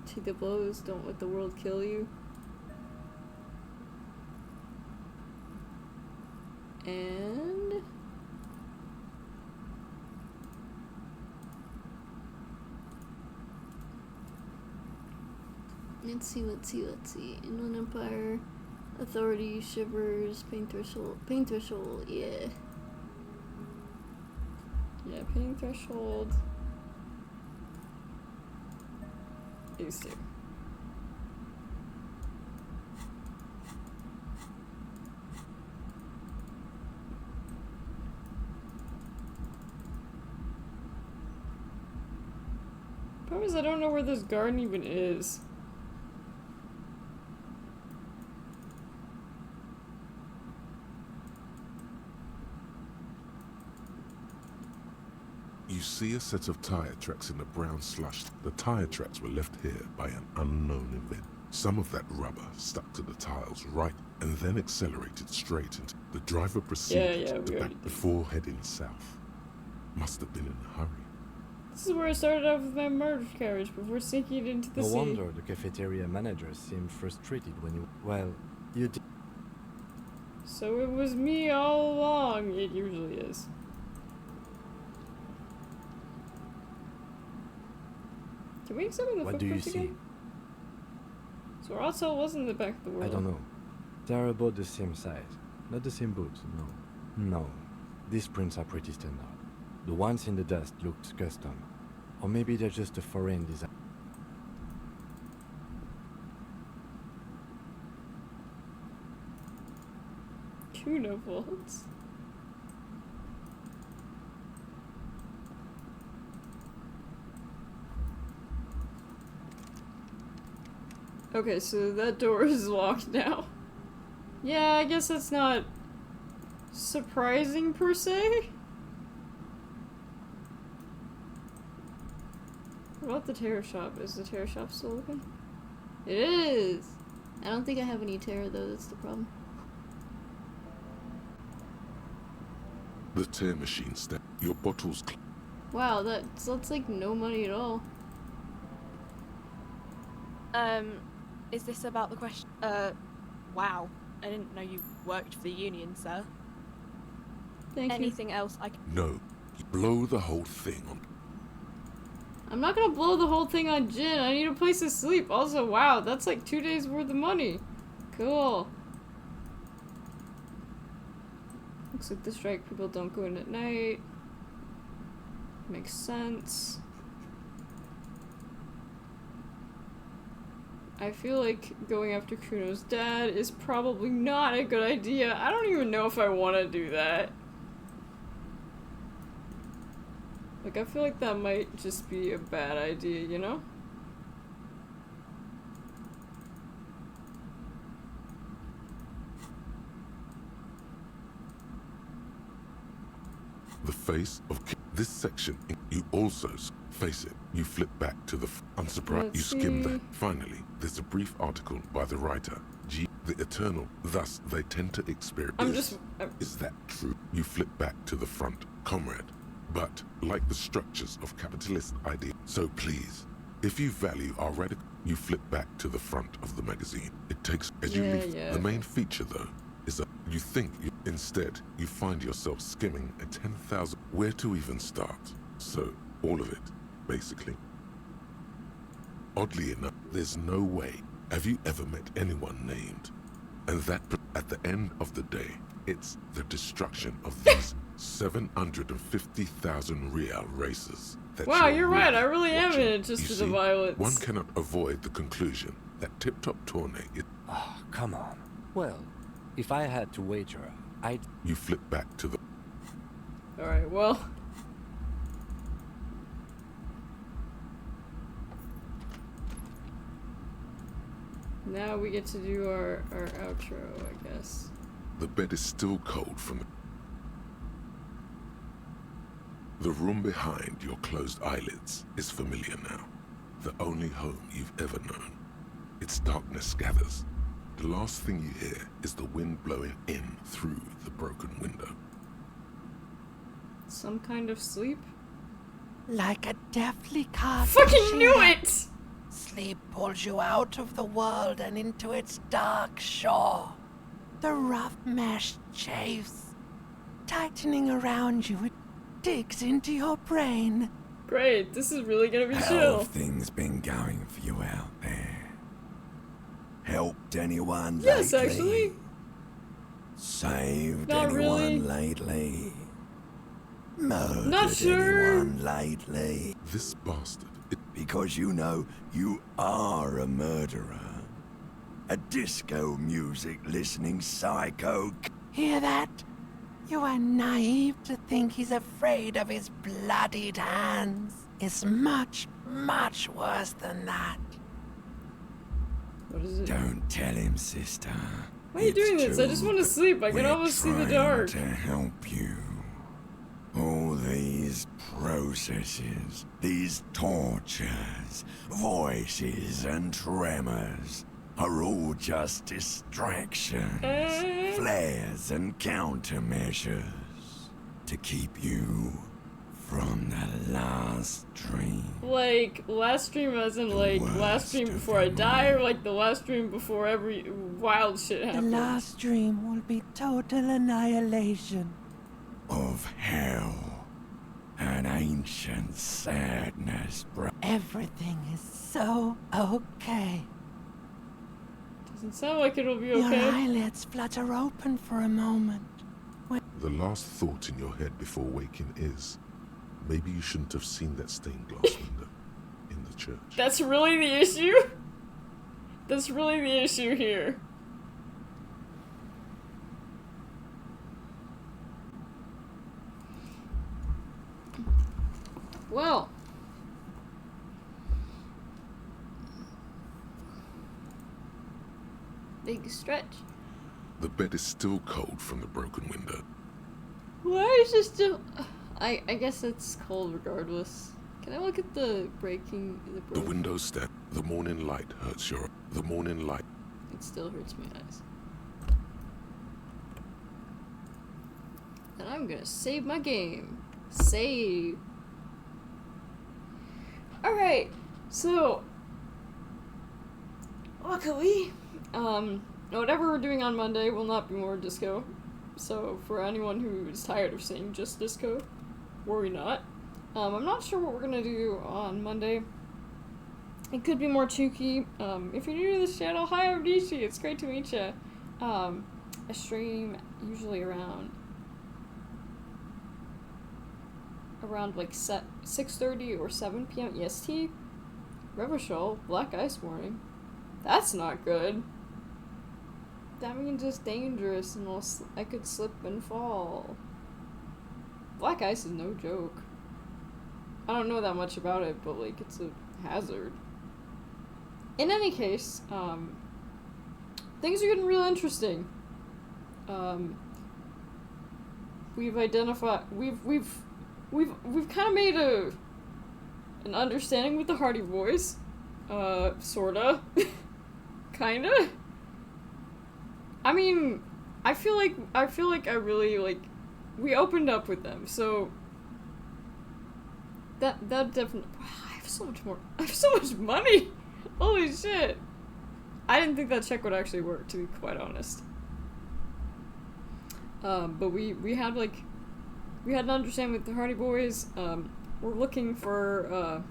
Take the blows, don't let the world kill you. And... let's see. Inland Empire, Authority, Shivers, Pain Threshold, yeah. Yeah, Pain Threshold. These two. Problem is I don't know where this garden even is. You see a set of tire tracks in the brown slush. The tire tracks were left here by an unknown event. Some of that rubber stuck to the tiles right and then accelerated straight into the driver proceeded to back before heading south. Must have been in a hurry. This is where I started off with my murder carriage before sinking into the sea. No wonder the cafeteria manager seemed frustrated when you... well, you did... So it was me all along. It usually is. Can we examine the What do you footprints see? again? So Rotzel was in the back of the world. I don't know. They're about the same size. Not the same boots, no. No. These prints are pretty standard. The ones in the dust looked custom. Or maybe they're just a foreign design. Tuna vaults. Okay, so that door is locked now. Yeah, I guess that's not surprising per se. What about the tarot shop? Is the tarot shop still open? It is! I don't think I have any tarot though, that's the problem. The tear machine step. Your bottles. Wow, that's like no money at all. Is this about the question? Wow. I didn't know you worked for the union, sir. Thank you. Anything else I can... No. You blow the whole thing on. I'm not gonna blow the whole thing on gin. I need a place to sleep. Also, wow, that's like 2 days worth of money. Cool. Looks like the strike people don't go in at night. Makes sense. I feel like going after Kuno's dad is probably not a good idea. I don't even know if I want to do that. Like, I feel like that might just be a bad idea, you know? The face of this section. You also face it. You flip back to the. Unsurprised. You skim that. Finally, there's a brief article by the writer. The eternal. Thus, they tend to experience. Is that true? You flip back to the front, comrade. But, like the structures of capitalist ideas, so please, if you value our radical, you flip back to the front of the magazine. It takes, as you leave, the main feature though, is that you think, instead, you find yourself skimming a 10,000, where to even start? So, all of it, basically. Oddly enough, there's no way, have you ever met anyone named? And that, at the end of the day, it's the destruction of these 750,000 real races. Wow, you're right. I really am interested in violence. One cannot avoid the conclusion that Tip-Top Tourney is... Oh, come on. Well, if I had to wager, I'd... You flip back to the... Alright, well... Now we get to do our outro, I guess. The bed is still cold from the room behind your closed eyelids is familiar now. The only home you've ever known. Its darkness gathers. The last thing you hear is the wind blowing in through the broken window. Some kind of sleep? Like a deftly carved Fucking knew machine. it! Sleep pulls you out of the world and into its dark shore. The rough mesh chafes, tightening around you. It digs into your brain. Great, this is really gonna be How chill. have things been going for you out there? Helped anyone Yes, lately? actually. Saved Not anyone really. lately? Murdered Not sure. anyone lately? This bastard. Because you know you are a murderer. A disco music listening psycho. Hear that? You are naive to think he's afraid of his bloodied hands. It's much, much worse than that. What is it? Don't tell him, sister. Why are you doing this? I just want to sleep. I can almost see the dark. To help you. All these processes, these tortures, voices and tremors are all just distractions, flares and countermeasures to keep you from the last dream. Like, last dream as in, like, last dream before I die, or like the last dream before every wild shit The happens? last dream will be total annihilation. Of hell, an ancient sadness, bro. Everything is so okay. Doesn't sound like it'll be Your okay. eyelids flutter open for a moment. The last thought in your head before waking is, maybe you shouldn't have seen that stained glass window in the church. That's really the issue? That's really the issue here. Well. Big stretch. The bed is still cold from the broken window. Why is it still... I guess it's cold regardless. Can I look at the breaking... The window step. The morning light hurts your... The morning light. It still hurts my eyes. And I'm gonna save my game. Save. Alright, so... Luckily, whatever we're doing on Monday will not be more disco. So for anyone who is tired of saying just disco, worry not. I'm not sure what we're gonna do on Monday. It could be more chooky. If you're new to this channel, hi, I'm Nishi. It's great to meet you. I stream usually around like 6:30 or 7 p.m. EST. Reversal, Black Ice Warning. That's not good. That means it's dangerous and I could slip and fall. Black ice is no joke. I don't know that much about it, but like it's a hazard. In any case, things are getting real interesting. We've identified we've kind of made an understanding with the Hardy Boys. Sorta. Kinda. I mean, I feel like I really, like, we opened up with them, so that definitely, I have so much money! Holy shit! I didn't think that check would actually work, to be quite honest. But we had an understanding with the Hardy Boys. We're looking for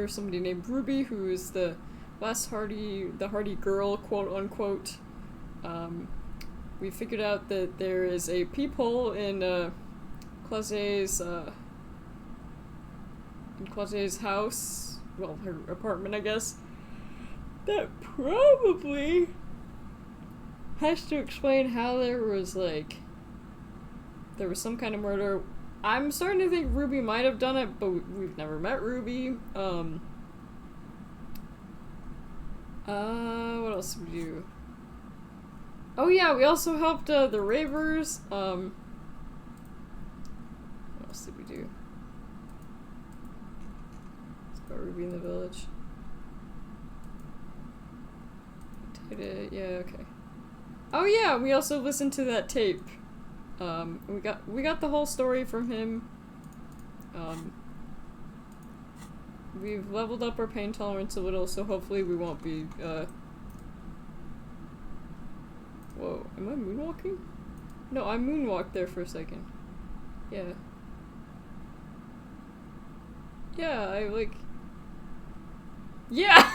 somebody named Ruby, who is the last Hardy girl, quote unquote. We figured out that there is a peephole in Klaasje's house, well, her apartment, I guess, that probably has to explain how there was some kind of murder. I'm starting to think Ruby might have done it, but we've never met Ruby. What else did we do? Oh yeah, we also helped, the Ravers, what else did we do? It's about Ruby in the Village. Yeah, okay. Oh yeah, we also listened to that tape. We got the whole story from him. We've leveled up our pain tolerance a little, so hopefully we won't be, Whoa, am I moonwalking? No, I moonwalked there for a second. Yeah. Yeah, I like... Yeah!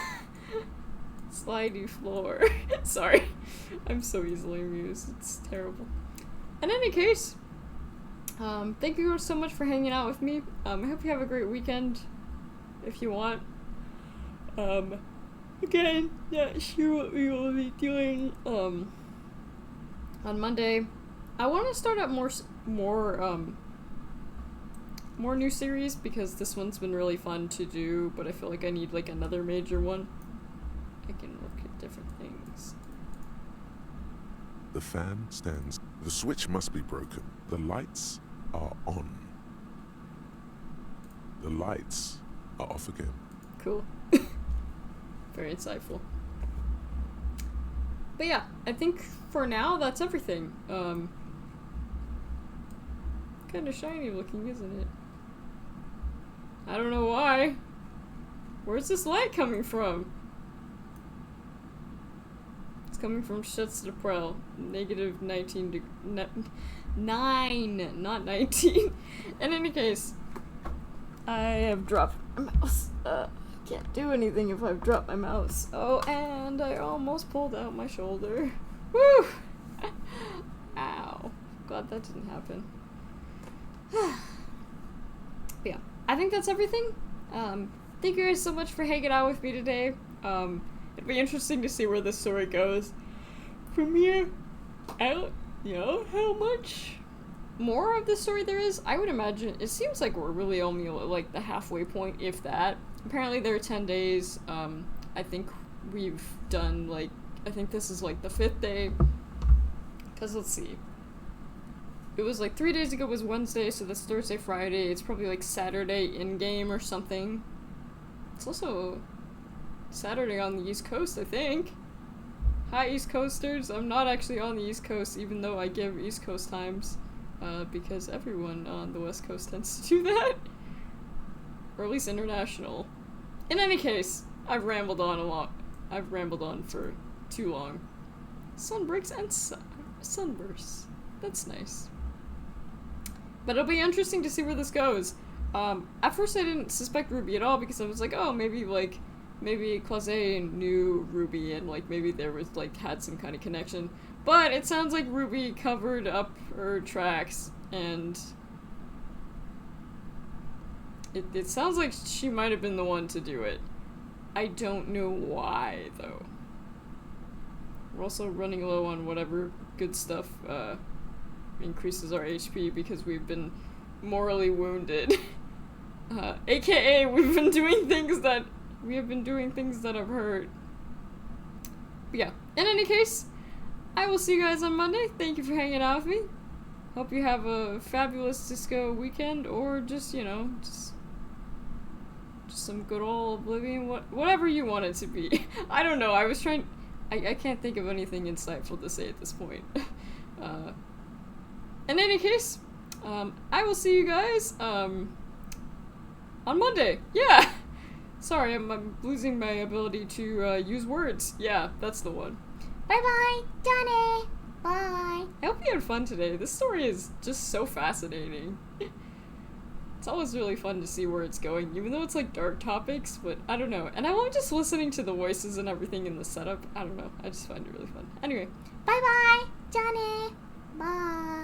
Slidey floor. Sorry. I'm so easily amused. It's terrible. In any case, thank you so much for hanging out with me. I hope you have a great weekend. If you want. Again, not sure what we will be doing, on Monday. I want to start up more new series, because this one's been really fun to do, but I feel like I need, like, another major one. I can look at different things. The fan stands. The switch must be broken. The lights are on. The lights are off again. Cool. Very insightful. But yeah, I think for now that's everything. Kinda shiny looking, isn't it? I don't know why. Where's this light coming from? It's coming from Schutz de Prel. Negative 19 9, not 19. In any case, I have dropped my mouse. Can't do anything if I've dropped my mouse. Oh, and I almost pulled out my shoulder. Woo! Ow. Glad that didn't happen. But yeah, I think that's everything. Thank you guys so much for hanging out with me today. It'd be interesting to see where this story goes from here out. You know, how much more of the story there is. I would imagine, it seems like we're really only like the halfway point, if that. Apparently there are 10 days. I think we've done, like, I think this is like the 5th day. Because let's see. It was like 3 days ago was Wednesday, so that's Thursday, Friday. It's probably like Saturday in-game or something. It's also Saturday on the East Coast, I think. Hi, East Coasters. I'm not actually on the East Coast, even though I give East Coast times. Because everyone on the West Coast tends to do that. Or at least international. In any case, I've rambled on a lot. I've rambled on for too long. Sunbreaks and sunbursts. That's nice. But it'll be interesting to see where this goes. At first I didn't suspect Ruby at all, because I was like, oh, maybe Klaasje knew Ruby, and like maybe there was like had some kind of connection. But it sounds like Ruby covered up her tracks, and it sounds like she might have been the one to do it. I don't know why, though. We're also running low on whatever good stuff increases our HP, because we've been morally wounded. AKA we have been doing things that have hurt. But yeah, in any case, I will see you guys on Monday. Thank you for hanging out with me. Hope you have a fabulous disco weekend, or just, you know, just some good old Oblivion, whatever you want it to be. I don't know, I can't think of anything insightful to say at this point. In any case, I will see you guys, on Monday. Yeah! Sorry, I'm losing my ability to, use words. Yeah, that's the one. Bye-bye, Johnny! Bye! I hope you had fun today. This story is just so fascinating. It's always really fun to see where it's going, even though it's like dark topics, but I don't know. And I love just listening to the voices and everything in the setup. I don't know. I just find it really fun. Anyway. Bye-bye, Johnny! Bye!